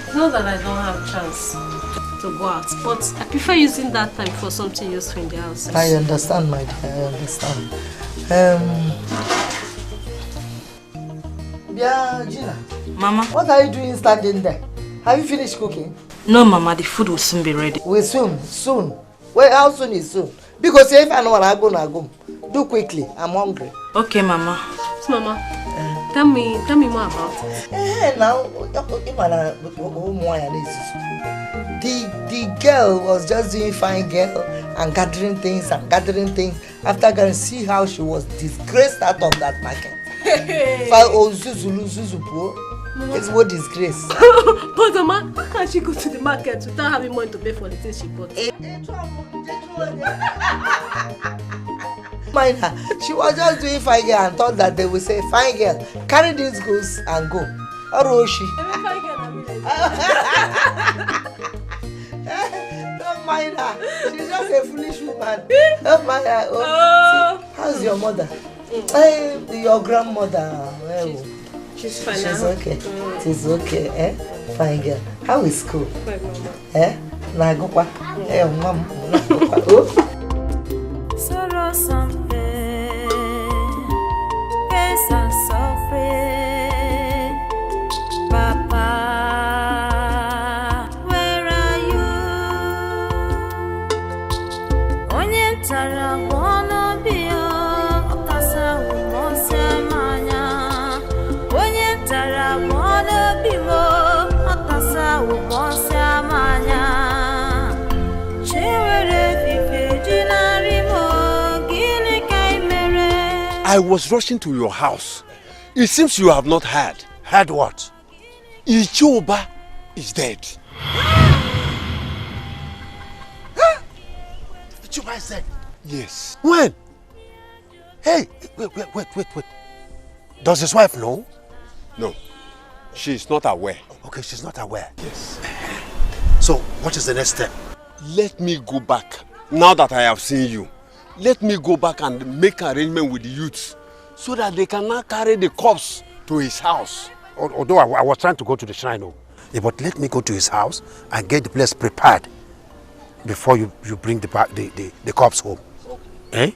It's not that I don't have a chance. to go out, but I prefer using that time for something useful in the house. I understand, my dear. I understand. Yeah, Gina. Mama. What are you doing standing there? Have you finished cooking? No, Mama. The food will soon be ready. Will soon? Soon? Well, how soon is soon? Because if I know what I'm going to do quickly. I'm hungry. Okay, Mama. So, Mama, tell me more about it. Now, the girl was just doing fine girl and gathering things. After I can see how she was disgraced out of that market. It's what disgrace. But Mama, how can she go to the market without having money to pay for the things she bought? Mind her, she was just doing fine girl and thought that they would say, fine girl, carry these goods and go. Or was she? Don't mind her, she's just a foolish woman. Don't mind her. See, how's your mother? Your grandmother? She's fine. She's okay. She's okay, eh? Fine girl. How is school? Fine, Mama. Eh? Na go kwa. Mom. Sorrow something, yes I'm suffering. Papa, where are you? Onye tara bono bio, okasa umose manya. Onye tara bono bio, okasa umose manya. I was rushing to your house. It seems you have not heard. Heard what? Ichoba is dead. Huh? Ichoba is dead? Yes. When? Hey, wait. Does his wife know? No. She is not aware. Okay, she's not aware. Yes. So, what is the next step? Let me go back. Now that I have seen you, let me go back and make arrangement with the youths so that they can now carry the corpse to his house. Although I was trying to go to the shrine, yeah, but let me go to his house and get the place prepared before you bring the corpse home. Okay. Eh?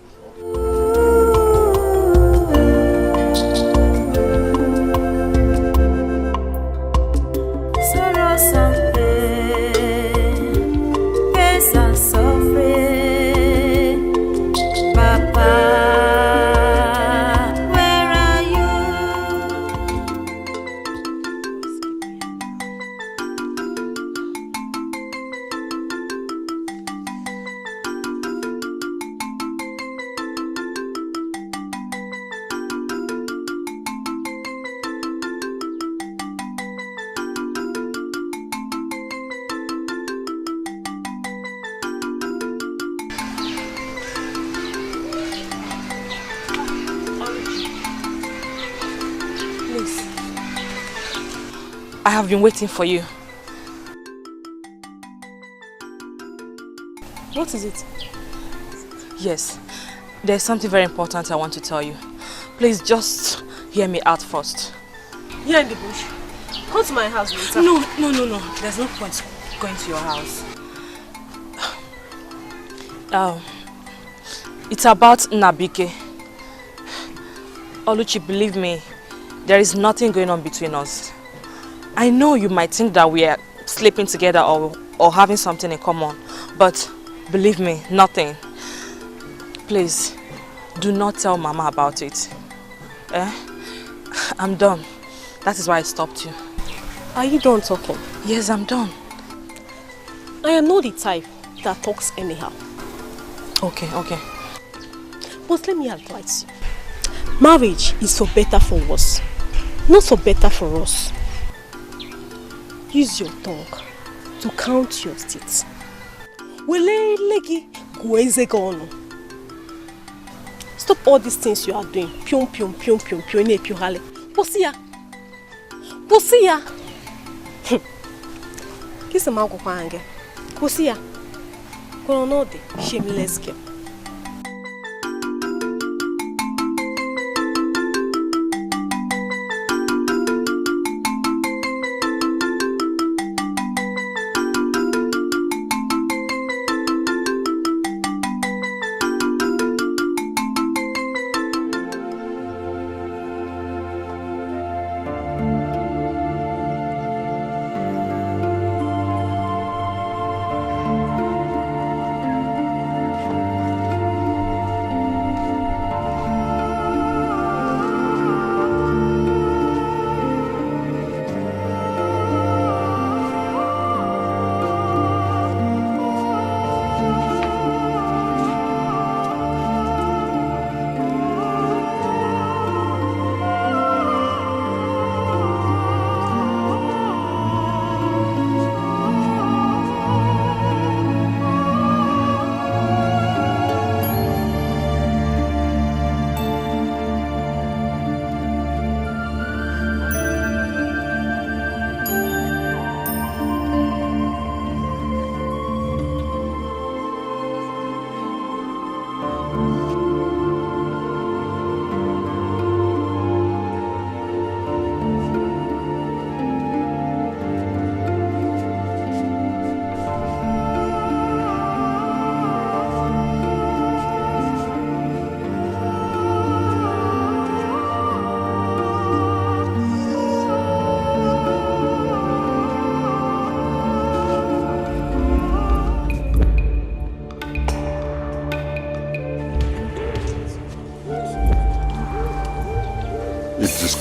I have been waiting for you. What is it? Yes, there's something very important I want to tell you. Please just hear me out first. Here in the bush. Come to my house later. No. There's no point going to your house. It's about Nabike. Oluchi, believe me, there is nothing going on between us. I know you might think that we are sleeping together or having something in common, but believe me, nothing. Please, do not tell Mama about it. I'm done. That is why I stopped you. Are you done talking? Yes, I'm done. I am not the type that talks anyhow. Okay. But let me advise you. Marriage is for better for worse, not for better for us. Use your tongue to count your teeth. Stop all these things you are doing. Pium. Posia. Kiss a mouth of anger. Posia. Koronode, shameless girl.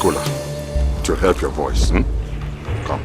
cooler. To help your voice. Come.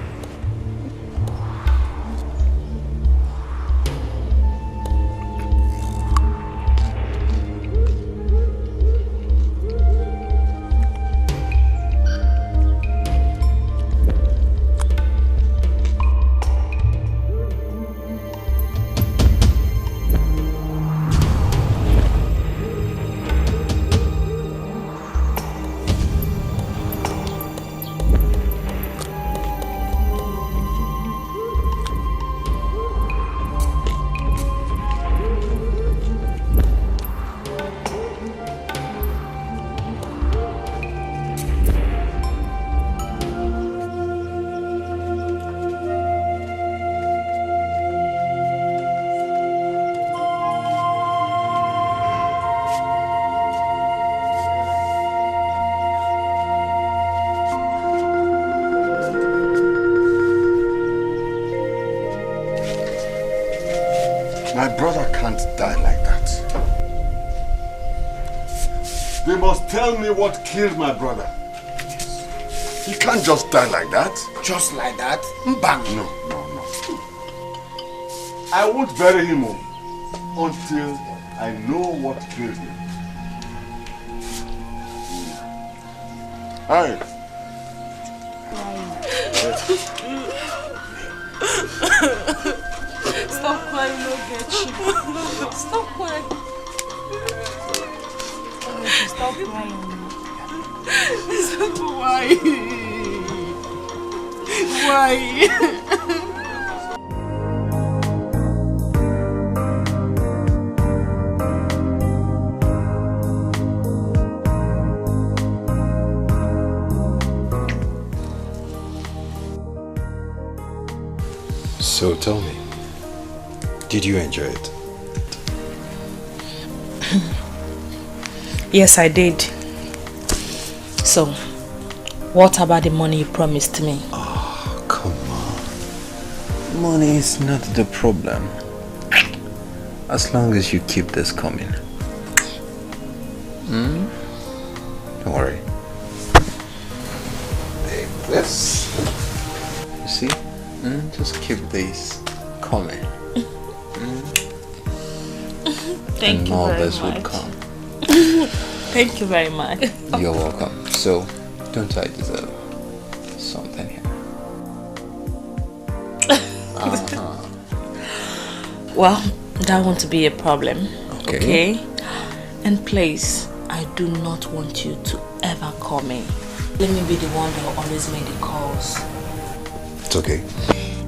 My brother can't die like that. They must tell me what killed my brother. He can't just die like that. Just like that? Bang! No. I won't bury him until I know what killed him. Hi. Stop crying, no get you. Stop crying. Stop crying. Why? So tell me, did you enjoy it? Yes, I did. So, what about the money you promised me? Oh, come on. Money is not the problem. As long as you keep this coming. Don't worry. Take this. You see? Just keep this coming. Thank and you all very this much. would come. Thank you very much. You're welcome. So, don't I deserve something here? Well, that won't be a problem. Okay. And please, I do not want you to ever call me. Let me be the one that will always make the calls. It's okay.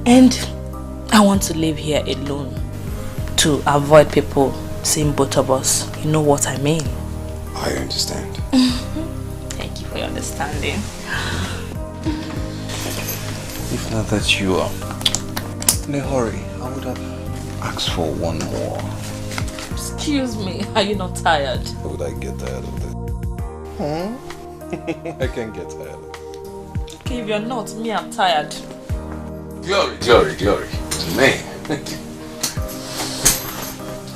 And I want to live here alone to avoid people seeing both of us. You know what I mean? I understand. Thank you for your understanding. If not that you are in a hurry, I would have asked for one more. Excuse me, are you not tired? How would I get tired of this? I can't get tired of it. Okay, if you're not, me, I'm tired. Glory, glory, glory to me.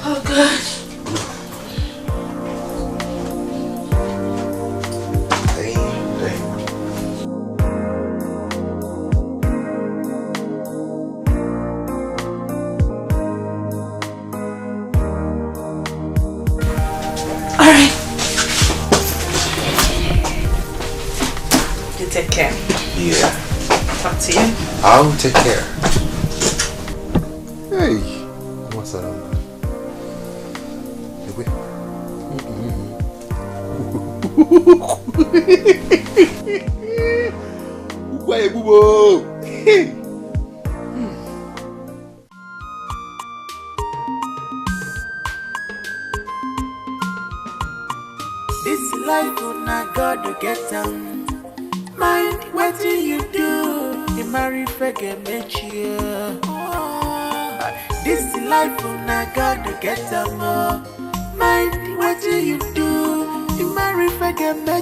Oh, God. Alright. You take care. Yeah. Talk to you. I'll take care. Hey. What's that? This life on I gotta get down. Mind what do you do? You marry forget me. This life on I gotta get down. Mind what do you do? You marry forget me.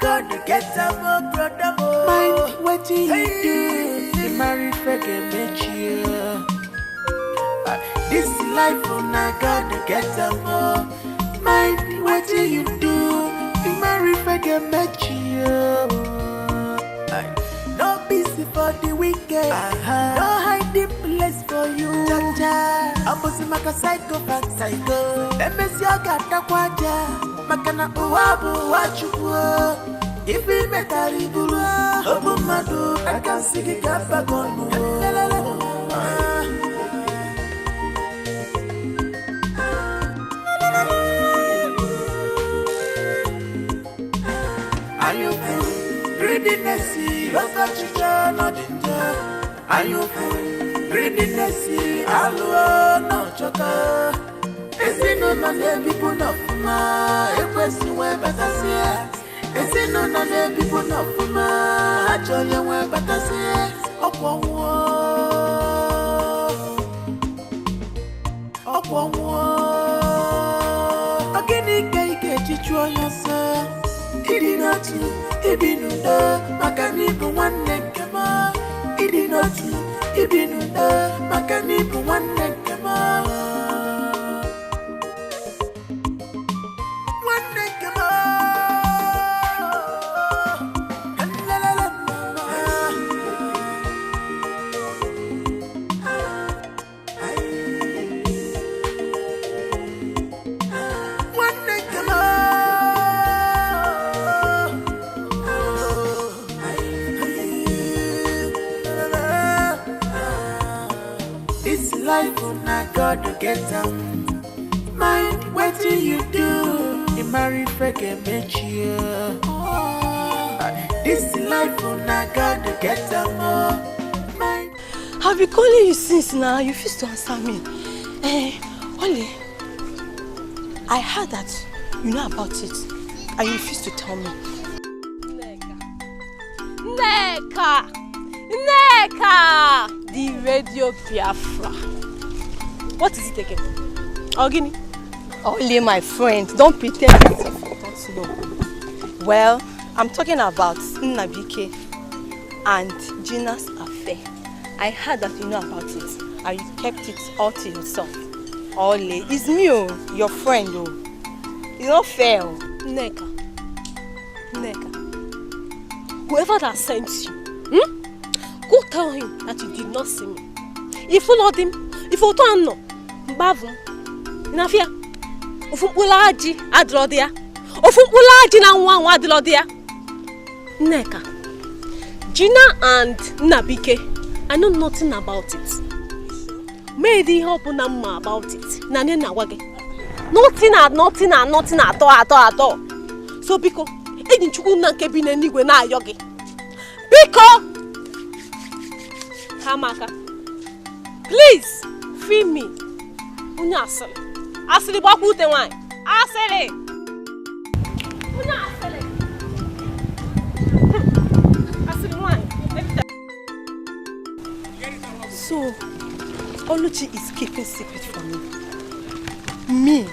God to get a more brother. Mind what you do. You marry forget you. This life on I God to get a more. Mind what you do. You marry forget you. No busy for the weekend. No hiding place for you. Opposite maka psycho back psycho. MS yoga takwaja. Makana uwabu wachuwa. If we met a ribulu, Obu Madu, I can see the Gapagonu. Are you free? Greediness, what's that you turn on ginger? Are you free? Greediness, Alua, no choker. Is it no man, people not for my question where better see? Is it no man, people not for my I tell you where better see? Upon war, upon war. Again, you get yourself. Idi not you, Ibinu da, Makanibu one neck kema. Idi not you, Ibinu da, Makanibu one neck kema. One neck kema. Life on I God to get them. Mind what do you do? You marry forget you. This life on I God to get them. I've been calling you since now. You refuse to answer me. Ole, I heard that you know about it and you refuse to tell me. Neka! The radio Biafra. What is it again? Ogini? Only my friend. Don't pretend as if you don't know. Well, I'm talking about Nnabike and Gina's affair. I heard that you know about it and you kept it all to yourself. Ole, it's me, your friend. It's not fair. Neka. Whoever that sent you, go tell him that you did not see me. If you followed him, if you don't know, Bavum, Nafia, Ufulaji, Adrodia, Ufulaji na one Adrodia. Neka, Gina and Nabike, I know nothing about it. Maybe help Nama about it. Nane wage. Nothing at all. So Biko, didn't you not keep in any way now, Yogi? Biko! Hamaka, please free me. Unya asale. Asale baku te wine. Asale. Unya asale. Asale wine. So, Oluchi is keeping secret from me. Me,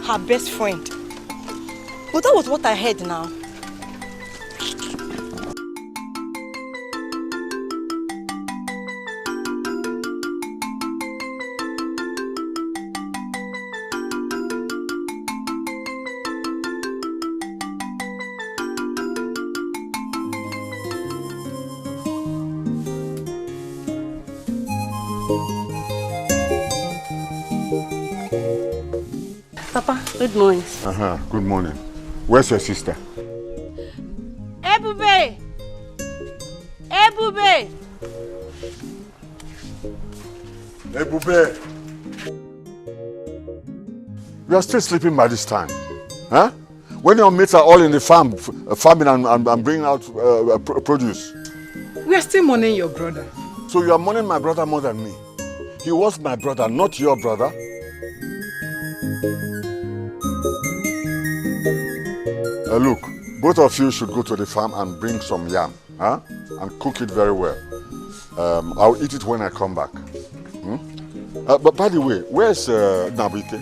her best friend. But that was what I heard now. Papa, good morning. Good morning. Where's your sister? Ebube! You are still sleeping by this time. Huh? When your mates are all in the farm, farming and bringing out produce. We are still mourning your brother. So you are mourning my brother more than me. He was my brother, not your brother. Look, both of you should go to the farm and bring some yam, huh? And cook it very well. I'll eat it when I come back. But by the way, where's Nabike?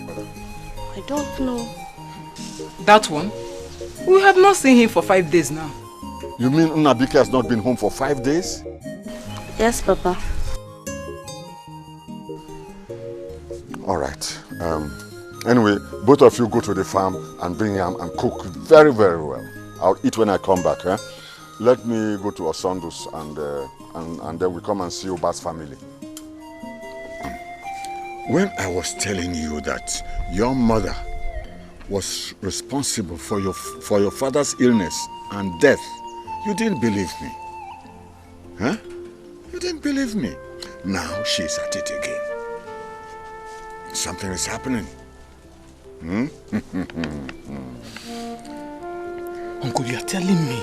I don't know. That one? We have not seen him for 5 days now. You mean Nnabike has not been home for 5 days? Yes, Papa. All right. Anyway, both of you go to the farm and bring yam and cook very, very well. I'll eat when I come back. Eh? Let me go to Osondo's and then we come and see Oba's family. When I was telling you that your mother was responsible for your father's illness and death, you didn't believe me. Huh? You didn't believe me. Now she's at it again. Something is happening. Uncle, you are telling me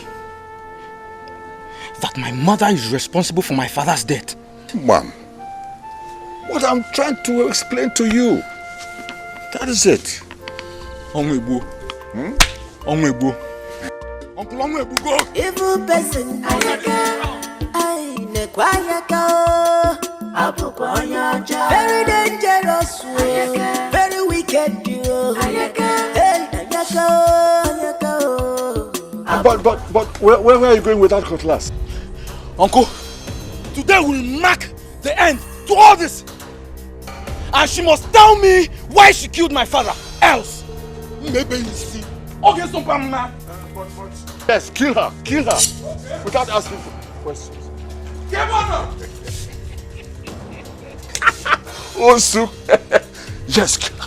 that my mother is responsible for my father's death? Mom, what I'm trying to explain to you, that is it. Onwebo. Onwebo. Uncle Onwebo, go. Evil person, very dangerous, very wicked. But where are you going with that cutlass? Uncle, today will mark the end to all this. And she must tell me why she killed my father. Else, maybe you see. Okay, so yes, kill her, without asking for questions. Give on. Osu, yes, kill her.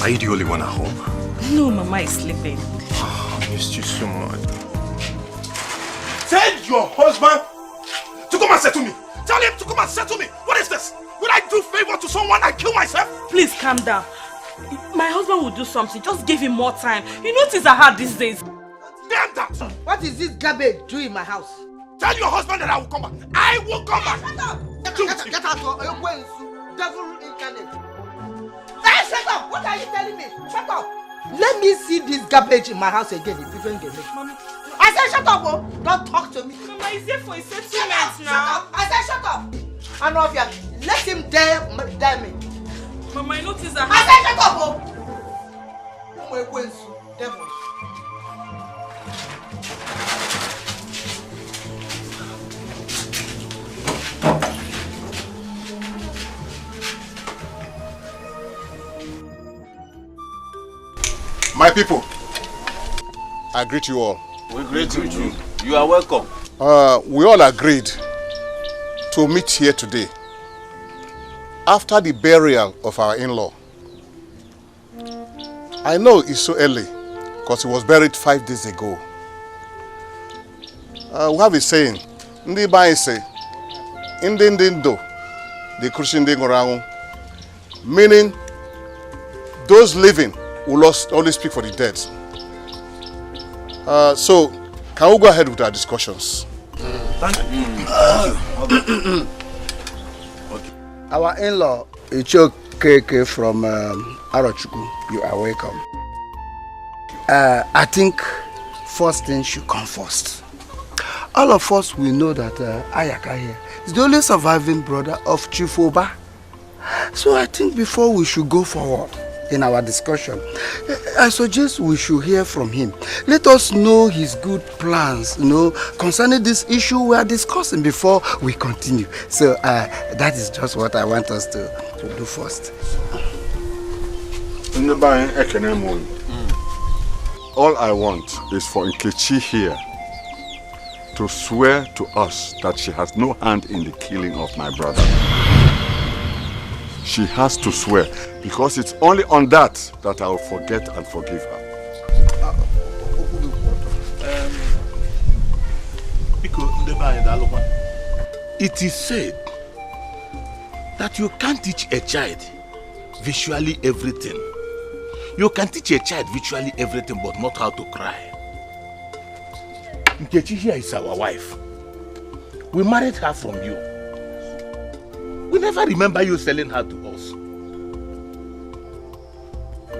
Are you the only one at home? No, Mama is sleeping. I missed you so much. Tell your husband to come and settle me. Tell him to come and settle me. What is this? When I do favor to someone, I kill myself? Please calm down. My husband will do something. Just give him more time. You know things are hard these days. Damn that! What is this garbage doing in my house? Tell your husband that I will come back. I will come back. Shut up! Get out! Devil incarnate. Hey, shut up! What are you telling me? Shut up! Let me see this garbage in my house again. If you don't get it. Mommy. I said shut up! Oh. Don't talk to me. Mama, it's here for a settlement now. Shut up! I said shut up! And of you, let him dare me. Mama, I know things are hard. I said shut up! Oh. Devil. My people, I greet you all. We greet you too. You are welcome. We all agreed to meet here today after the burial of our in-law. I know it's so early because he was buried 5 days ago. We have a saying, Ndi Bai say, Indindo, the Christian Dingorang, meaning those living will only speak for the dead. So, can we go ahead with our discussions? Thank you. Our in-law, Ichokeke from Arochukwu, you are welcome. I think first thing should come first. All of us, we know that Ayaka here is the only surviving brother of Chief Oba. So I think before we should go forward in our discussion, I suggest we should hear from him. Let us know his good plans, concerning this issue we are discussing before we continue. So that is just what I want us to do first. All I want is for Nkechi here to swear to us that she has no hand in the killing of my brother. She has to swear, because it's only on that I will forget and forgive her. It is said that you can't teach a child visually everything. You can teach a child visually everything, but not how to cry. Nkechi here is our wife. We married her from you. We never remember you selling her to us.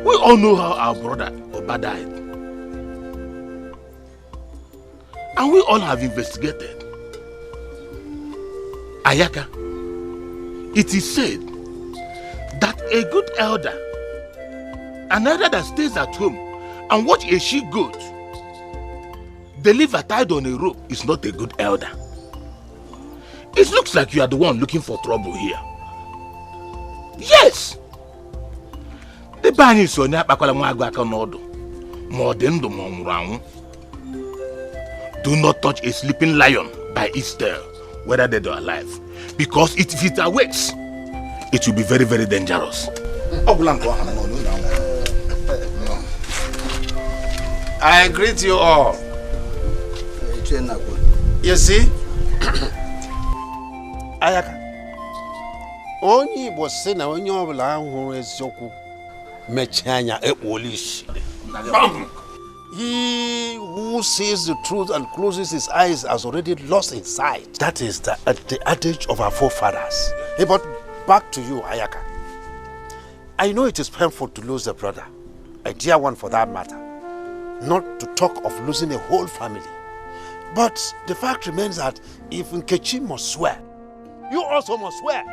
We all know how our brother Oba died. And we all have investigated. Ayaka, it is said that a good elder, an elder that stays at home and watch a she-goat deliver tied on a rope, is not a good elder. It looks like you are the one looking for trouble here. Yes! The ban is on your Do not touch a sleeping lion by its tail, whether dead or alive. Because if it awakes, it will be very, very dangerous. I greet you all. You see? Ayaka, only was saying when you have who is Yoku Mechanya Polish. He who sees the truth and closes his eyes has already lost his sight. That is the adage of our forefathers. Hey, but back to you, Ayaka. I know it is painful to lose a brother, a dear one for that matter. Not to talk of losing a whole family. But the fact remains that if Nkechi must swear, you also must swear.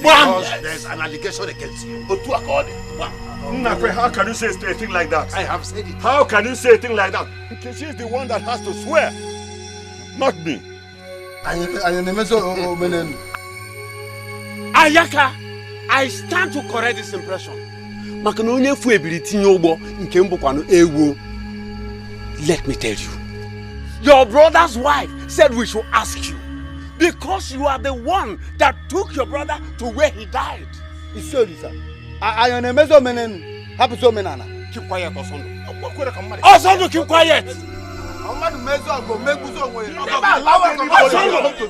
Because there's an allegation against you. Nakwe, how can you say a thing like that? I have said it. How can you say a thing like that? Nkechi is the one that has to swear, not me. Ayaka, I stand to correct this impression. Let me tell you, your brother's wife said we should ask you, because you are the one that took your brother to where he died. Keep quiet, Osondo, keep quiet.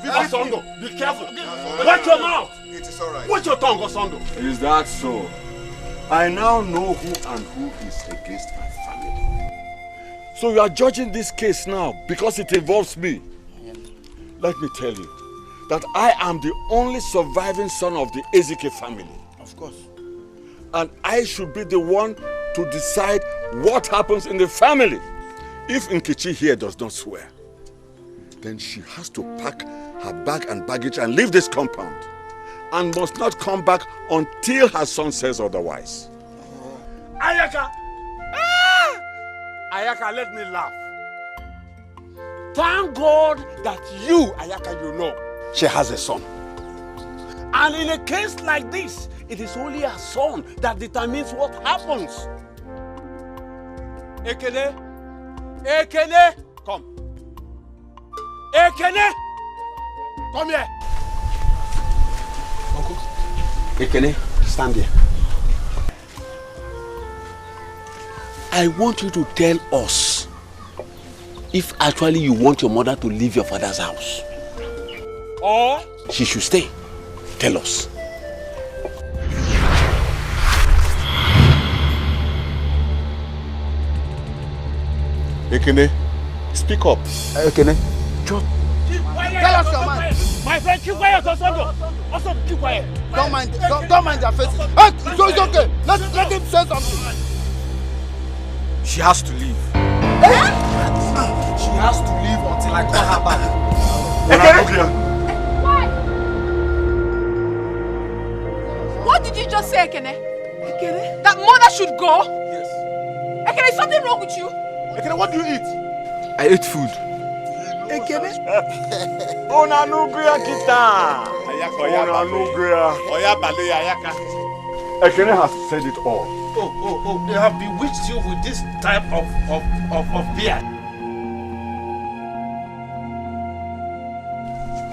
Osondo, be careful. Watch your mouth. It is alright. Watch your tongue, Osondo. Is that so? I now know who and who is against my family. So you are judging this case now because it involves me. Let me tell you that I am the only surviving son of the Ezike family. Of course. And I should be the one to decide what happens in the family. If Nkechi here does not swear, then she has to pack her bag and baggage and leave this compound and must not come back until her son says otherwise. Ayaka! Ah! Ayaka, let me laugh. Thank God that you, Ayaka, you know, she has a son. And in a case like this, it is only her son that determines what happens. Ekene! Ekene! Come. Ekene! Come here. Uncle. Ekene, stand here. I want you to tell us if actually you want your mother to leave your father's house. Or she should stay. Tell us. Ekene, speak up. Ekene, just tell us your mind. My friend, keep quiet, Osondo. Also, keep quiet. Don't mind their faces. Hey, it's okay. Let him say something. She has to leave. She has to leave until I call her back. Ekene! What did you just say, Ekene? Ekene? That mother should go? Yes. Ekene, is something wrong with you? Ekene, what do you eat? I ate food. Ekene? Ona nuguya kita. Ona nuguya. Oya baloya ayaka. Ekene has said it all. Oh, they have bewitched you with this type of beer.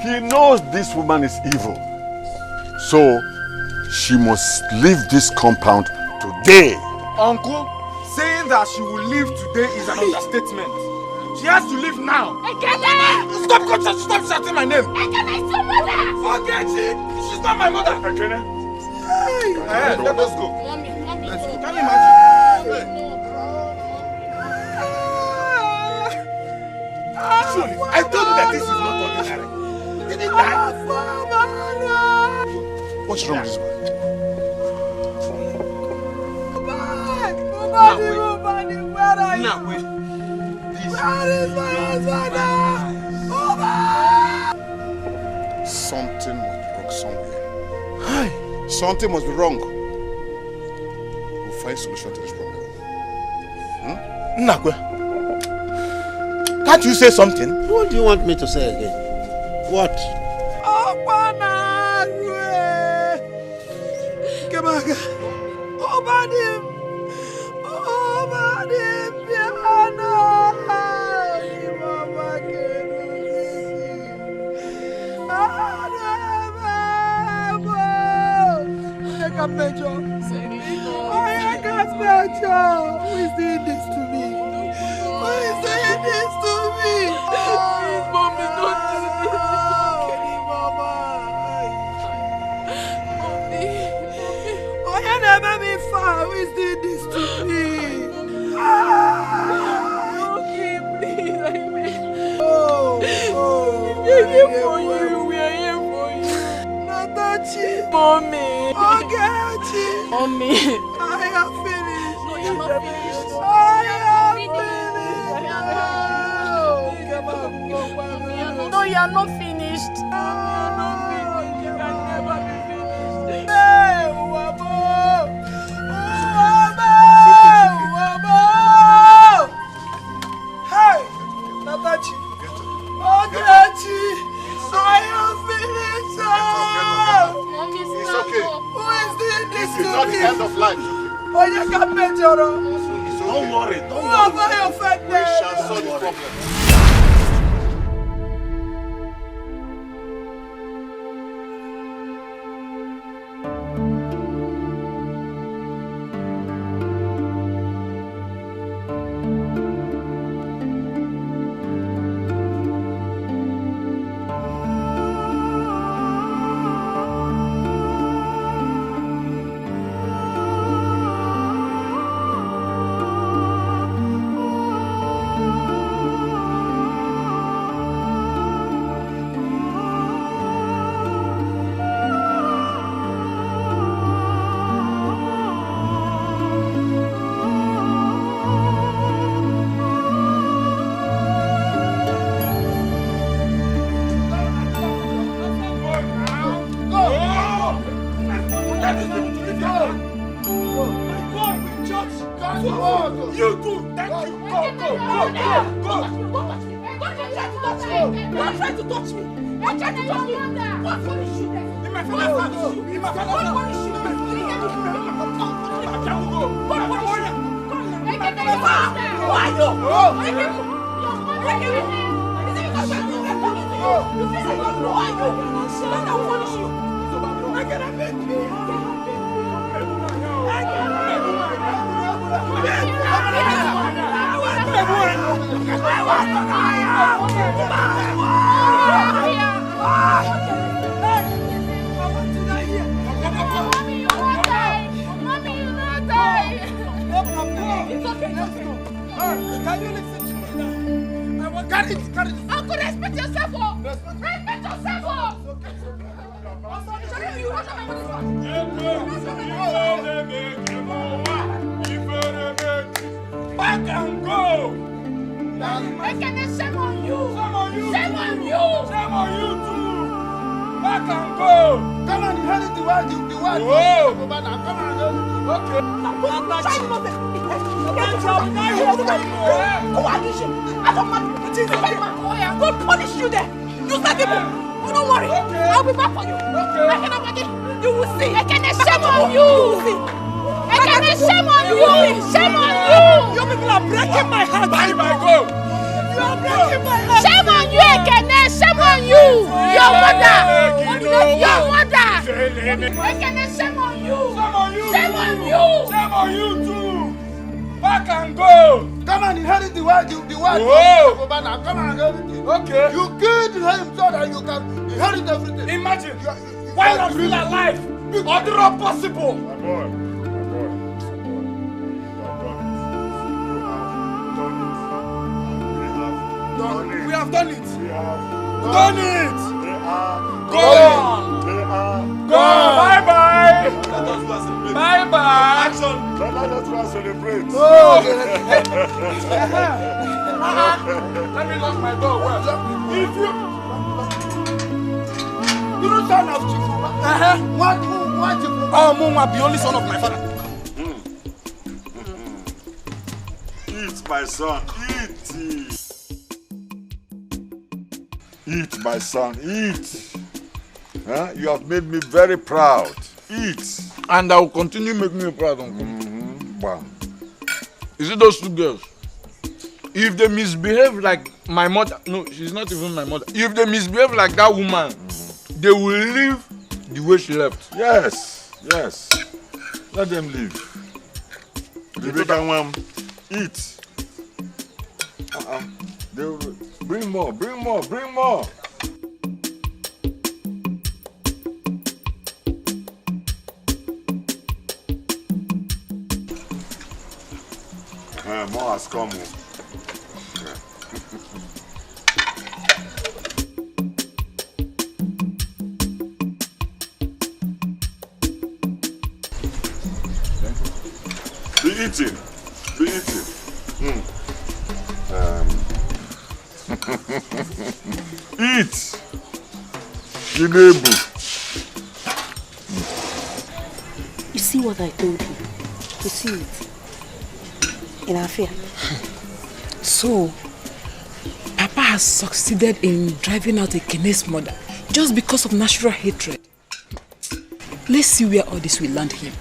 He knows this woman is evil. So, she must leave this compound today. Uncle, saying that she will leave today is an understatement. She has to leave now. Ekene! Stop shouting my name. Ekene is your mother! Forget it. She's not my mother. Ekene? Hey, let us go. Mommy, let's go. go. Can you imagine? I told you that this is not ordinary. Did he die? What's wrong with this man? Nobody, where are you? Where is my husband? Something must be wrong somewhere. Something must be wrong. We'll find a solution to this problem. Nakwe, can't you say something? What do you want me to say again? What? Who is doing this to me? Who is doing this to me? Please, mommy, don't do this. Oh, you never me far. Who is doing this to me? Okay, please, I beg. We are here for you. We are here for you. Natachi. Mommy. Ogechi. Mommy. I am finished. No, you're not finished. I am finished. No, you're not finished. You can never be finished. Hey, Wabo! Wabo! Hey, Natachi. Ogechi. I am finished. It's okay. Who is doing this It's to not me? the end of life. Oh, you can measure. Don't worry. Who have I offended? We shall solve the problem. You too. Thank you. Go. Don't try to touch me. Don't try to touch me. What punish you? In my father's house. In my father's house. What punish you? Why you? Can you listen to me now? I will carry it. Uncle, respect yourself. Respect yourself. Back and go. Shame on you. Shame on you. Shame on you too. Back and go. Come on, inherit the word. Whoa. Come on. Okay. God punish you there. You start people. You don't worry. I'll be back for you. You will see. Shame on you. Shame on you. Shame on you. You people are breaking my heart. Bye, go. You are breaking my heart. Shame on you, Ekene. Shame on you. Your mother. Your mother. Ekene, shame on you. Shame on you. Shame on you too. Back and go. Come and inherit the word. Whoa. Come and inherit it. Okay. You killed him so that you can inherit everything. Imagine. Why not feel alive? Other possible. My boy. We have done it. Done it. Gone. Bye bye. Bye bye. Action. Let us celebrate. Let me lock my door. If you don't son of Chief. What Chief? Oh, Muma, the only son of my father. Eat, my son. Eat, my son, eat. Huh? You have made me very proud. Eat. And I will continue making you proud, Uncle. Wow. You see those two girls? If they misbehave like my mother, no, she's not even my mother. If they misbehave like that woman, they will leave the way she left. Yes. Let them leave. Eat. They will bring more. More has come. Be eating. Eat. You see what I told you? You see it? In our fear. So, Papa has succeeded in driving out Ekene's mother just because of natural hatred. Let's see where all this will land him.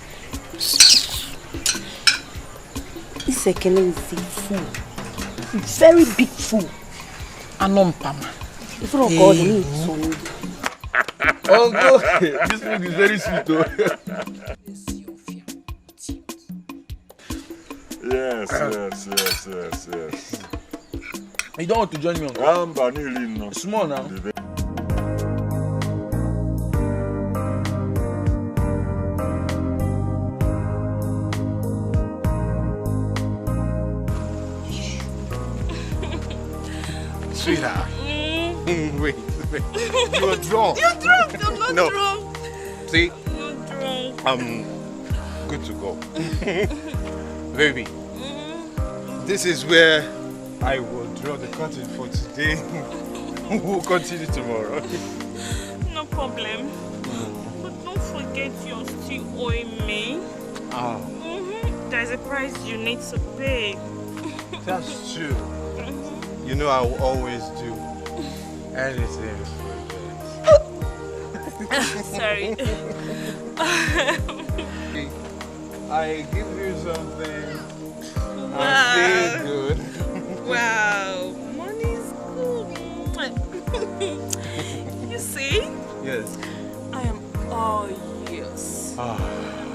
This Ekene is a fool. Very big fool. Pama. In front of God, he needs son. Uncle, this food is very sweet though. Yes. You don't want to join me, Uncle? Small now. Sweetheart. Wait. You are drunk. You're drunk. I'm not No. drunk. See? I'm not drunk. I'm good to go. Baby, this is where I will draw the curtain for today. We'll continue tomorrow. No problem. But don't forget you're still owing me. there's a price you need to pay. That's true. You know I will always do anything for this. Sorry. I give you something. Wow. I feel good. Wow. Money's good. You see? Yes. I am all yours. Ah.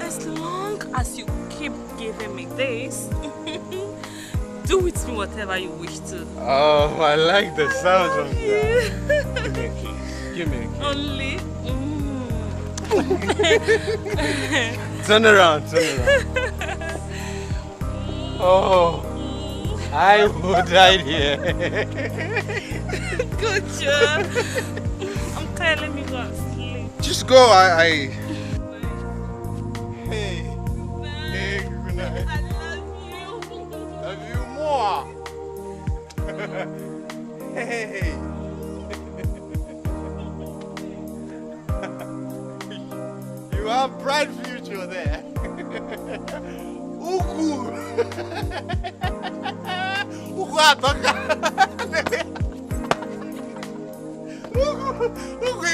As long as you keep giving me this, do with me whatever you wish to. Oh, I like the sound of Yeah. that. Give me a kiss. Give me a kiss. Only. Turn around, turn around. Oh, I would die here. Good job. I'm tired, let me go and sleep. Just go, Hey. Hey, good night. I love you. Love you more. Hey. You have bright future there. Uku. Uku atoka. Uku.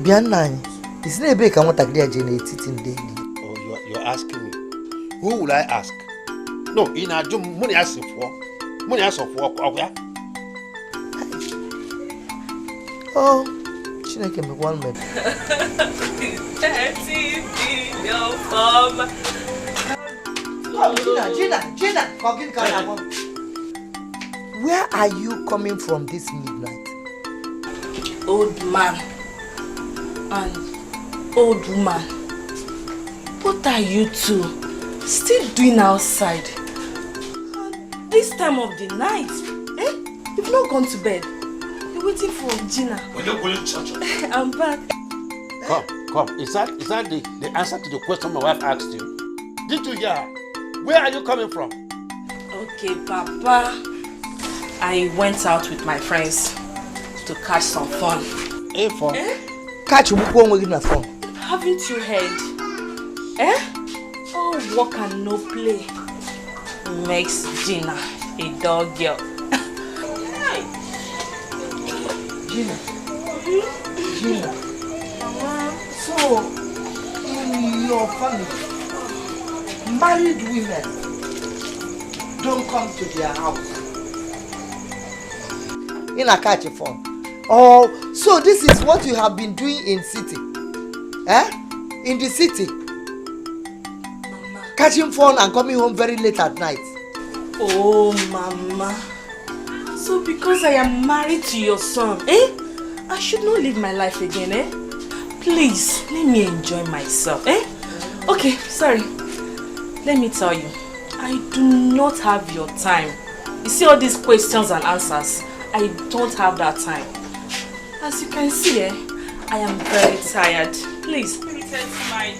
Bianna, it's not a big amount of generating daily. Oh, you're asking me. Who will I ask? No, in a jum money as for. Money as of work, Oh, she not came one minute. 30 billion from. Oh, Gina, forgive me. Where are you coming from this midnight? Old man and old woman, what are you two still doing outside? This time of the night, You've not gone to bed. You're waiting for Gina. We're not going to church. I'm back. Come. Is that the answer to the question my wife asked you? Did you hear her? Where are you coming from? Okay, Papa. I went out with my friends to catch some fun. Hey, fun? Catch fun? Haven't you heard? All work and no play makes Gina a dog girl. Gina. So, in your family, married women don't come to their house in a catch phone. Oh, so this is what you have been doing in city, in the city, catching phone and coming home very late at night. Oh, Mama. So because I am married to your son, I should not live my life again, Please, let me enjoy myself, Okay, sorry. Let me tell you, I do not have your time. You see all these questions and answers, I don't have that time. As you can see, I am very tired. Please, let me turn to my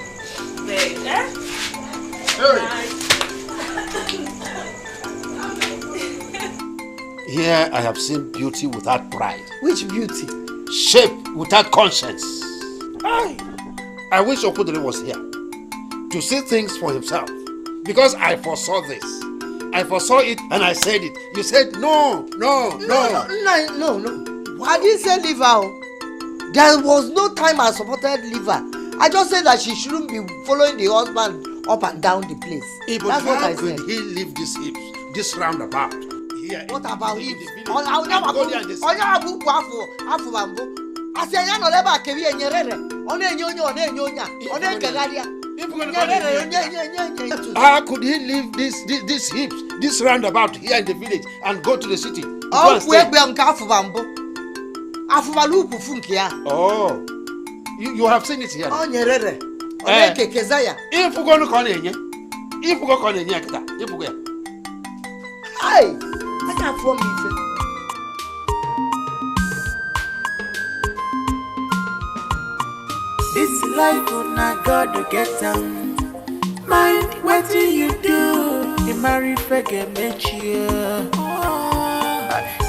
bed, Here I have seen beauty without pride. Which beauty? Shape without conscience. I wish Okudere was here to see things for himself. Because I foresaw this. I foresaw it and I said it. You said no. No. I didn't say leave her. There was no time I supported leave her. I just said that she shouldn't be following the husband up and down the place. That's what I said. He leave this hips, this roundabout? Here, what about it? How could he leave this hips, this roundabout here in the village and go to the city? Oh, you have seen it here. Oh, nyerere. If you go to Konenya, if you go to Konenya, if you go. Hey, I can't form it. This life on a God to get down. Mind what do you do? You marry forget me.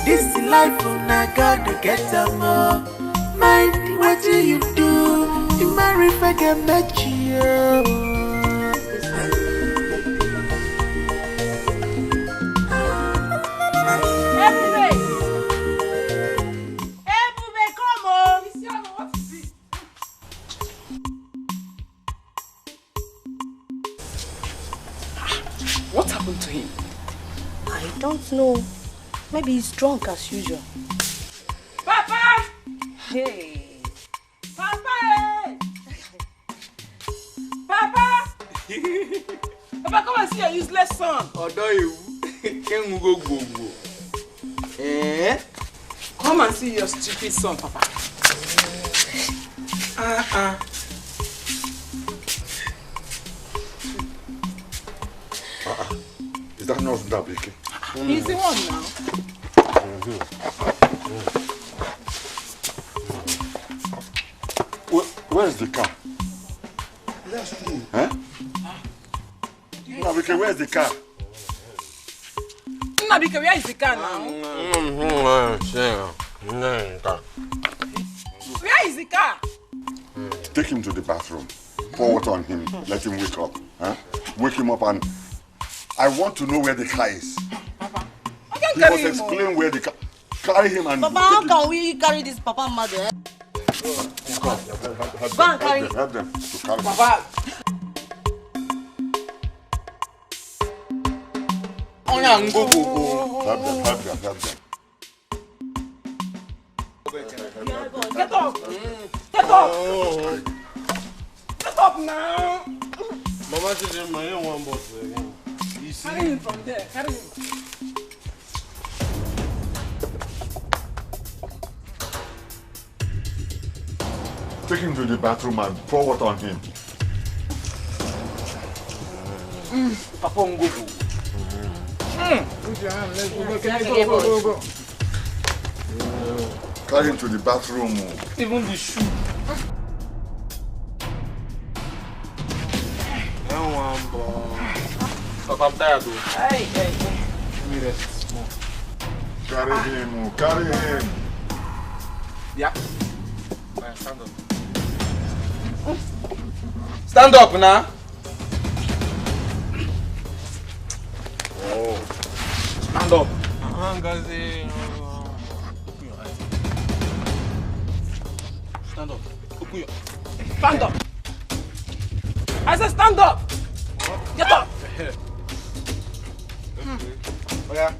This life una God to get them more. Mind what you do. You marry forget met you. What happened to him? I don't know. Maybe he's drunk as usual. Papa! Hey! Papa! Papa! Papa, come and see your useless son. Come and see your stupid son, Papa. Is that not Dikeh? He's the one now. Where's the car? That's true. Huh? Dikeh, where's the car? Dikeh, where is the car now? Where is the car? Take him to the bathroom. Pour water on him. Let him wake up. Huh? Wake him up and I want to know where the car is. Papa, he must explain where the car. Carry him and. Papa, how can we carry this Papa mother? Go and carry. Help them to carry. Papa. Help them. Get up! Get up! Get up now! Mama said, "My young one boss." Carry him from there. Carry him. Take him to the bathroom and pour water on him. Papa, go. Go. Carry him to the bathroom. Even the shoe. Papa, I'm tired though. Hey. Give me rest small. Carry him. Yeah. Stand up. Stand up now. Oh. Stand up. Open your eyes. Stand up. Open your. Stand up. I said stand up. Get up. Oh yeah.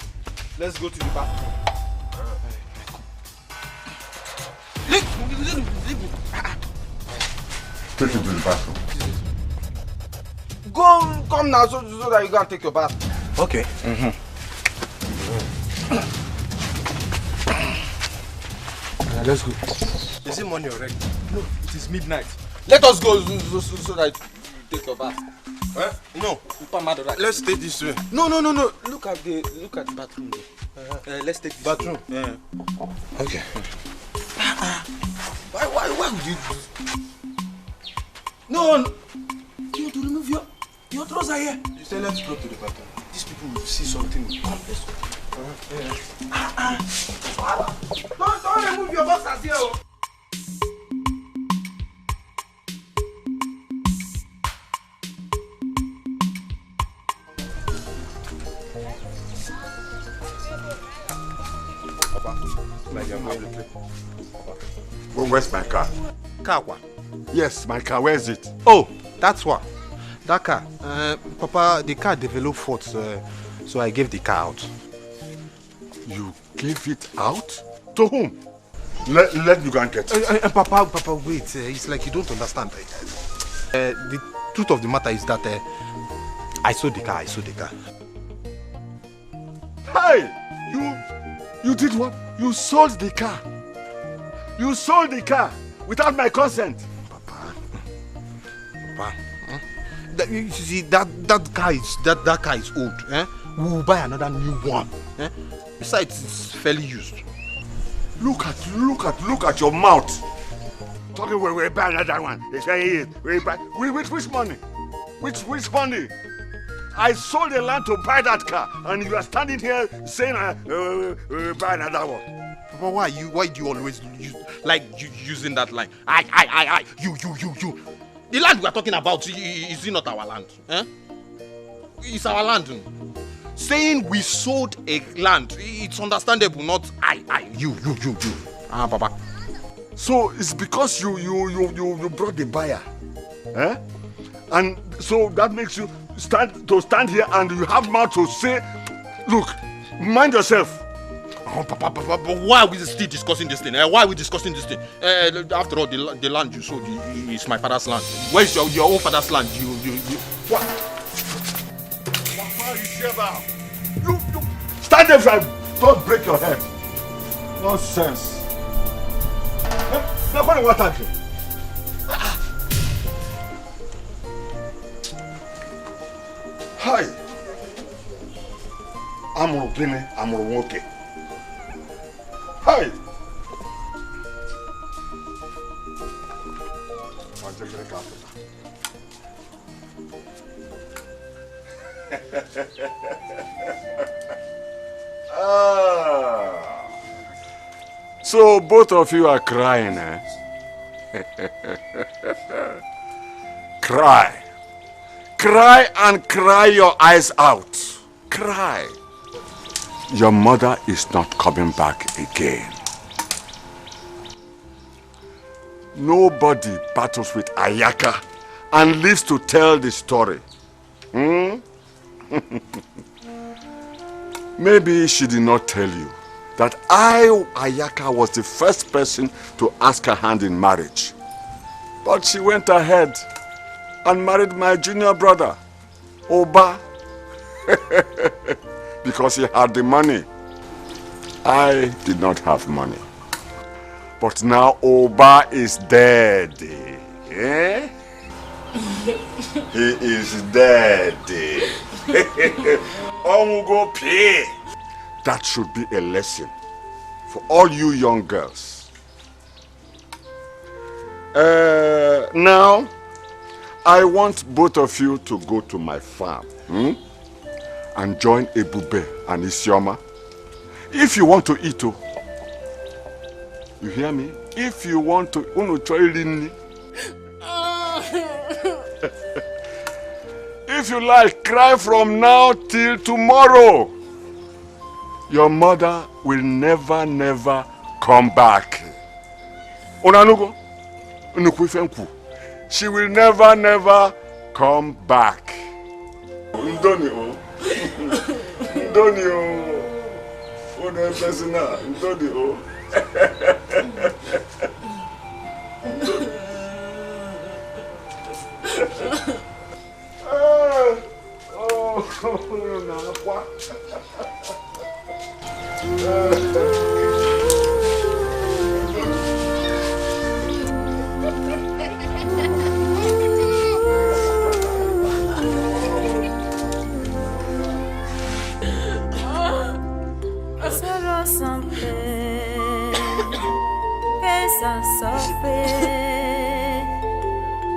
Let's go to the bathroom. Take him to the bathroom. Come now so that you can take your bath. Okay. Let's go. Is it morning already? No, it is midnight. Let us go so that you take your bath. Huh? No. Let's take this way. No. Look at the bathroom there. Let's take this bathroom. Yeah. Okay. Why would you do? No. You want to remove your trouser here? You say let's go to the bathroom. These people will see something. Come, let's go. Don't remove your boxers here. Where's my car? Car what? Yes, my car. Where is it? Oh, that's what. That car. Papa, the car developed faults, so I gave the car out. You gave it out? To whom? Let me go and get it. Papa, wait. It's like you don't understand. The truth of the matter is that I sold the car. Hey! You did what? You sold the car. You sold the car without my consent. Papa. You see, that car is old. We will buy another new one. Besides, it's fairly used. Look at your mouth. Talking we buy another one. They say we buy. Which money? Which money? I sold the land to buy that car, and you are standing here saying, buy another one. Papa, why do you always using that line? You. The land we are talking about, is it not our land? Eh? It's our land. Saying we sold a land, it's understandable, not you. Papa. So it's because you brought the buyer, eh? And so that makes you stand here and you have mouth to say, look, mind yourself. Oh, Papa, but why are we still discussing this thing? Why are we discussing this thing? After all, the land you sold is my father's land. Where is your own father's land? What? What are you here about? You stand there and don't break your head. Nonsense. Now, what are you? Hi. I'm okay. Hi. So both of you are crying, eh? Cry. Cry and cry your eyes out. Cry. Your mother is not coming back again. Nobody battles with Ayaka and lives to tell the story. Maybe she did not tell you that Ayaka, was the first person to ask her hand in marriage. But she went ahead and married my junior brother, Oba, because he had the money. I did not have money. But now Oba is dead. Eh? He is dead. Ongo pay. That should be a lesson for all you young girls. Now, I want both of you to go to my farm and join Ebube and Isioma. If you want to eat, you hear me? If you want to, if you like, cry from now till tomorrow. Your mother will never come back. She will never come back. Ndoni o. Ndoni o. One person na. Ndoni o.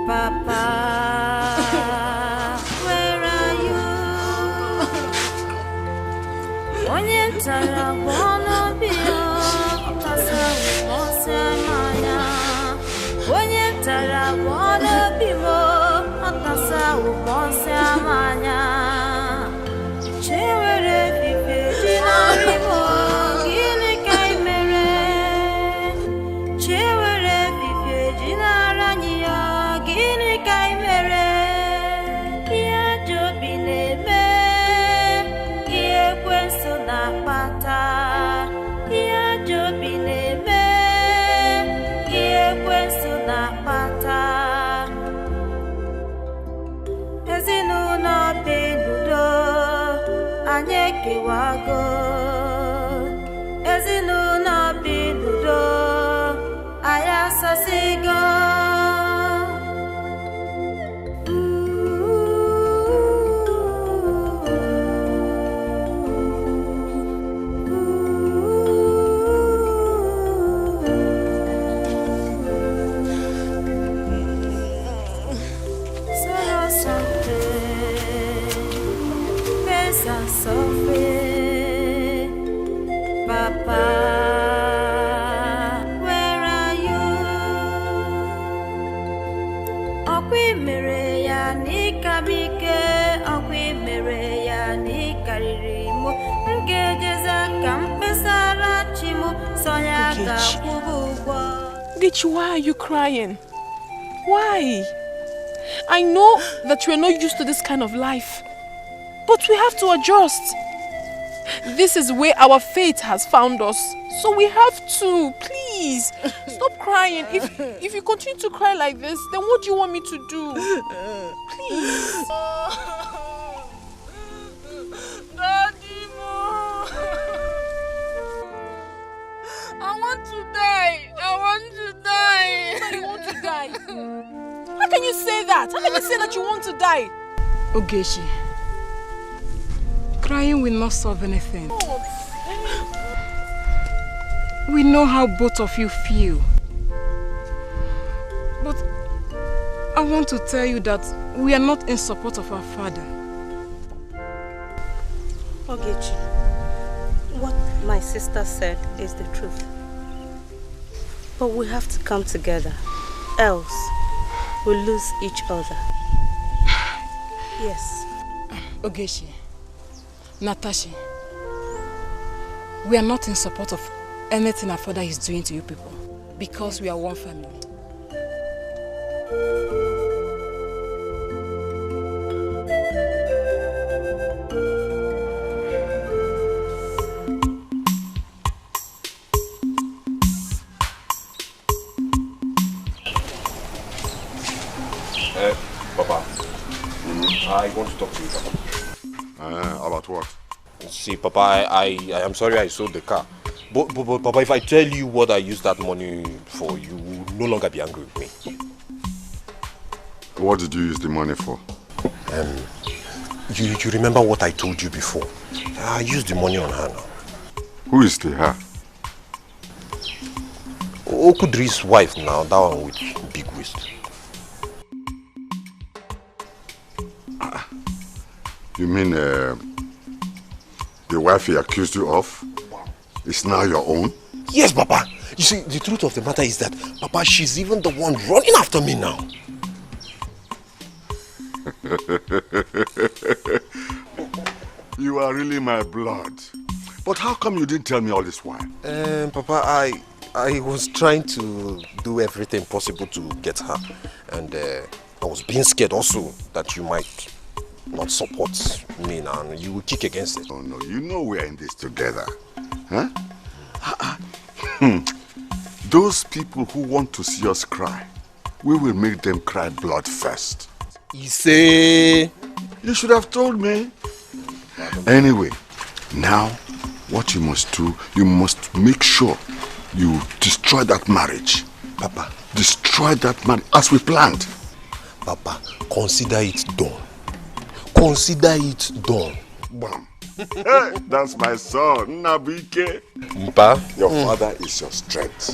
Papa, where are you? When you tell I wanna be when you tell I wanna be more, Wago ezinụlọ binudo ayasasigo Okwi mere ya nikabike, okwi mere ya nikaririmu. Ngejeza kampesara chimu, soya kapubugwa. Ogechi, why are you crying? Why? I know that you are not used to this kind of life, but we have to adjust. This is where our fate has found us, so we have to. Please, stop crying. If you continue to cry like this, then what do you want me to do? Please. Daddy, I want to die. I want to die. You want to die? How can you say that? How can you say that you want to die? Ogechi, crying will not solve anything. We know how both of you feel. But I want to tell you that we are not in support of our father. Ogechi, what my sister said is the truth. But we have to come together, else we'll lose each other. Yes. Ogechi, Natasha, we are not in support of anything our father is doing to you people, because we are one family. Papa, I want to talk to you, Papa. About what? See, Papa, I am sorry I sold the car. But Papa, if I tell you what I used that money for, you will no longer be angry with me. What did you use the money for? You remember what I told you before? I used the money on her now. Who is the her? Okudri's wife now, that one with big waist. You mean the wife he accused you of is now your own? Yes, Papa. You see, the truth of the matter is that, Papa, she's even the one running after me now. You are really my blood. But how come you didn't tell me all this while? Papa, I was trying to do everything possible to get her. And I was being scared also that you might not support me now and you will kick against it. Oh no, you know we are in this together. Huh? Those people who want to see us cry, we will make them cry blood first. You say? You should have told me. Anyway, now what you must do, you must make sure you destroy that marriage. Papa. Destroy that marriage as we planned. Papa, consider it done. Consider it done. Bam. Hey, that's my son, Nabike. Mpa, your father is your strength.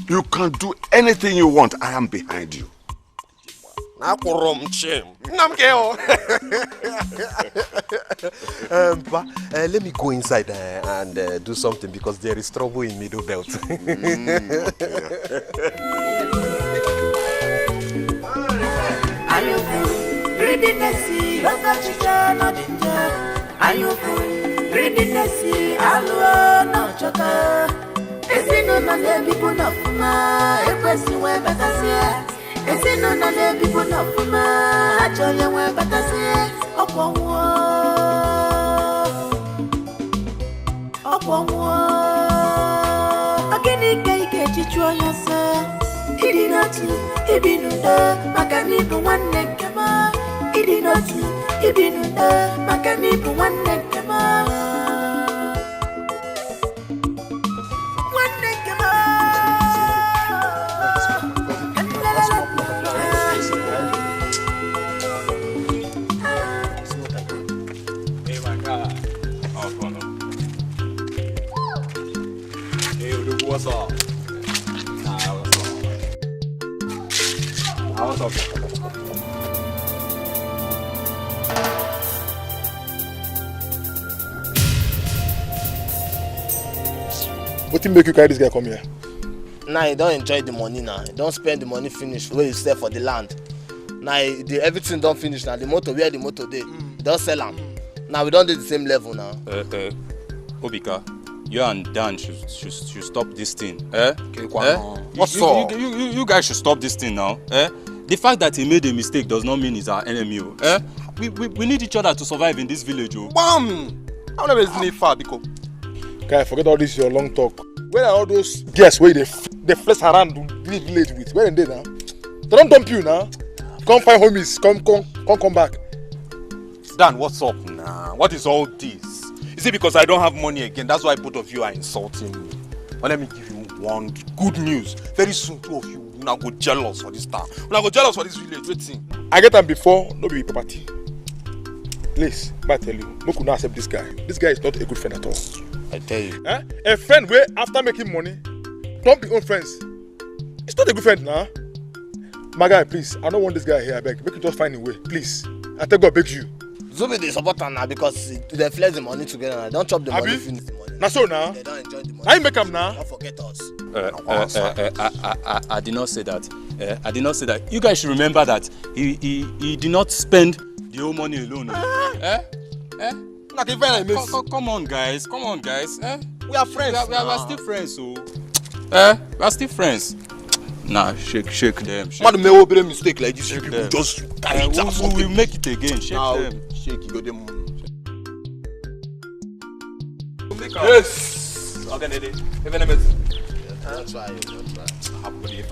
You can do anything you want. I am behind you. Papa, let me go inside and do something because there is trouble in Middle Belt. What's up? What's up? What do you make you carry this guy come here? Now you don't enjoy the money now. You don't spend the money finish where you sell for the land. Now everything don't finish now. The motor, where the motor dey, don't sell them. Now we don't do the same level now. Obika, you and Dan should stop this thing. What's up? You guys should stop this thing now. The fact that he made a mistake does not mean he's our enemy. We need each other to survive in this village. Bam! I'll never listening far because. Guy, forget all this your long talk. Where are all those guests where they flex around the village with? Where are they now? They don't dump you now. Come find homies. Come back. Dan, what's up now? What is all this? Is it because I don't have money again? That's why both of you are insulting me. But let me give you one good news. Very soon, two of you will now go jealous for this town. Will now go jealous for this village. Waiting. I get them before, no be property. Please, I tell you, no could not accept this guy. This guy is not a good friend at all. I tell you. A friend where after making money, don't be own friends. It's not a good friend now. My guy, please, I don't want this guy here. I beg. Make you just find a way, please. I tell God, beg you. Zubi they support her now because they flex the money together now. Don't chop the money, finish the money. Now so now. They don't enjoy the money. I make them now. Don't forget us. I did not say that. I did not say that. You guys should remember that he did not spend the whole money alone. Come on, guys. Come on, guys. We are friends. We are still friends, so. We are still friends. Nah, shake them. Man, may we make mistake like this. People just carry it out. We will make it again. Shake them. Shake you go them. Yes. Okay, Nede. Even a bit. Don't try. Happily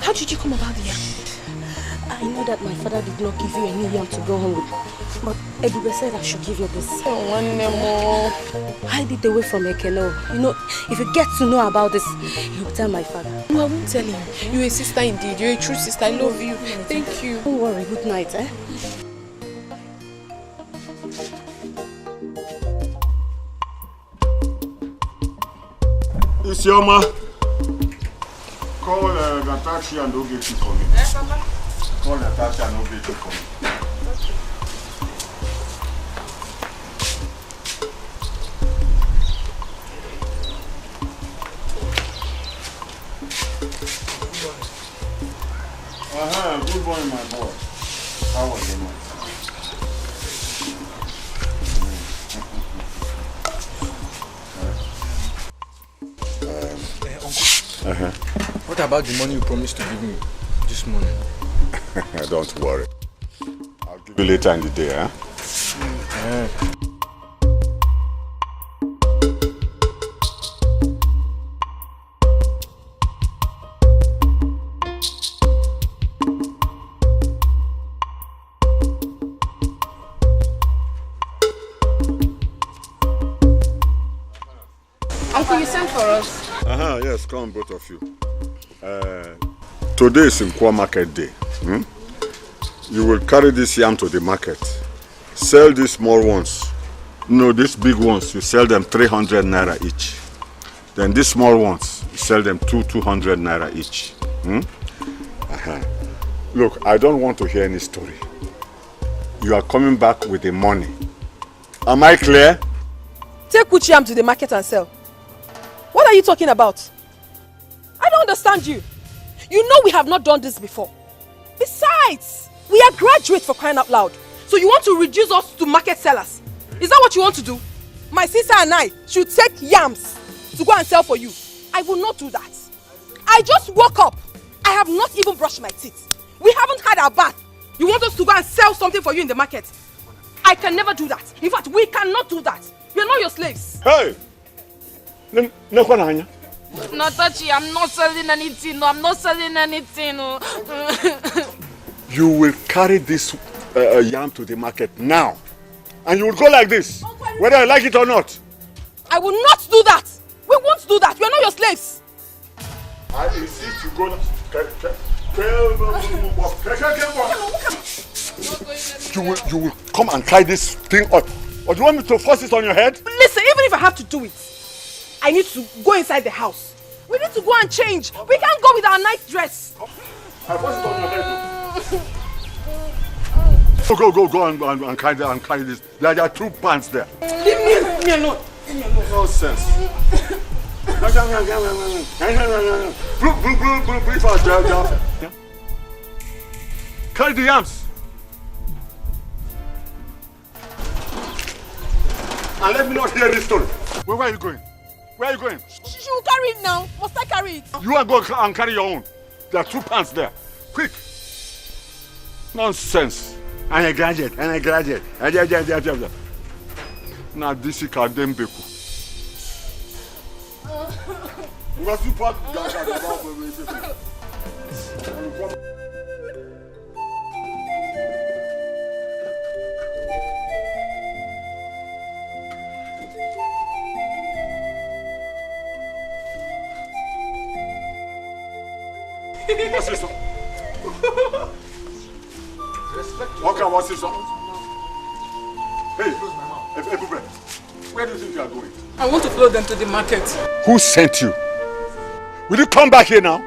How did you come about the yam? I know that my father did not give you any yam to go home with, but Ebube said I should give you this. Oh, one more. Hide it away from Ekeno. You know, if you get to know about this, you'll tell my father. No, I won't tell him. You're a sister indeed. You're a true sister. I love you. Thank you. Don't worry. Good night, eh? Isioma, call the taxi and don't get it for me. Yes, Papa. Call the taxi and don't get it for me. Good morning, my boy. How are you, man? What about the money you promised to give me this morning? Don't worry. I'll give you later in the day, huh? Uncle, you sent for us. Yes, come both of you. Today is Nkwo market day. You will carry this yam to the market. Sell these small ones. No, these big ones, you sell them 300 naira each. Then these small ones, you sell them 200 naira each. Look, I don't want to hear any story. You are coming back with the money. Am I clear? Take which yam to the market and sell. What are you talking about? I don't understand you. You know we have not done this before. Besides, we are graduates, for crying out loud. So you want to reduce us to market sellers? Is that what you want to do? My sister and I should take yams to go and sell for you. I will not do that. I just woke up. I have not even brushed my teeth. We haven't had our bath. You want us to go and sell something for you in the market? I can never do that. In fact, we cannot do that. We are not your slaves. Hey! Natachi, I'm not selling anything. No, I'm not selling anything. No. You will carry this yam to the market now. And you will go like this, whether you like it or not. I will not do that. We won't do that. We are not your slaves. I insist you go. You will come and carry this thing up. Or do you want me to force it on your head? Listen, even if I have to do it, I need to go inside the house. We need to go and change. We can't go with our night dress. I force it on your head. Go and carry this. There are 2 pants there. Leave me alone. Nonsense. Carry the yams. And let me not hear this story. Where are you going? Where are you going? She will carry it now. Must I carry it? You are going and carry your own. There are 2 pants there. Quick. Nonsense. And a graduate. Now this is Kadembeku. What's this? Hey, where do you think you are going? I want to follow them to the market. Who sent you? Will you come back here now?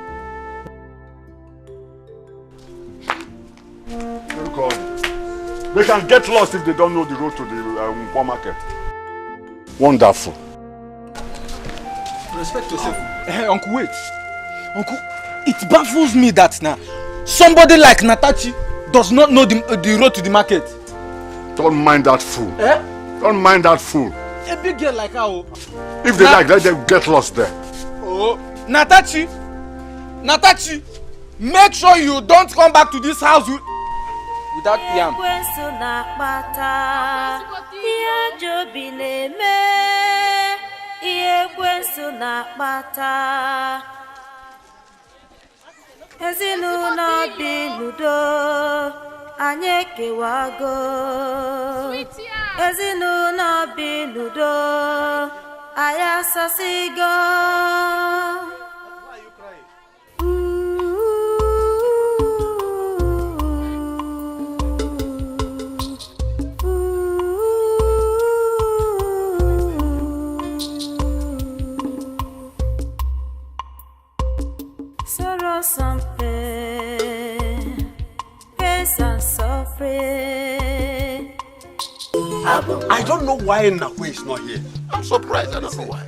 They can get lost if they don't know the road to the market. Wonderful. Respect yourself. Hey, Uncle, wait. Uncle, it baffles me that now somebody like Natachi does not know the road to the market. Don't mind that fool. Don't mind that fool. A big girl like her. If they like, let them get lost there. Oh, Natachi, make sure you don't come back to this house without yam. Ezinụlọ bi n'udo anyị ekewago. Ezinụlọ bi n'udo anyị asasigo. Sorrows and pain, pains and suffering. I don't know why Nakwe is not here. I'm surprised. I don't know why.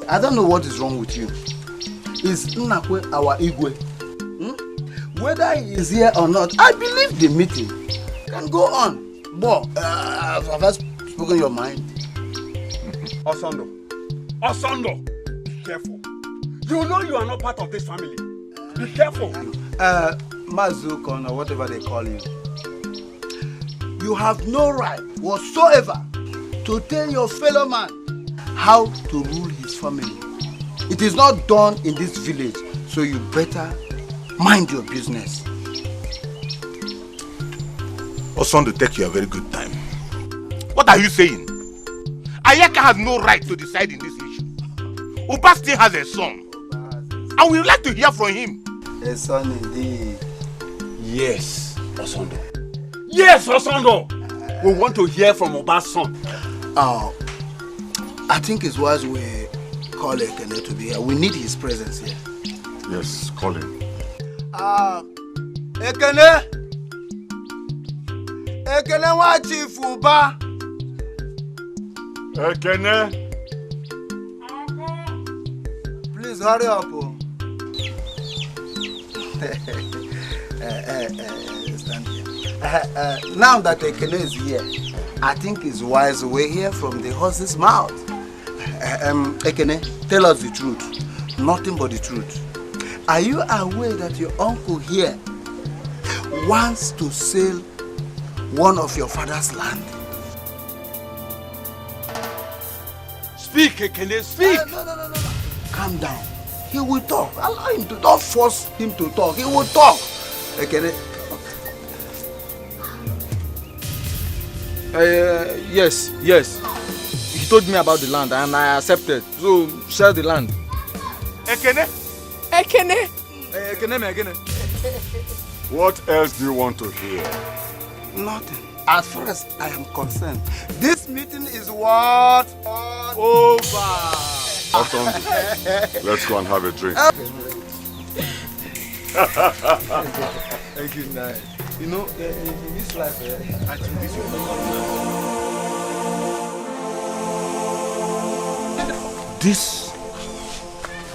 I don't know what is wrong with you. Is Nakwe our Igwe? Whether he is here or not, I believe the meeting can go on. But have I spoken your mind? Osondo, be careful. You know you are not part of this family. Be careful. Mazukon or whatever they call you. You have no right whatsoever to tell your fellow man how to rule his family. It is not done in this village, so you better mind your business. Osondo take you a very good time. What are you saying? Ayaka has no right to decide in this issue. Uba still has a son. And we would like to hear from him. A son indeed. Yes, Osondo. Yes, Osondo. We want to hear from Uba's son. I think it's wise we call Ekene to be here. We need his presence here. Yes, call him. Ekene! Ekene wa Chief Uba! Ekene! Please hurry up. Stand here. Now that Ekene is here, I think it's wise we hear from the horse's mouth. Ekene, tell us the truth. Nothing but the truth. Are you aware that your uncle here wants to sell one of your father's land? Speak, Ekene, speak! No. Calm down. He will talk. Allow him to. Don't force him to talk. He will talk. Ekene. Yes. He told me about the land and I accepted. So, sell the land. Ekene? Ekene! Ekene. What else do you want to hear? Nothing. As far as I am concerned, this meeting is what? Over. Osondo, let's go and have a drink. Thank you, Nai. You know, in this life, I think this will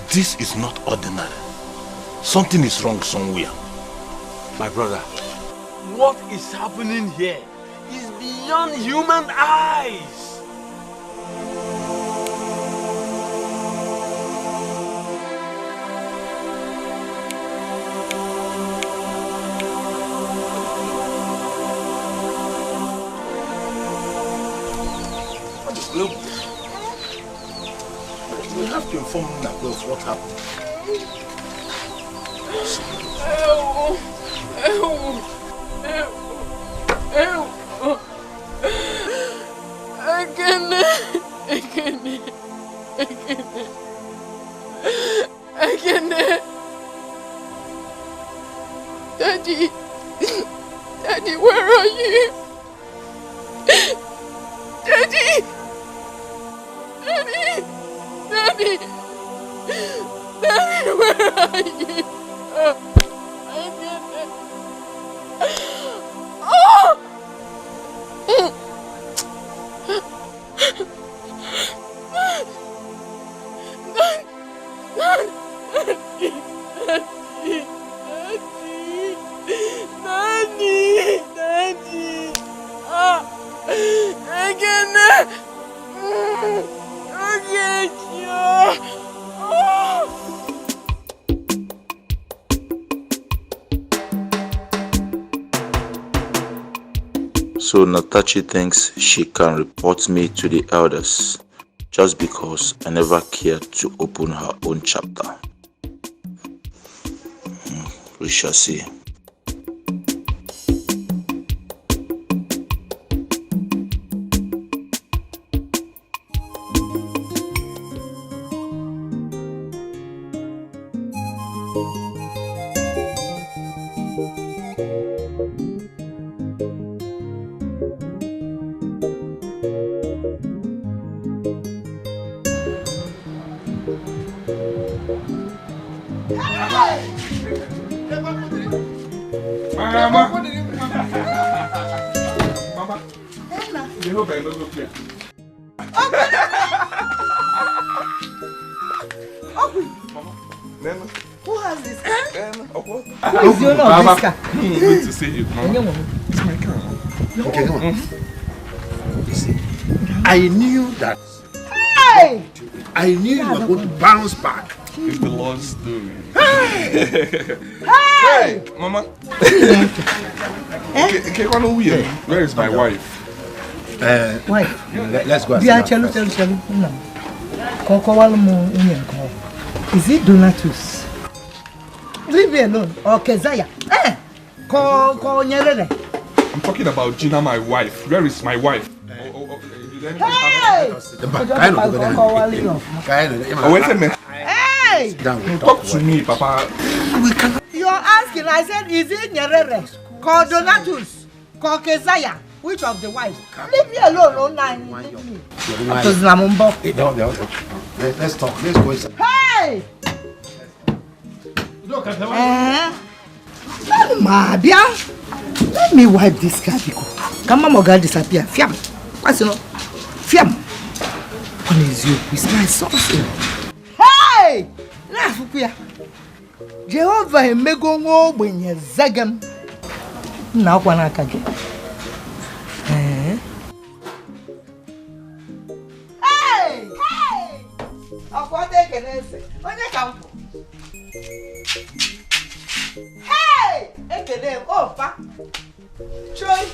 This is not ordinary. Something is wrong somewhere. My brother, what is happening here is beyond human eyes. We have to inform Nagos what happened. Ekene. Daddy, where are you? Daddy, where are you? So Natachi thinks she can report me to the elders just because I never cared to open her own chapter. We shall see. Who has this car? Who is the owner of this car? Good to see you, Mama. It's my car. Okay, come on. You see, I knew that. Hey! I knew you were going to bounce back It's the Lord's doing. Hey! Mama. Where is my wife? Wife. Let's go. Chelu. No. Is it Donatus? Leave me alone. Or Kezaya. I'm talking about Gina, my wife. Where is my wife? Hey! Wait a minute. Hey! Talk to me, Papa. You're asking, I said, is it Nyerere? Called Donatus? Called Kezaya? Which of the wives? Leave me alone, online. Leave me. Let's talk. Let's go inside. Hey! Look at the Let me wipe this car because come on, girl disappear. Fiam. What's it? Fiam. What is you? It's my sauce. Hey! Nafukuya. Jehovah mego ngo benye zagam. Na kwa na kage. Hey! Hey! Akwade kenese. Onye kampo. Hey! Ekele oh pa. Choi.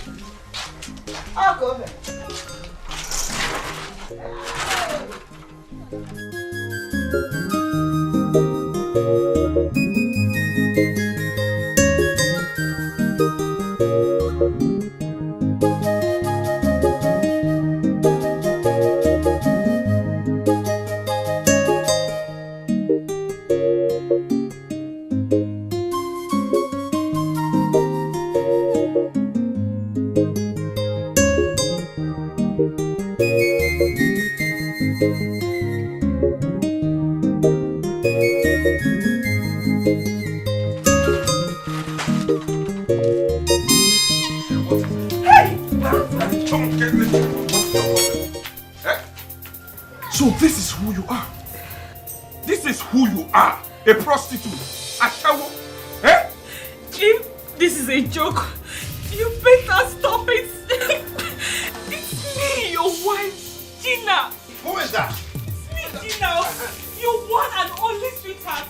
Ako me. So this is who you are. This is who you are. A prostitute. A shower. Eh? If this is a joke, you better stop it. It's me, your wife, Gina. Who is that? It's me, Gina. Your one and only sweetheart.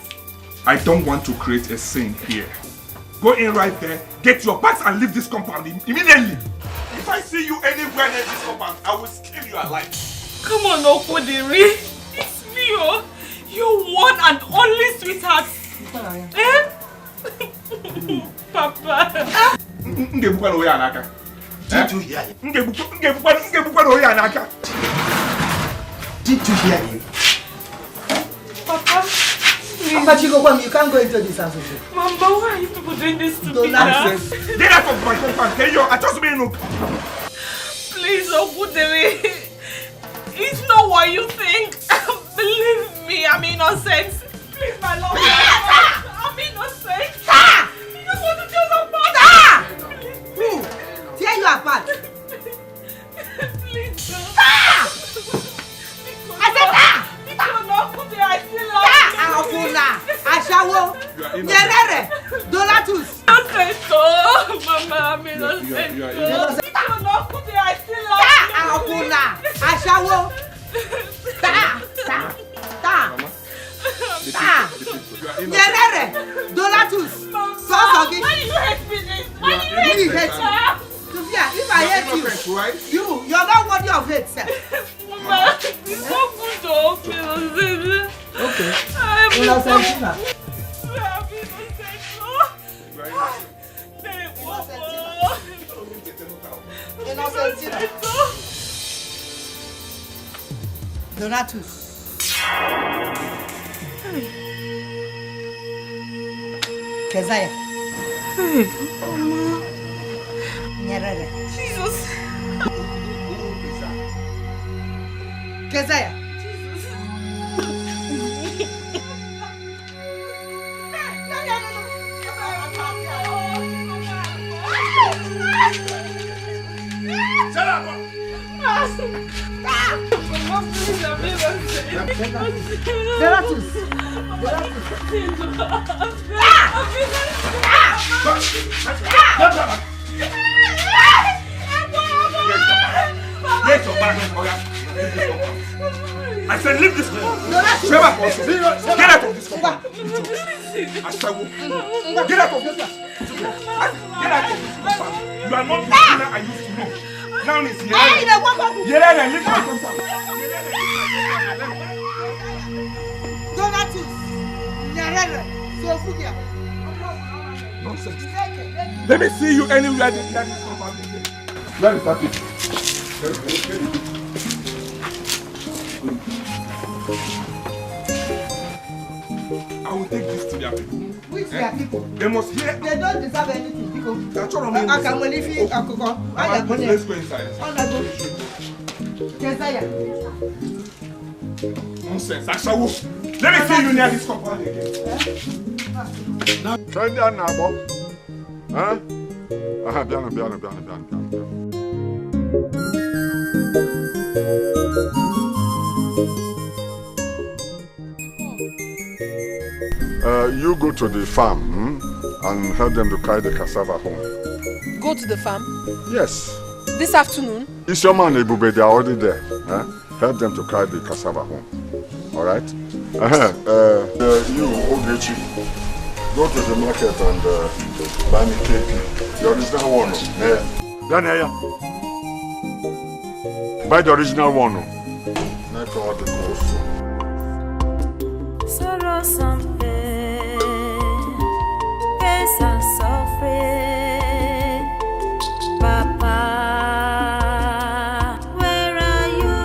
I don't want to create a scene here. Go in right there, get your bags and leave this compound immediately. If I see you anywhere near this compound, I will kill you alive. Come on, Okodiri. It's me, oh. Your one and only sweetheart. Eh? Papa. Did you hear him? Did you hear him? Papa. Papa Chico, you can't go into this house. Mama, why are you people doing this to me now? Get out of my compound. I just mean look. Please, Okodiri. It's not what you think. Believe me, I'm innocent. Please, my love. I'm innocent. You just want to tear us apart. Who? Tear you apart? Please, sir. I said Akuna, Ashawo, Nyerere, Donatus. Mama, I'm innocent. Akuna, Ashawo. Nyerere, Donatus. Why do you hate me this? Why do you hate me? Sophia, if I hate you, you're not worthy of hate, sir. Mama, it's so good to innocent. Okay. I'm innocent. Donatus. Kezaya. Hey, Mama. Nyerere. Jesus. Kezaya. I say leave this compound. Get out of this compound. Ashawo. Get out of this compound. Get out of this compound. You are not the sinner I used to know. Now it's here. Leave my compound. Nonsense. Let me see you anywhere in this compound. Where is that thing? I will take this to their people. Which their people? They must hear. They don't deserve anything, because Let's go inside. Nonsense. Ashawo. Let me see you near this compound again. Try that now, Bob. Huh? Biana. You go to the farm and help them to carry the cassava home. Go to the farm? Yes. This afternoon? It's your man, Ebube, they are already there. Help them to carry the cassava home. Alright? You, Ogechi, go to the market and buy me cake. The original one. Buy the original one. Make all the cost. Sorrow something, face and suffering. Papa, where are you?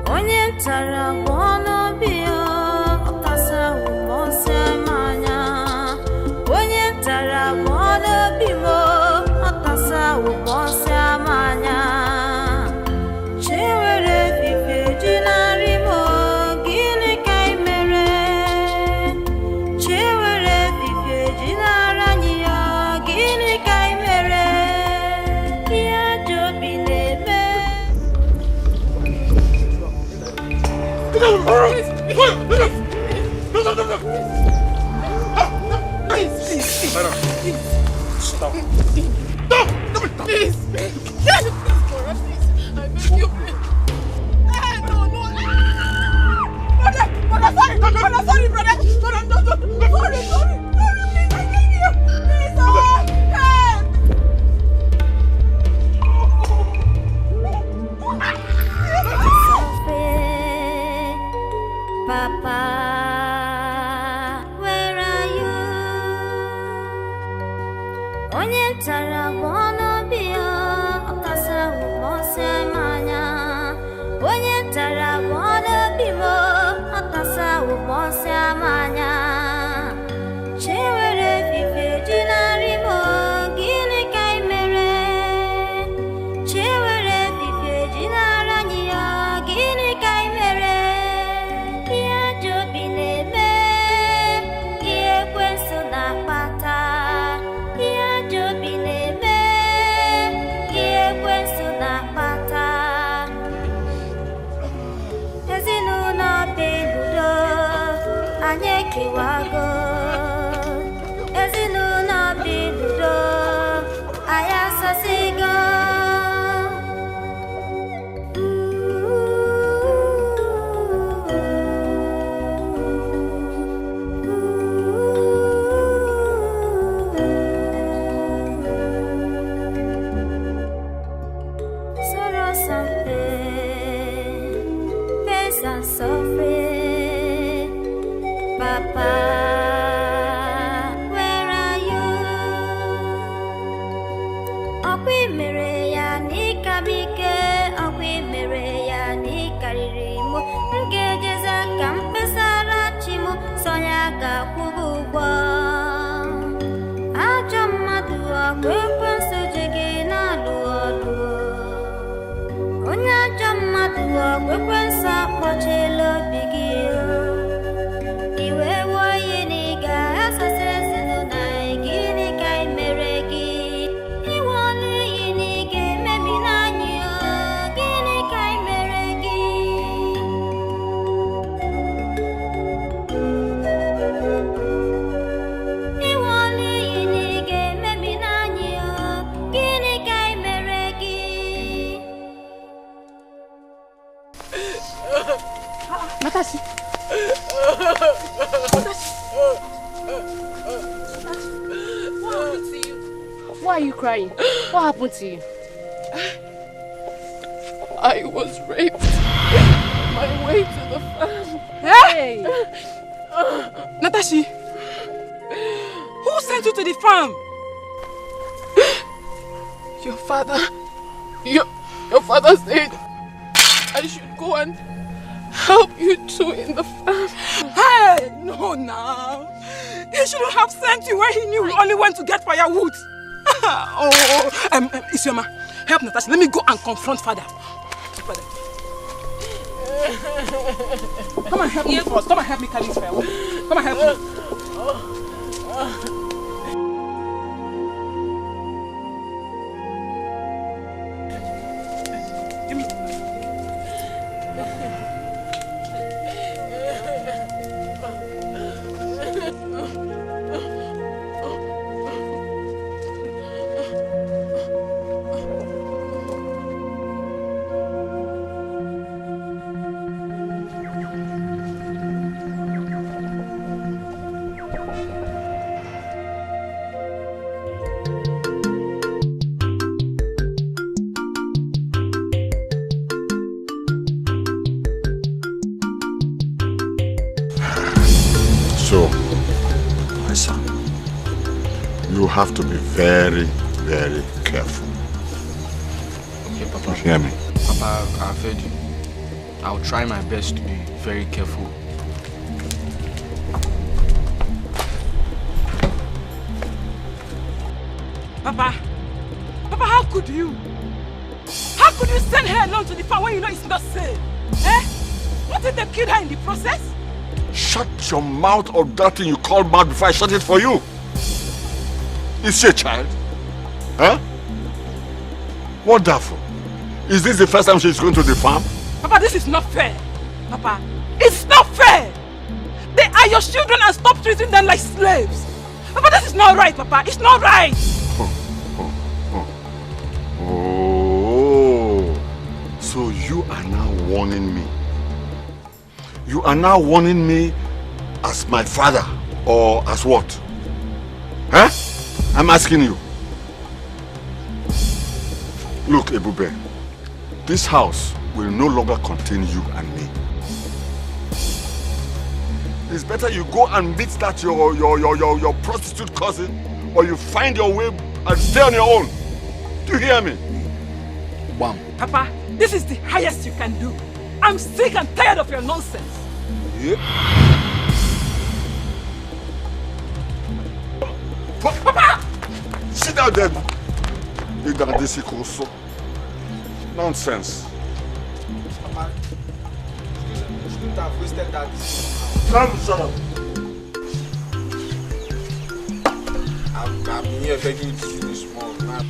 Onye tara wono bio, okasa umose manya. Onye tara wono bimo, okasa umose manya. Chewere vive jinari mo, gini kai mere. Chewere vive jinara niya, gini kai mere. Kia jobi nebe. Stop. Please. Cora, please. I beg you, please. No. Brother, sorry, brother. Sorry, no. Sorry, please, I beg you. Please, help. Papa, where are you? Onye tara wono bio, okasa umose manya. Onye tara wono bimo, okasa umose manya. Chewere vive jinari mo, gini kai mere. Chewere vive jinara niya, gini kai mere. Ia jobi nebe, ie kwensu na pata. Ia jobi nebe, ie kwensu na pata. Ezinụlọ beludo, anyị ekewago. Ezinụlọ beludo, anyị asasigo. Sorrow something, face and suffering. Papa, where are you? Okwi mere ya n'ikabike, okwi mere ya n'ikarịrị mụ. Ngejeza ka mkpesara chi mụ, sonya ga-akwụgo ụgwọ. Ajọ mmadụ ọkwa ekwensu ji gị na-alụ ọlụ. Onye ajọ mmadụ ọkwa ekwensu akpọchiela obi gị. Iwe woyi na ị ga-asọsị ezinụlọ anyị, gịnị ka ị mere gị? Iwe ọlụ iyi na ị ga-emebi n'anyị, gịnị ka ị mere gị? Iwe ọlụ iyi na ị ga-emebi n'anyị, gịnị ka ị mere gị? Natashi. What happened to you? Why are you crying? What happened to you? I was raped on my way to the farm. Hey! Natashi, who sent you to the farm? Your father. Your father said I should go and help you two in the farm. Hey, no now. He shouldn't have sent you where he knew we only went to get firewood. Isioma, help Natasha. Let me go and confront father. Come and help me first. Come and help me carry this firewood. Come and help me. You have to be very, very careful. Okay, Papa. You hear me? Papa, I've heard you. I'll try my best to be very careful. Papa, how could you? How could you send her alone to the farm when you know it's not safe? Eh? What if they killed her in the process? Shut your mouth of that thing you call mad before I shut it for you. Is she a child? Huh? What that for? Is this the first time she's going to the farm? Papa, this is not fair. Papa, it's not fair. They are your children and stop treating them like slaves. Papa, this is not right, Papa. It's not right. Oh, so you are now warning me. You are now warning me as my father or as what? Huh? I'm asking you. Look, Ebube, this house will no longer contain you and me. It's better you go and meet that your prostitute cousin, or you find your way and stay on your own. Do you hear me? Bam. Papa, this is the highest you can do. I'm sick and tired of your nonsense. Yep. Papa! Sit down there. Nonsense. Papa, you shouldn't have wasted that. Shut up. I've been here begging you to do this small man.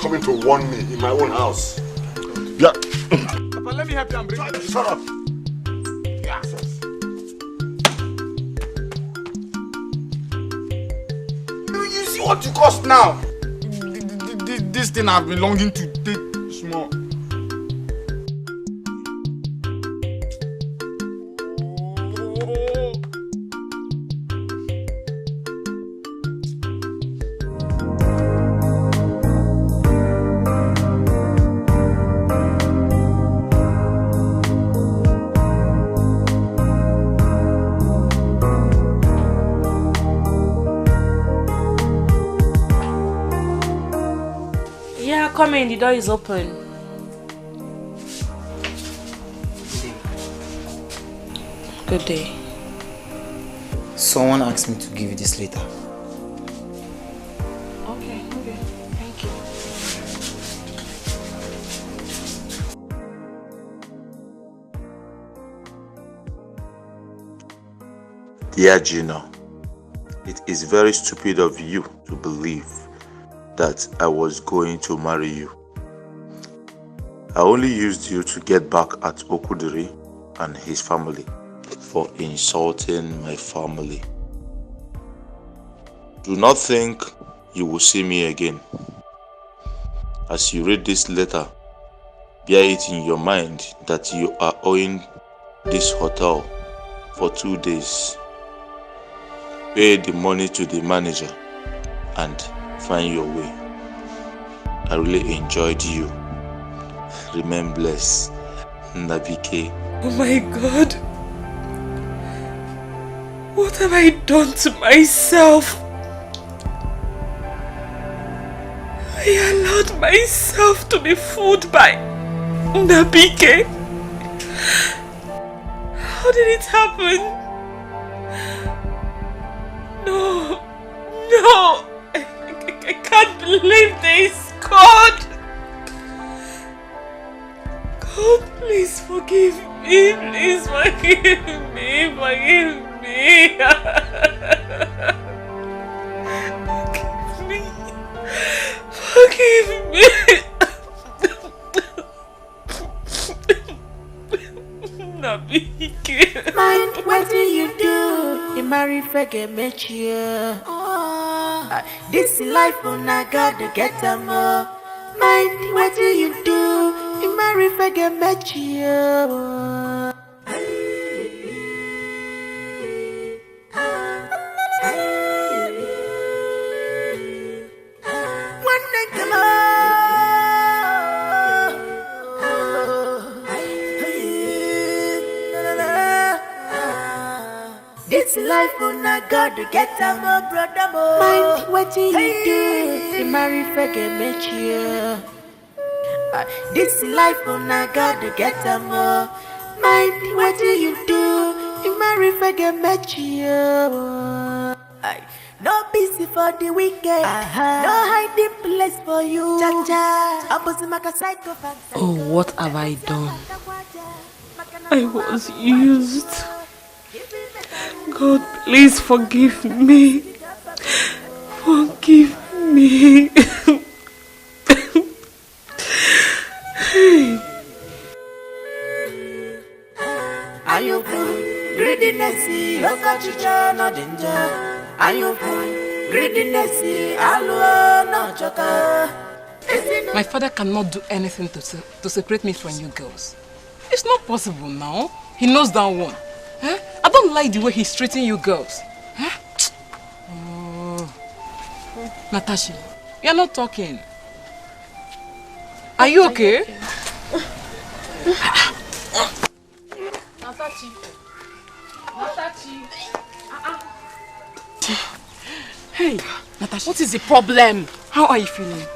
Coming to warn me in my own house. Yeah. Papa, let me help you and bring it. Shut up. Yeah. You see what you cost now? This thing I've been longing to take small. Come in, the door is open. Good day. Someone asked me to give you this later. Okay, thank you. Dear Gina, it is very stupid of you to believe that I was going to marry you. I only used you to get back at Okudiri and his family for insulting my family. Do not think you will see me again. As you read this letter, bear it in your mind that you are owing this hotel for 2 days. Pay the money to the manager and find your way. I really enjoyed you. Remain blessed. Dikeh. Oh my God. What have I done to myself? I allowed myself to be fooled by Dikeh. How did it happen? No, I can't believe this. God, please forgive me. Please forgive me. Forgive me. Forgive me. Dikeh. Mind, what do you do? You marry forget me. This life on I gotta get them more. Mind, what do you do? You marry forget me. This life on I gotta get them more, brother more. Mind, what do you do? You marry forget me. This life on I gotta get them more. Mind, what do you do? You marry forget me. No busy for the weekend. No hiding place for you. Oh, what have I done? I was used. God, please forgive me. Forgive me. Are you fool? Greediness, you got you no danger. Are you fool? Greediness, alone, no joker. My father cannot do anything to separate me from you girls. It's not possible now. He knows that one. Huh? I don't like the way he's treating you girls. Huh? Oh. Natasha, you're not talking. Are you okay? Natachi. Hey, Natasha. What is the problem? How are you feeling?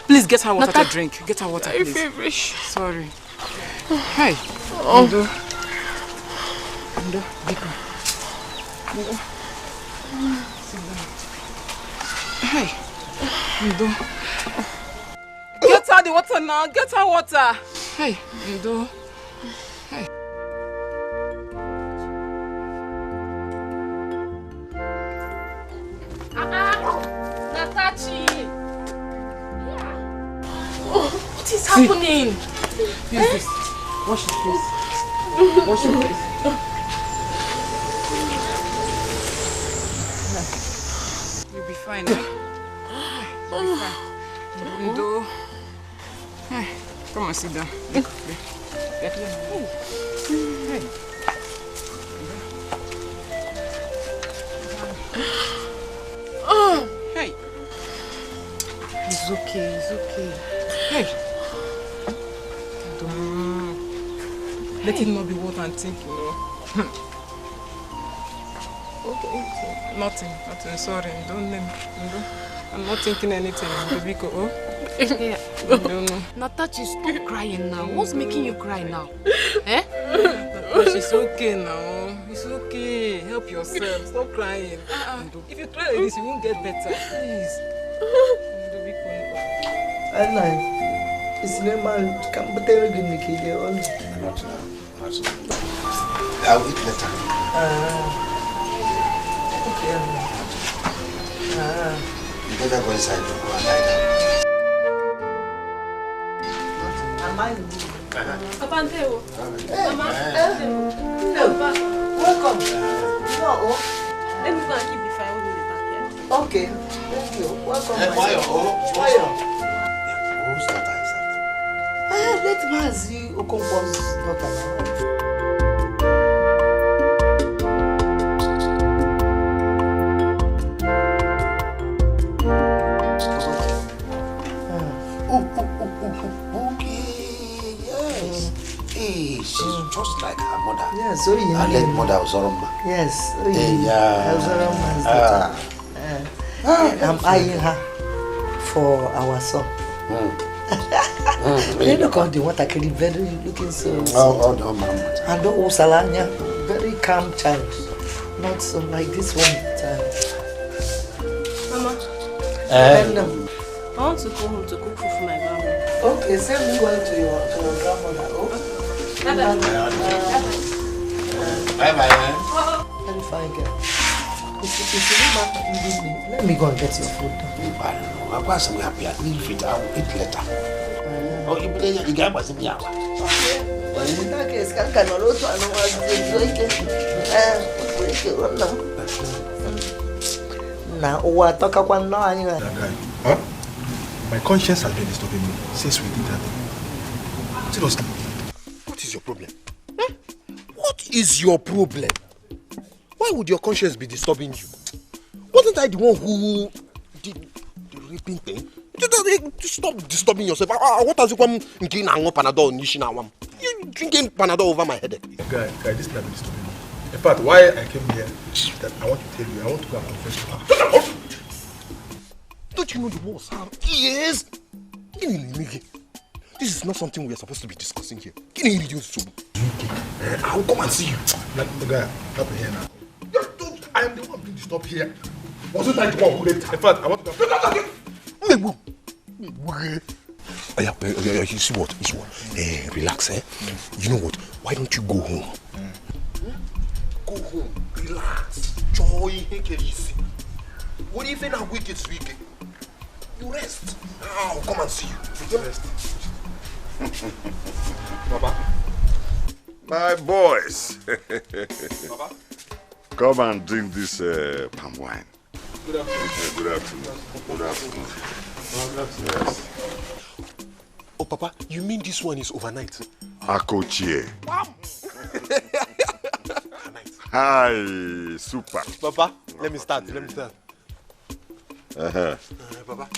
Please get her water to drink. Get her water, please. Very feverish. Sorry. Hey. Ndo, Biko. Sit down. Hey. Ndo. Get her the water now. Get her water. Hey. Ndo. Hey. Natachi. What is happening? Use this. Wash your face. Wash your face. You'll be fine, eh? You'll be fine. Ndo. Hey, come and sit down. Hey. Hey. It's okay, it's okay. Hey. Let it not be what I'm thinking, you know. Okay. Nothing. Sorry. Don't name. I'm not thinking anything, baby. Oh. Yeah. Don't know. Natachi, stop crying now. What's making you cry now? Eh? It's okay now. It's okay. Help yourself. Stop crying. If you cry like this, you won't get better. Please. It's normal. Come, but they're going to make it all. Not now. I'll eat later. Okay. You better go inside and go and lie down. Papa Anteo. Mama. Welcome. Let me go and keep the firewood in the back here. Okay. Thank you. Welcome. Why? Who's that? Let Mazi Okonkwo's daughter now. Okay, yes. Hey, she's just like her mother. Yes, so Her late mother was Oroma. Yes, I'm eyeing her for our son. You look on the water, very looking so. No, mama. And don't Salanya, very calm child. Not so like this one. Mama. I want to go home to cook food for my grandma. Okay, send me going to your grandmother. Oh. Bye-bye. Very fine girl. Let me go and get your food. I'm going to be happy. I will eat later. Oh, you believe you got me out? In that case, I can also now, what talk about now? Huh? My conscience has been disturbing me since we did that. Seriously, what is your problem? Huh? What is your problem? Why would your conscience be disturbing you? Wasn't I the one who did the raping thing? Stop disturbing yourself. What has you come drinking Panadol? You drinking Panadol over my headache? Guy, this never disturbing me. In fact, why I came here, that I want to tell you, I want to go and confess to her. Don't you know the worst harm is? This is not something we are supposed to be discussing here. I will come and see you. The guy, help me here now. I am the one being disturbed here. Wasn't I the one who raped her? In fact, I want to go. You see what? Relax, eh? You know what? Why don't you go home? Go home, relax, joy, take it easy. What if you're weak, it's weak? You rest. I'll come and see you. You rest. Baba. My boys. Baba. Come and drink this palm wine. Good afternoon. Good afternoon. Good afternoon. Yes. Oh, Papa, you mean this one is overnight? Akochie. Hi, super. Papa, let me start. Papa.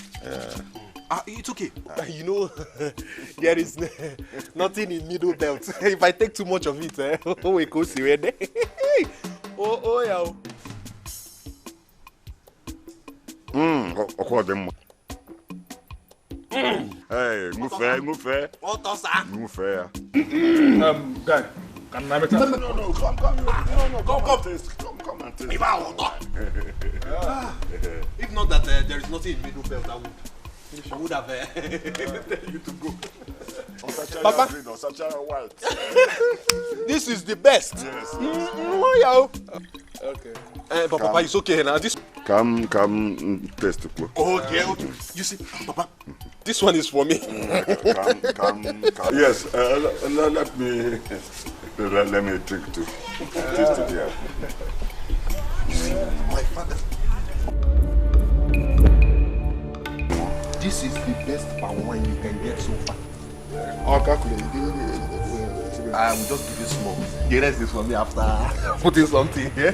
It's okay. You know, there is nothing in middle belt. If I take too much of it, we go see where they. Oh, yeah. Hey, move fair. Move fair. Guy, can I make that? No, come. Come and taste. If not that there is nothing in middle belt, I would have tell you to go. Papa, white. This is the best. Yes. Okay. Papa, it's okay now. This. Come, taste the cook. Okay. You see, Papa, this one is for me. Come. Yes. Let me drink too. Taste it here. My father. This is the best palm wine you can get so far. I'll calculate. I will just give you small. The rest is for me after putting something here.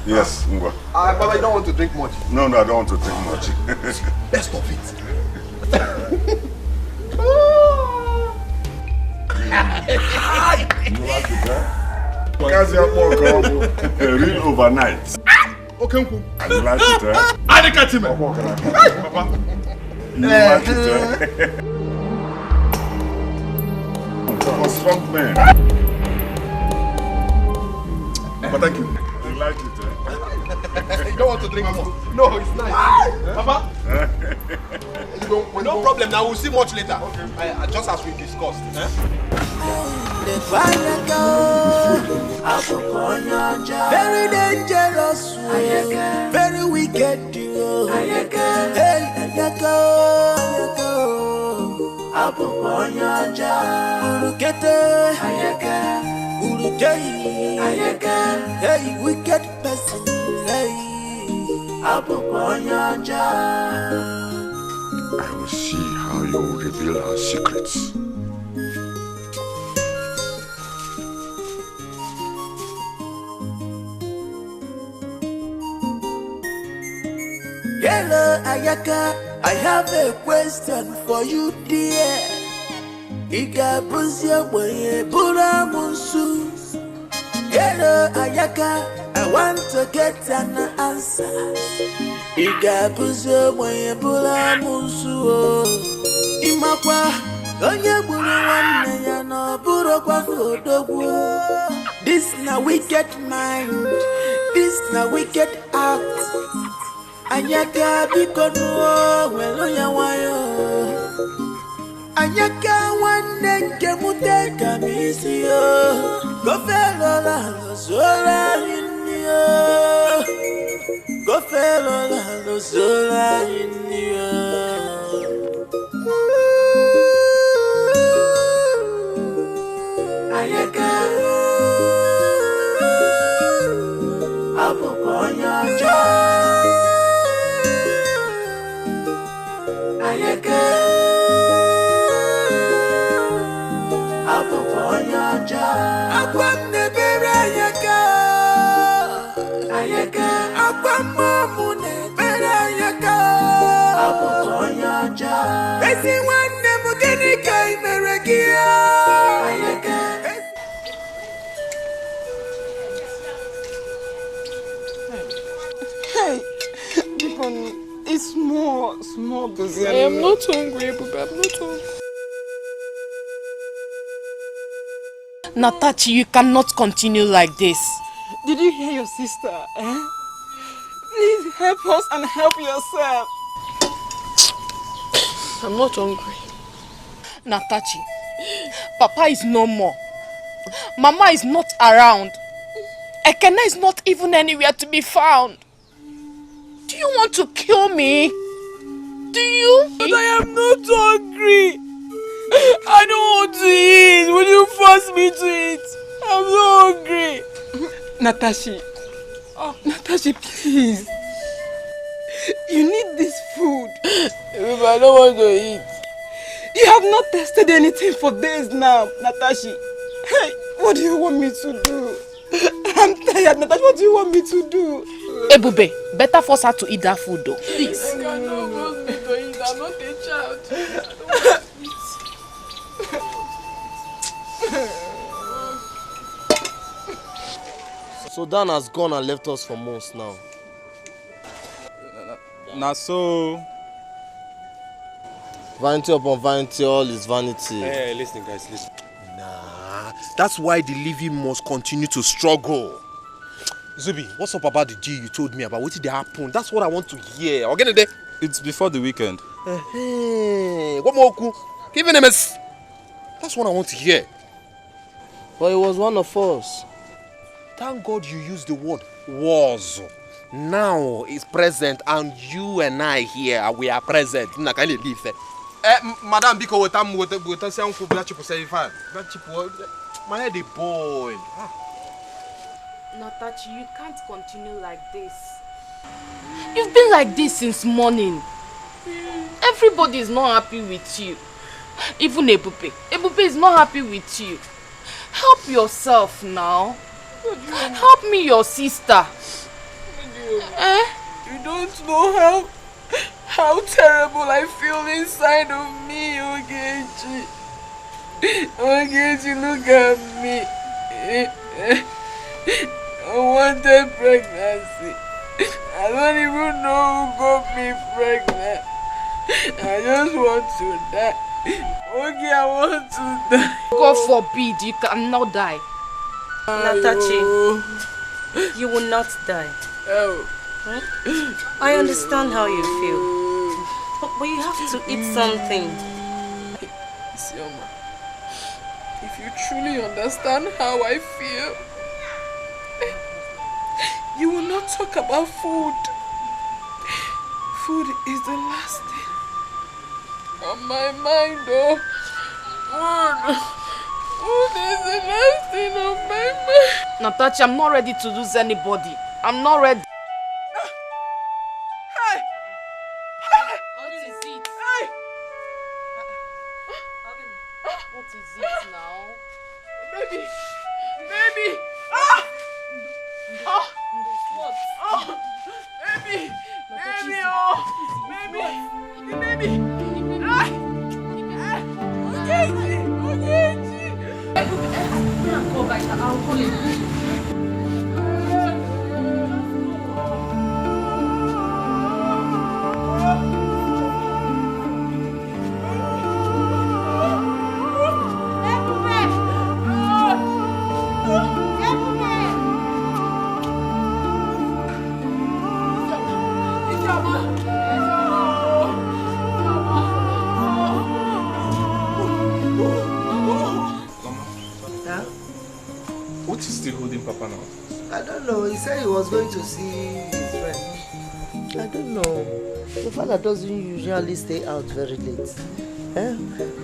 Yes. Papa, you don't want to drink much? No, I don't want to drink much. Best of it. You like it, huh? Real overnight. Okay, you like it, huh? I didn't catch him. Papa. You like it, huh? For strong men. But thank you. You like it, huh? You don't want to drink more? No, it's nice. Papa? No problem, now we'll see much later. Okay. Just as we discussed. Very dangerous, very wicked. Hey, wicked person. Hey, I will see how you will reveal our secrets. Hello, Ayaka. I have a question for you, dear. Iga buzia boye bura musu. Hello, Ayaka. I want to get an answer. Iga buzia boye bura musu. Imakwa onye buru wanne ya no buru kwa odogwu. This na wicked mind. This na wicked act. Anyaka bikono welo ya wayo. Anyaka wanne nke muteka misio. Gofelo la zola inyo. Gofelo la zola inyo. Anyaka apokonya cha. Ayaka Apokonyaja Akwam nebere ayaka Ayaka Akwam mamu nebere ayaka Apokonyaja Esi wanne mugeni kai meregia Ayaka Hey, it's small busy. I am not hungry, Bube. I'm not hungry. Natachi, you cannot continue like this. Did you hear your sister? Please help us and help yourself. I'm not hungry. Natachi, Papa is no more. Mama is not around. Ekene is not even anywhere to be found. Do you want to kill me? Do you? But I am not hungry. I don't want to eat. Will you force me to eat? I'm so hungry. Natashi. Oh, Natashi, please. You need this food. If I don't want to eat. You have not tasted anything for days now, Natashi. Hey, what do you want me to do? I'm tired, Natashi. What do you want me to do? Ebube, better force her to eat that food though. Please. You cannot force me to eat. I'm not a child. So Dan has gone and left us for months now. Now so... Vanity upon vanity, all is vanity. Hey, listen guys, listen. Nah, that's why the living must continue to struggle. Zubi, what's up about the G you told me about? What did happen? That's what I want to hear. Okay, it's before the weekend. Hey, what more? Give him a mess. That's what I want to hear. But it was one of us. Thank God you used the word was. Now it's present and you and I here, we are present. I can't leave there. Madam, because with some food, black people say, my head is boiled. Natachi, you can't continue like this. You've been like this since morning. Everybody is not happy with you. Even Ebube. Ebube is not happy with you. Help yourself now. Help me, your sister. You don't know how terrible I feel inside of me, Ogechi. Ogechi, look at me. Unwanted pregnancy. I don't even know who got me pregnant. I just want to die. Okay, I want to die. God forbid, you cannot die. Natachi, you will not die. Oh. Huh? I understand how you feel. But you have to eat something. Isioma, if you truly understand how I feel, you will not talk about food. Food is the last thing on my mind, oh. Food is the last thing on my mind. Natachi, I'm not ready to lose anybody. I'm not ready. What is it? Hey! is it now? Baby! Baby! Ah! Oh! What? Oh! Baby! Baby! Oh! Baby! The baby! Ah! Ogechi! Ogechi! Go back. I'll call you. What is still holding Papa now? I don't know. He said he was going to see his friend. I don't know. Your father doesn't usually stay out very late.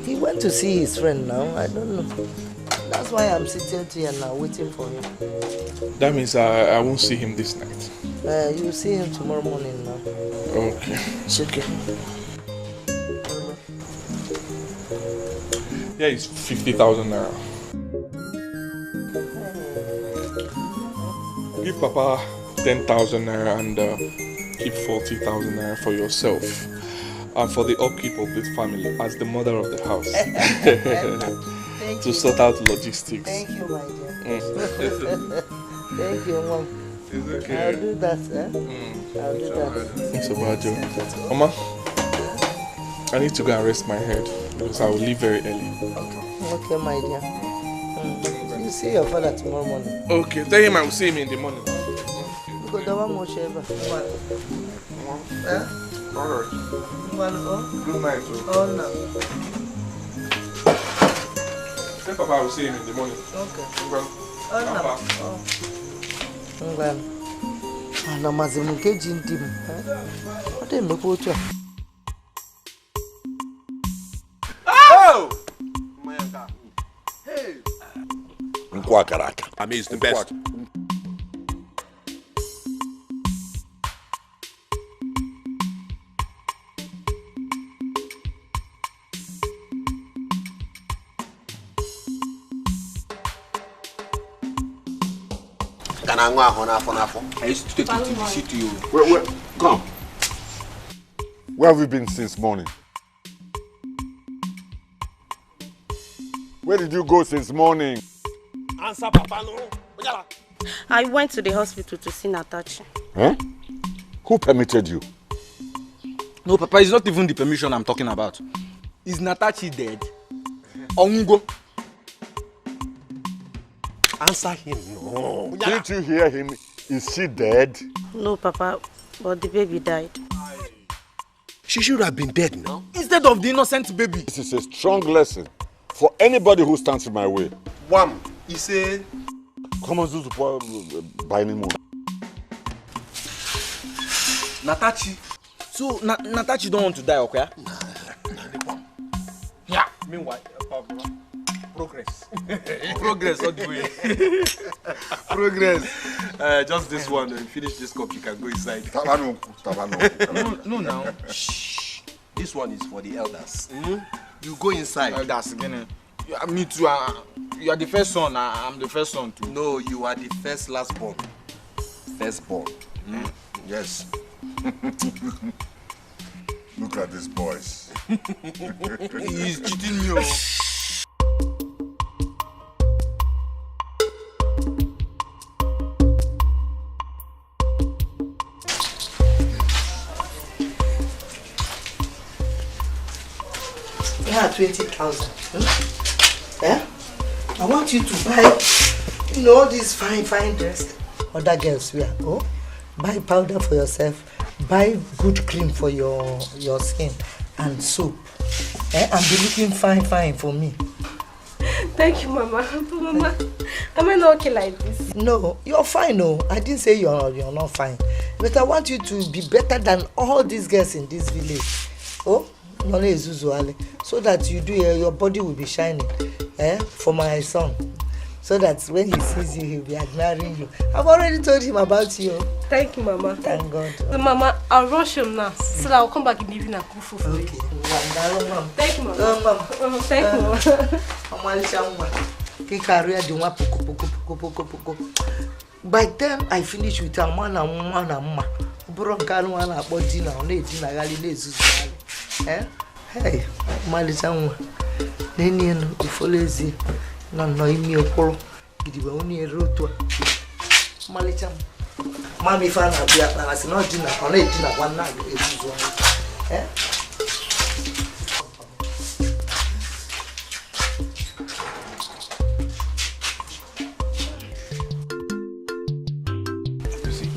He went to see his friend now. I don't know. That's why I'm sitting here now waiting for him. That means I won't see him this night. You'll see him tomorrow morning now. Okay. It's okay. Yeah, it's 50,000 naira. Give Papa 10,000 naira and keep 40,000 naira for yourself and for the upkeep of the family as the mother of the house. To sort out logistics. Thank you, my dear. Thank you, Mom. It's okay. I'll do that, I'll do that. It's about you. Mama, I need to go and rest my head because I will leave very early. Okay, my dear. You see your father tomorrow morning. Okay, tell him I will see him in the morning. Because there won't much ever. Alright. Good night. Oh, no. Tell Papa I will see him in the morning. Okay. Well, Papa. Well, I'm mazim nkeji ndi m. Ọ dị mmekwa otu a. Oh! Hey! Nkwa karaka. I mean, it's the best. I used to take you to the city. Wait, come. Where have you been since morning? Where did you go since morning? Answer, Papa, no. I went to the hospital to see Natachi. Huh? Who permitted you? No, Papa, it's not even the permission I'm talking about. Is Natachi dead? Ongo. Answer him, no. Didn't you hear him? Is she dead? No, Papa, but the baby died. She should have been dead now. Instead of the innocent baby. This is a strong lesson for anybody who stands in my way. Wham! He said, come on, Zuzu, buy any more. Natachi. So, Natachi don't want to die, okay? Yeah. Meanwhile, progress. Progress all the way. Progress. Just this one. When you finish this cup, you can go inside. Tabano. No, now. Shh. This one is for the elders. You go inside. Elders again. Me too. You are the first son. I'm the first son too. No, you are the first last born. Firstborn. Yes. Look at these boys. He's cheating me. You have 20,000. Yeah? I want you to buy, all these fine dress other girls wear. Oh, buy powder for yourself. Buy good cream for your skin and soap. And be looking fine for me. Thank you, Mama. But Mama, am I not okay like this? No, you're fine. No, I didn't say you're not fine. But I want you to be better than all these girls in this village. Oh, so that you do your body will be shining. For my son. So that when he sees you, he'll be admiring you. I've already told him about you. Thank you, Mama. Thank God. So, Mama, I'll rush him now, so that I'll come back in the evening and cook food for you. Thank you, Mama. Thank you, Mama. By then I finish with a man and woman and ma. Bronkano and a body now, native Nagali. Hey, Malisanwa. Nenian, if lazy, none know me a polo. Give only a road to Malicham. Mammy found out that I was not dinner on it dinner one night. You see,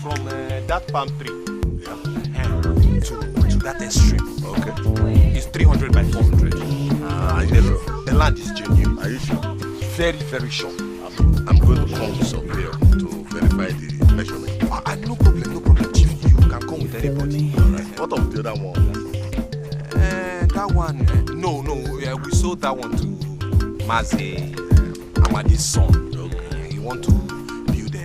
from that palm tree to that extreme, okay, it's 300 by 400. The land is genuine. Are you sure? Very, very sure. I'm going to come to surveyor to verify the measurement. No problem, Chief. You can come with anybody. Right. What of the other one? That one, no, we sold that one to Mazi, Amadi's son. Okay. He want to build a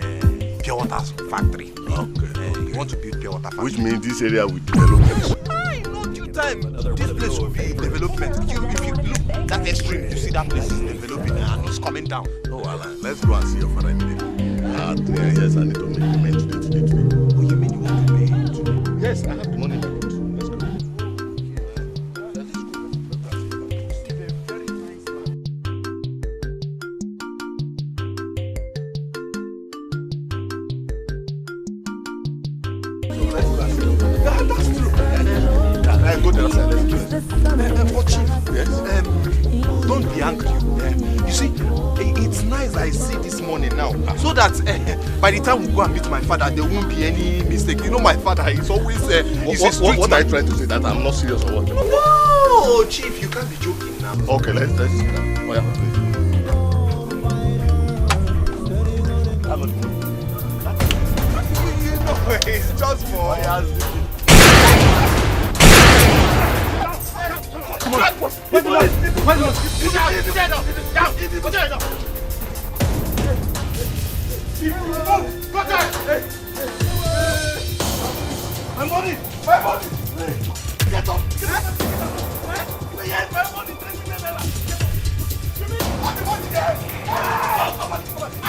pure water factory. Okay. He want to build pure water factory. Which means this area will develop. No due time. This place will be development. If you look that extreme, you see that place is developing and it's coming down. Oh, Alan, let's go and see your father immediately. 3 years I need to make payment today. Oh, you mean you want to pay it? Yes, I have the money. Let's go. That's true. Go there, let's do it. But Chief, yes? Don't be angry. You see, it's nice I see this money now, so that by the time we go and meet my father, there won't be any mistake. You know, my father is always. What are you trying to say? That I'm not serious or what? No, Chief, you can't be joking now. Okay, let's see now. Oh, yeah, you know, it's just for. Come on. My money! Get up! Where's my money?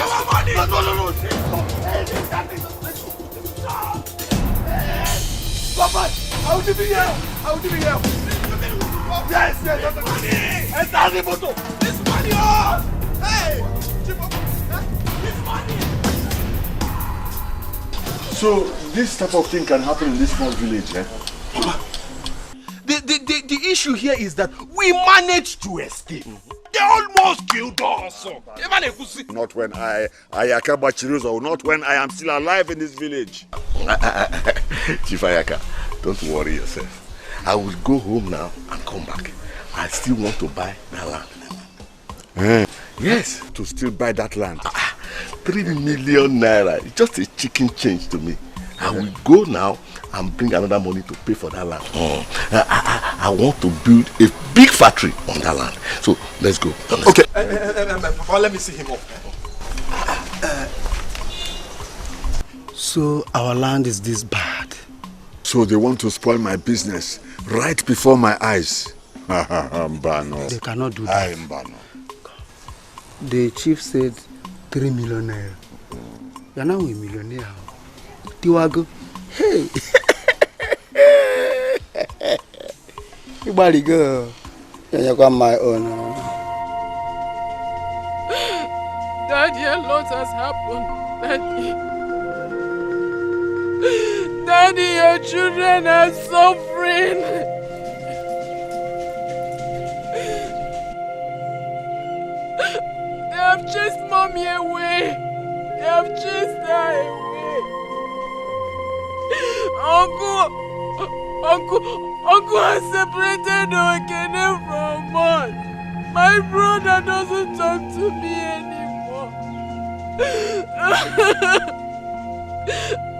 Our money! No. Papa, I will be here. Yes, that's money. And that's the motor. This money, hey, this money. So this type of thing can happen in this small village, eh? The issue here is that we managed to escape. They almost killed us. Not when I Ayaka Chiruzo, not when I am still alive in this village. Chief Ayaka, don't worry yourself. I will go home now and come back. I still want to buy that land. Yes. To still buy that land? 3 million naira. It's just a chicken change to me. I will go now and bring another money to pay for that land. I want to build a big factory on that land. So let's go. Okay. Let me see him up. So our land is this bad. So they want to spoil my business right before my eyes. Mbano. They cannot do that. Mbano. The chief said 3 million naira. You are now a millionaire. Tiwago. Hey. You body girl. You got my own. Daddy, a lot has happened. Daddy, your children are suffering. They have chased mommy away. They have chased her away. Uncle has separated Okene from us. My brother doesn't talk to me anymore.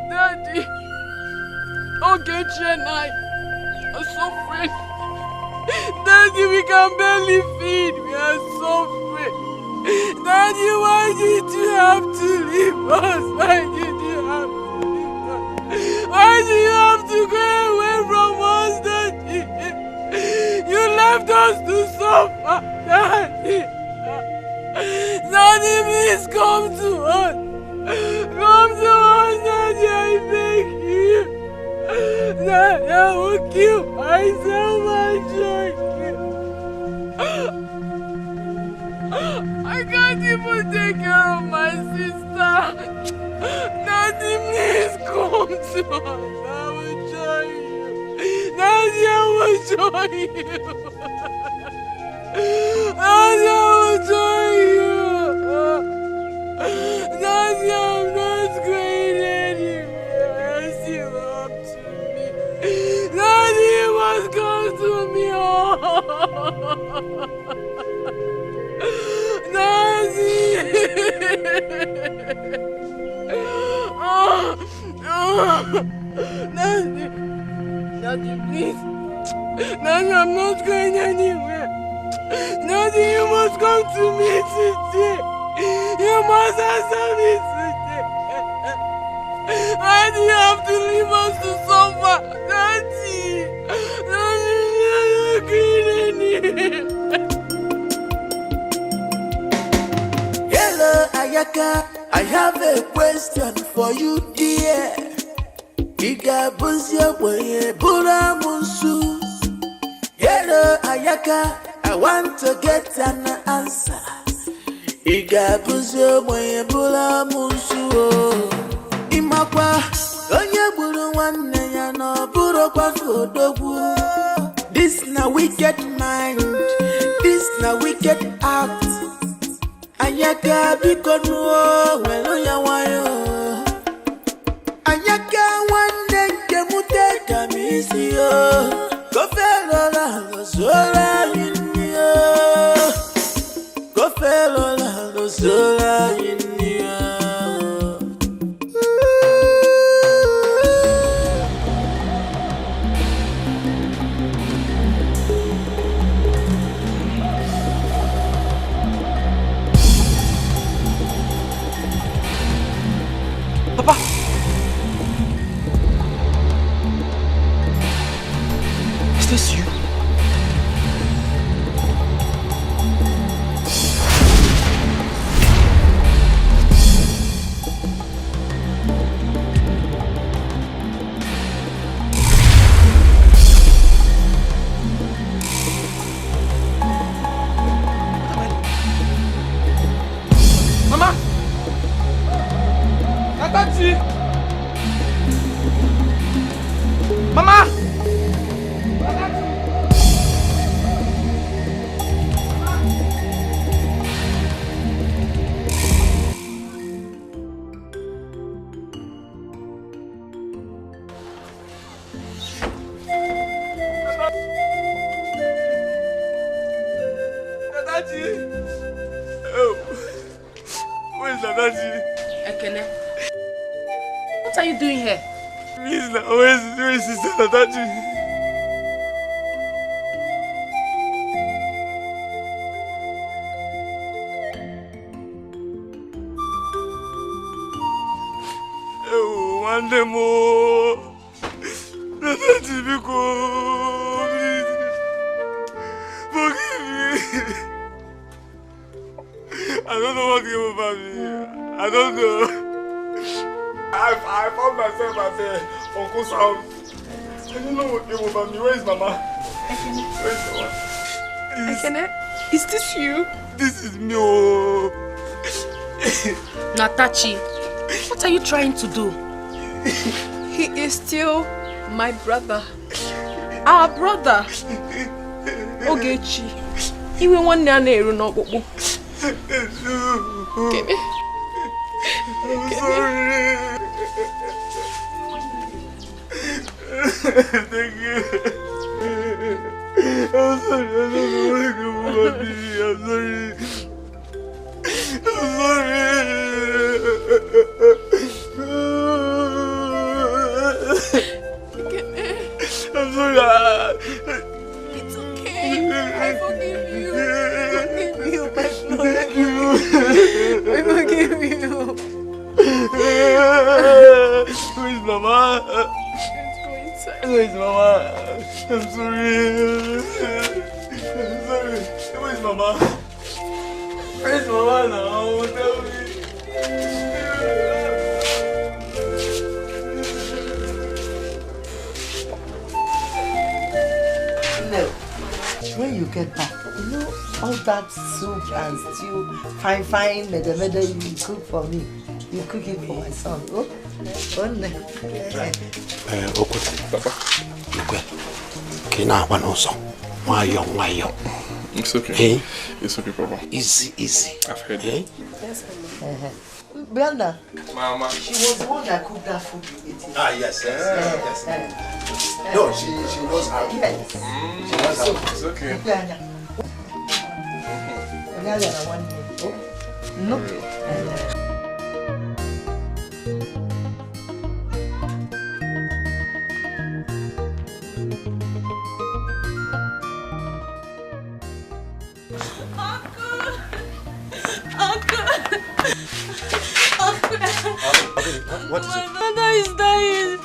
Daddy, Ogechi and I are suffering. Daddy, we can barely feed. We are suffering. Daddy, why did you have to leave us? Why did you have to leave us? Why do you have to go away from us, Daddy? You left us to suffer, Daddy. Daddy, please come to us. Come to us, Daddy, I beg you. Daddy, I will kill myself and join you. I can't even take care of my sister. Daddy, please come to us. I will join you. Daddy, I will join you. Daddy, I will join you. Daddy, I'm not going anywhere. Still up to me. Daddy, you must come to me. Daddy. Daddy, please. Daddy, I'm not going anywhere. Daddy, you must come to me today. You must answer me today. Why do you have to leave us to suffer? Daddy, Daddy, you're not going anywhere. Hello, Ayaka. I have a question for you, dear. Hello, Ayaka. I want to get an answer. Imakwa, onye buru nwanne ya no buru kwa fodogwu. This na wicked mind. This na wicked act. Ayaka biko nuo welo ya wayo. Ayaka wande nke mute kamisi yo. Kofelo la zola yini yo. Kofelo la zola yini yo. Papa! Is this you? Mama! Tatachi! Mama! Tatachi! Oh! Where's Tatachi? Ekene, what are you doing here? Please now, where's Sister Tatachi? Oh, one day more. Tatachi, please. Forgive me. I don't know what came over me. I don't know. I found myself at Uncle's house. I don't know what came over me. Where is Mama? Where is Mama? Ekene, is this you? This is me. Oh. Natachi, what are you trying to do? He is still my brother. Our brother. Ogechi. Iwe nwanne a na-eru n'ọkpụkpụ. Keme. I'm sorry. Thank you. I'm sorry. I don't know what to do about me. I'm sorry. I'm sorry. I'm sorry. It's okay. I forgive you. Forgive you, my Lord. I forgive you. Where's Mama? Where's Mama? I'm sorry. I'm sorry. Where's Mama? Where's Mama now? Tell me. No. When you get back, you know all that soup and stew, fine, mede you cook for me. You cook it for my son. Oh, no. Papa. Kina Wanoso. Why young? It's okay. Hey? It's okay, Papa. Easy. I've heard it. Yes, Brenda. Mama. She was the one that cooked that food you ate. Yes. No, she knows how. Yes. She knows how. It's okay. No. What is it? My mother is dying.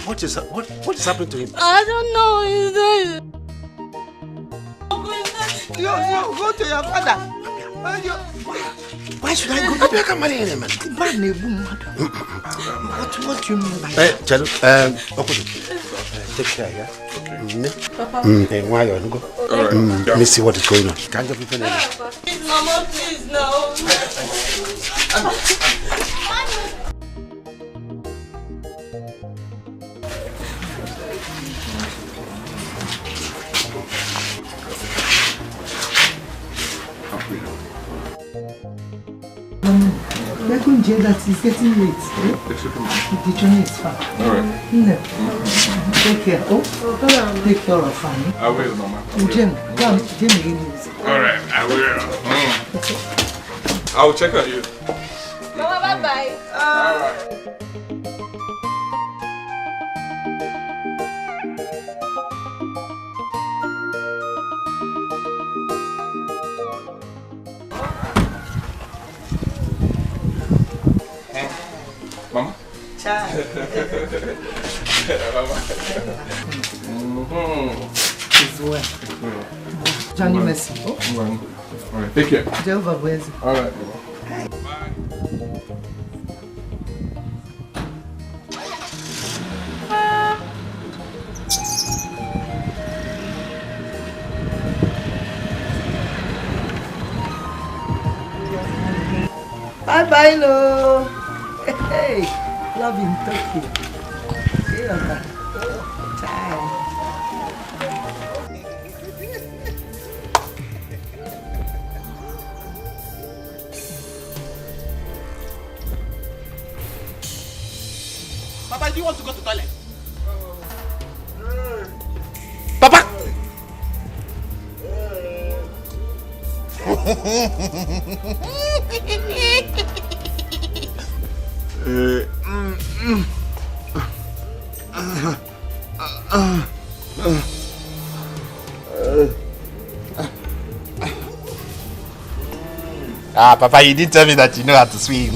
What is happening to him? I don't know. He's dying. You go to your father. Why should I go to the marry him? What do you mean by that? Chalo, take care, yeah? Okay. Papa. Why you go? Alright. Let me see what is going on. Can't you prepare anything? Please, Mama, please, no. That is getting late. The journey is far. Alright. No. Take care. Take care of family. I will, Mama. Jim, Alright, I will. I will check on you. Mama, bye-bye. Alright. Mama? Child. It's well. Johnny Messi. Alright, take care. Jehovah bless you. Alright. Bye, Lo. Hey, love in Tokyo. Child. Papa, do you want to go to the toilet? Papa! Papa, you didn't tell me that you know how to swim.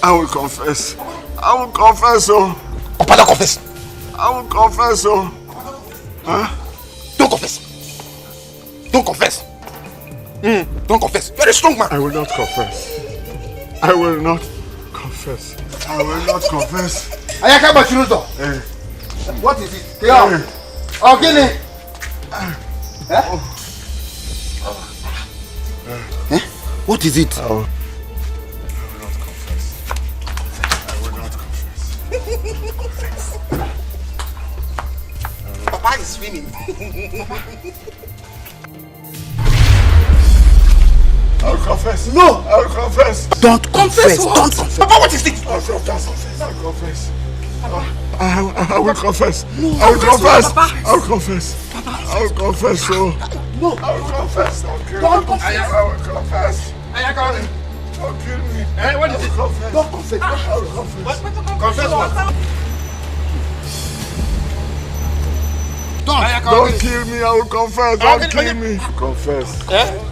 I will confess. I will confess, oh. Papa, don't confess. I will confess, oh. Huh? Don't confess. Don't confess. Don't confess. You're a strong man. I will not confess. I will not confess. I will not confess. Ayaka Bachiruzo. What is it? Ogini. What is it? I will not confess. I will not confess. Papa is swimming. I'll confess. No. I'll confess. Don't confess. What? Don't confess. Papa, what is it? I'll confess. I'll confess. I will confess. No. I'll confess. Papa. I'll confess. Papa. I'll confess. So. No. I'll confess. Don't confess. I will confess. Don't kill me. What is it? Confess. Don't confess. I'll confess. Confess what? Don't kill me. I will confess. Don't kill me. Confess. Confess.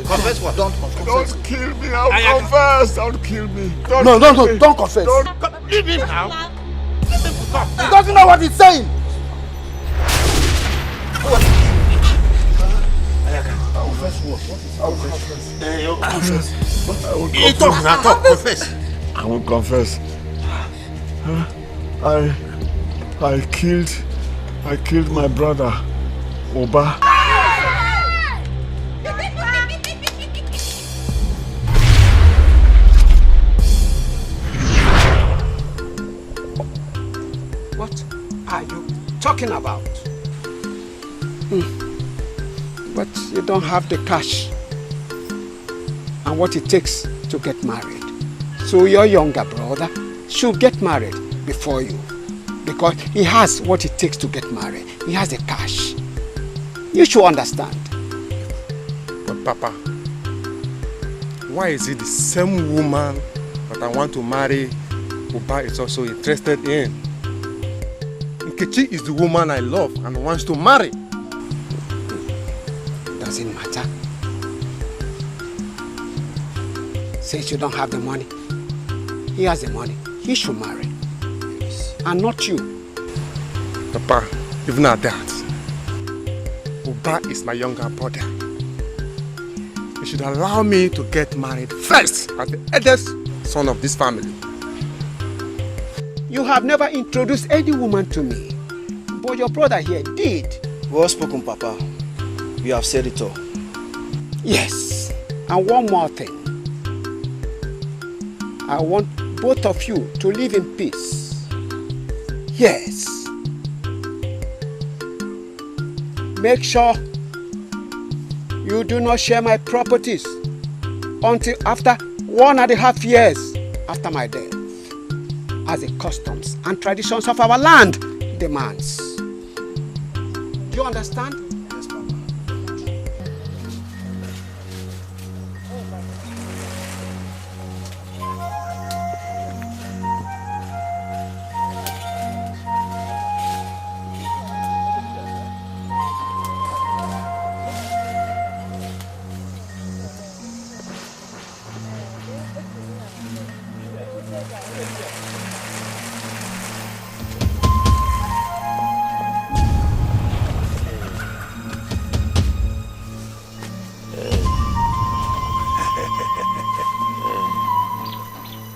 Confess what? Don't confess. Don't kill me. I'll confess. Don't kill me. Don't confess. Leave him now. He doesn't know what he's saying. I will confess. I killed my brother, Oba. What are you talking about? But you don't have the cash and what it takes to get married. So your younger brother should get married before you, because he has what it takes to get married. He has the cash. You should understand. But Papa, why is it the same woman that I want to marry Oba is also interested in? Nkechi is the woman I love and wants to marry. Doesn't matter. Since you don't have the money, he has the money. He should marry. And not you. Papa, even at that, Oba is my younger brother. You should allow me to get married first as the eldest son of this family. You have never introduced any woman to me, but your brother here did. Well spoken, Papa. You have said it all. Yes. And one more thing. I want both of you to live in peace. Yes. Make sure you do not share my properties until after 1.5 years after my death, as the customs and traditions of our land demands. Do you understand? Yes, Papa.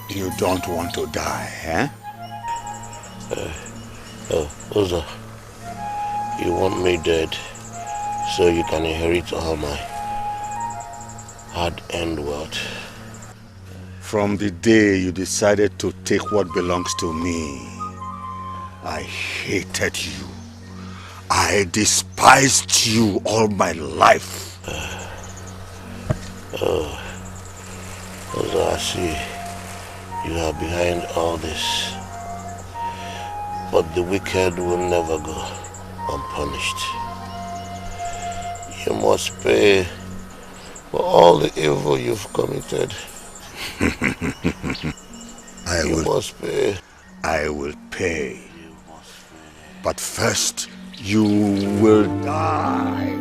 You don't want to die, eh? Oza, you want me dead so you can inherit all my hard-earned wealth. From the day you decided to take what belongs to me, I hated you. I despised you all my life. Oza, I see you are behind all this. But the wicked will never go unpunished. You must pay for all the evil you've committed. You must pay. I will pay. But first, you will die.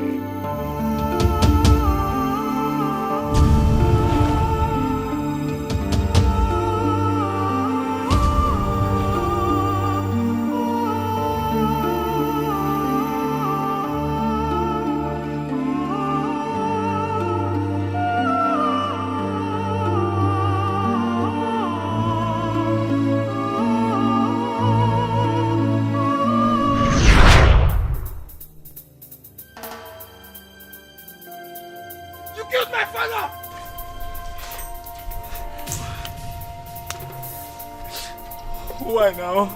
Why now?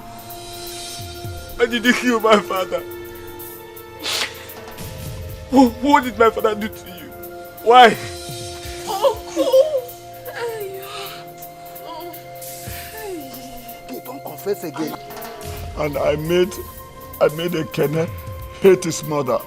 Why did you kill my father? What did my father do to you? Why? Okay, don't confess again. And I made Ekene hate his mother.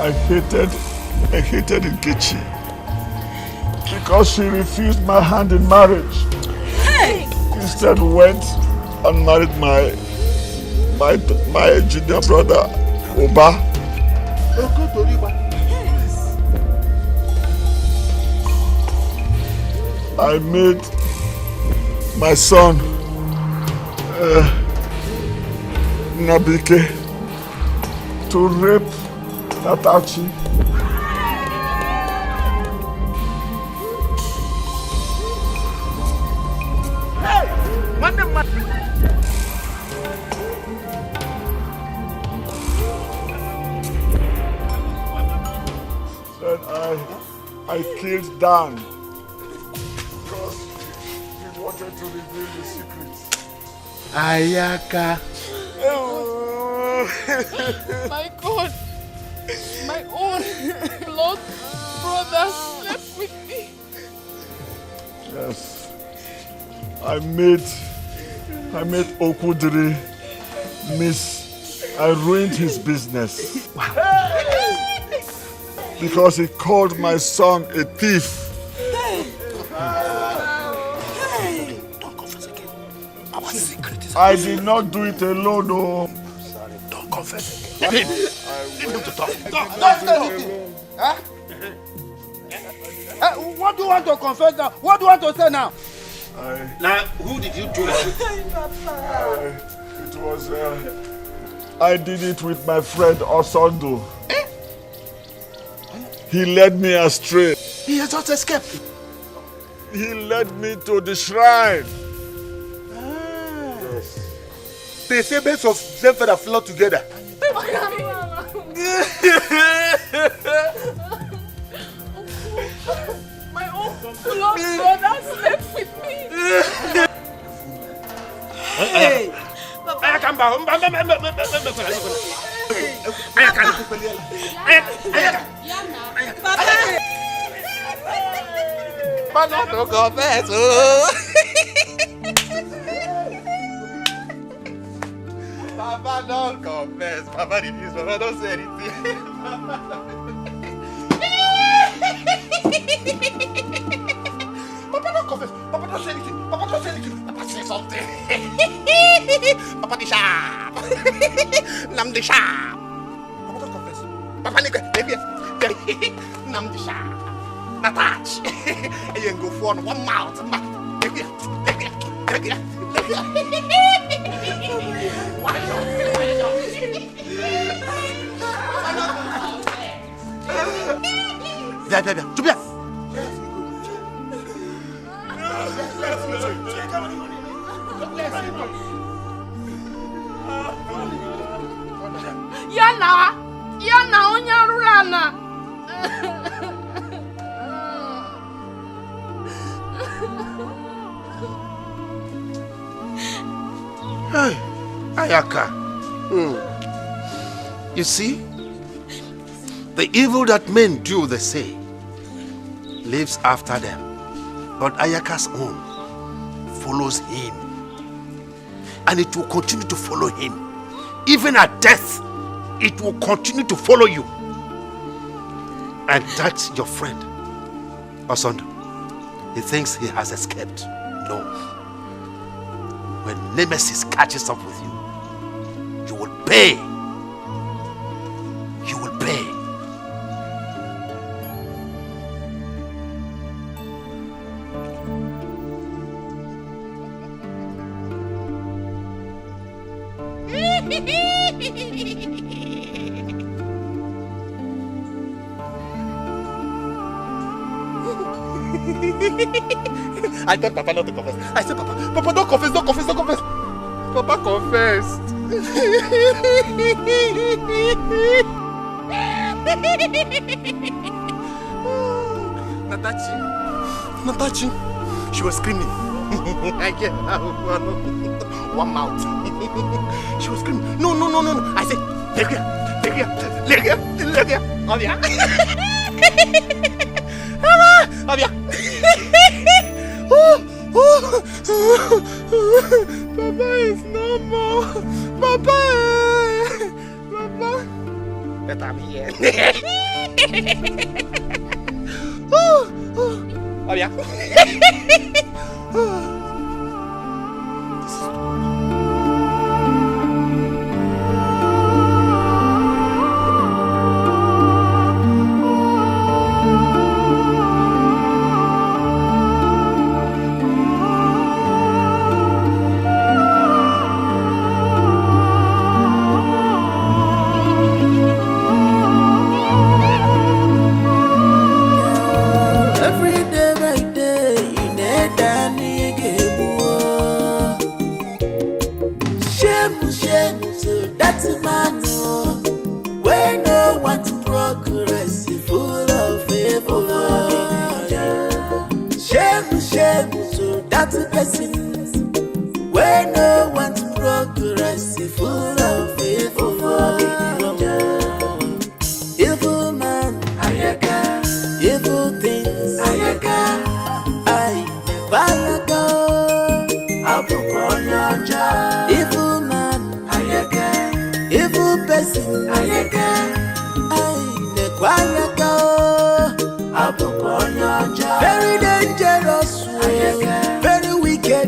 I hated Nkechi because she refused my hand in marriage. Instead went and married my junior brother, Oba. I made my son, Nabike, to rape Natachi. Then I killed Dan because he wanted to reveal the secrets. Ayaka. My God. My own blood brother slept with me. Yes. I made Okudiri miss. I ruined his business. Because he called my son a thief. Don't confess again. Our secret is I did not do it alone, no. Sorry, don't confess again. Leave him to talk. Don't say anything. Huh? What do you want to confess now? What do you want to say now? Now, who did you do it? It was, I did it with my friend Osondo. He led me astray. He has just escaped. He led me to the shrine. Yes. They say birds of same feather flock together. My own blood brother slept with me. Hey! Ayaka mba. Ayaka. Papa don't confess. Papa don't confess. Papa refuse. Papa don't say anything. Papa don't confess. Papa don't say anything. Papa don't say anything. Papa say something. Papa the sharp. Nam the sharp. Papa don't confess. Papa nigga. Nam the sharp. Not touch. And you go for one mouth. Tubia. Yana onyarulana. Hey, Ayaka. You see, the evil that men do, they say, lives after them. But Ayaka's own follows him. And it will continue to follow him. Even at death, it will continue to follow you. And that's your friend, Osondo. He thinks he has escaped. No. When Nemesis catches up with you, you will pay. You will pay. I told Papa not to confess. I said, Papa, don't confess. Papa confessed. Natachi, Natachi, she was screaming. I get one mouth. She was screaming. No. I said, look here. Avia. Avia. Papa is no more. Papa. But I'm here. Avia. Very dangerous, very wicked.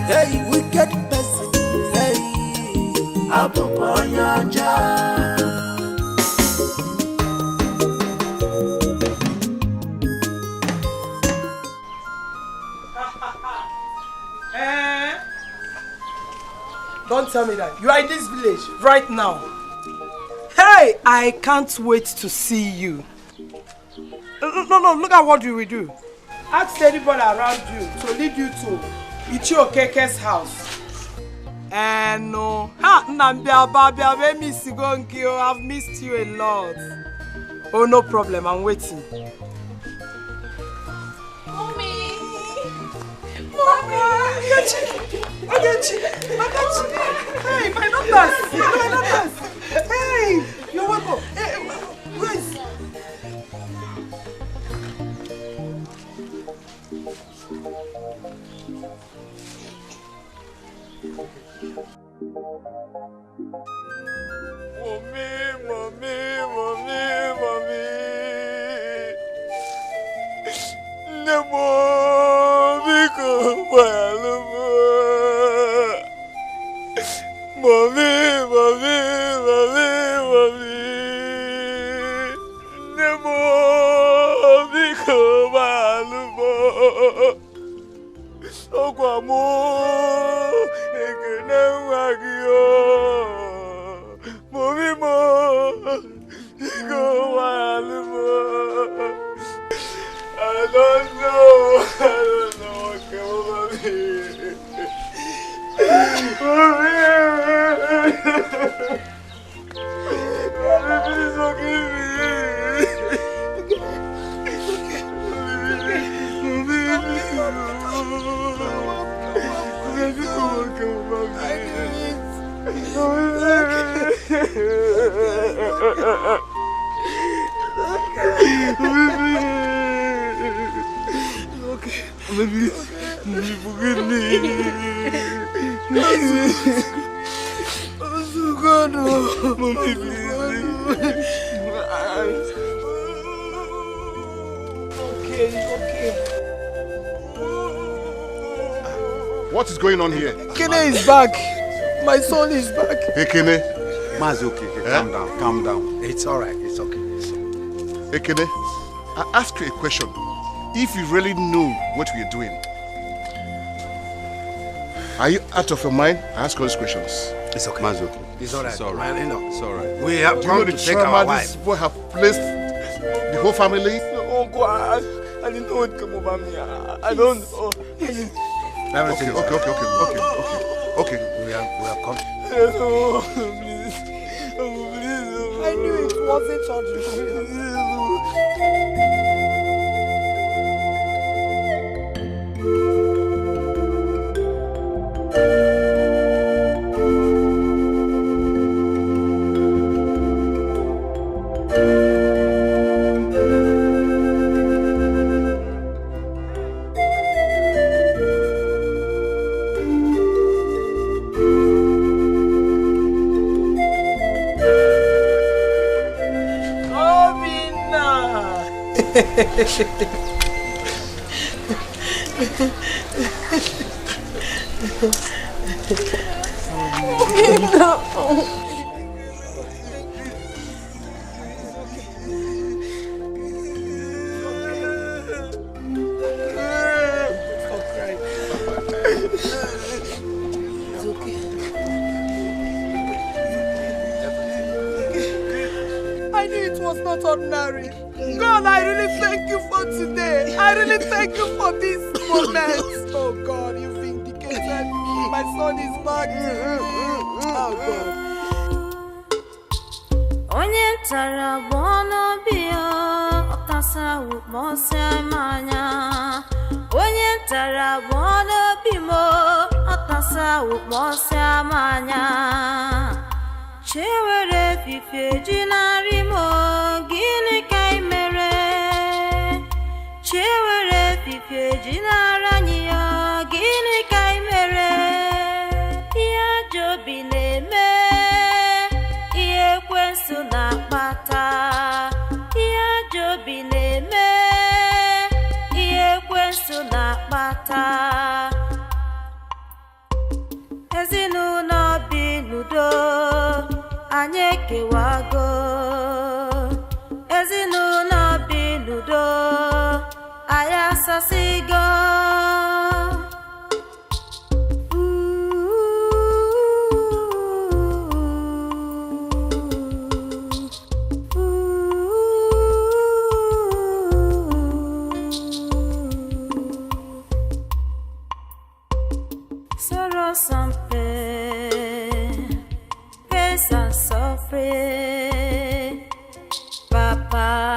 Hey, wicked person. Hey, Don't tell me that. You are in this village right now. Hey, I can't wait to see you. No, look at what you will do. Ask anybody around you to lead you to Ichio Keke's house. And no, I've missed you a lot. Oh, no problem, I'm waiting. Mommy! Hey, my daughters! Hey, you're welcome. Hey, wait. Mommy. Nemo, Biko, Walumo. Mommy. Nemo, Biko, Walumo. Okwamo, Ekene Wagio. Mommy, Biko, Walumo. I don't know what came over me. Please forgive me. Maybe forgive me. I'm so good. Mommy, Okay. What is going on here? Kene is back. My son is back. Hey, Kene. Mazi, okay. Calm down. It's all right. It's okay. Hey, Kene, I ask you a question. If you really knew what we are doing, are you out of your mind? I ask all these questions. It's okay. Mazi, okay. It's all right. It's all right. It's all right. We have come to take our wife. These people have placed the whole family. Oh God, I didn't know it came over me. I don't know. Okay. Okay, we are coming. Oh, please. Oh, please. I knew it wasn't surgery. I knew it was not ordinary. God, I really thank you for today. I really thank you for this moment. Oh God, you vindicated me. My son is back. Oh God. Onye tara bono bio otasa ukmose manya. Onye tara bono bimo otasa ukmose manya. Chewere fife jinari mo gini kai mere. Chewere fife jinara niyo gini kai mere. Iya jobi neme iye kwensu na pata. Iya jobi neme iye kwensu na pata. Ezinu no binudo anyeke wago. Ezinu no binudo ayasasigo. Sorrow something, face and suffering, Papa.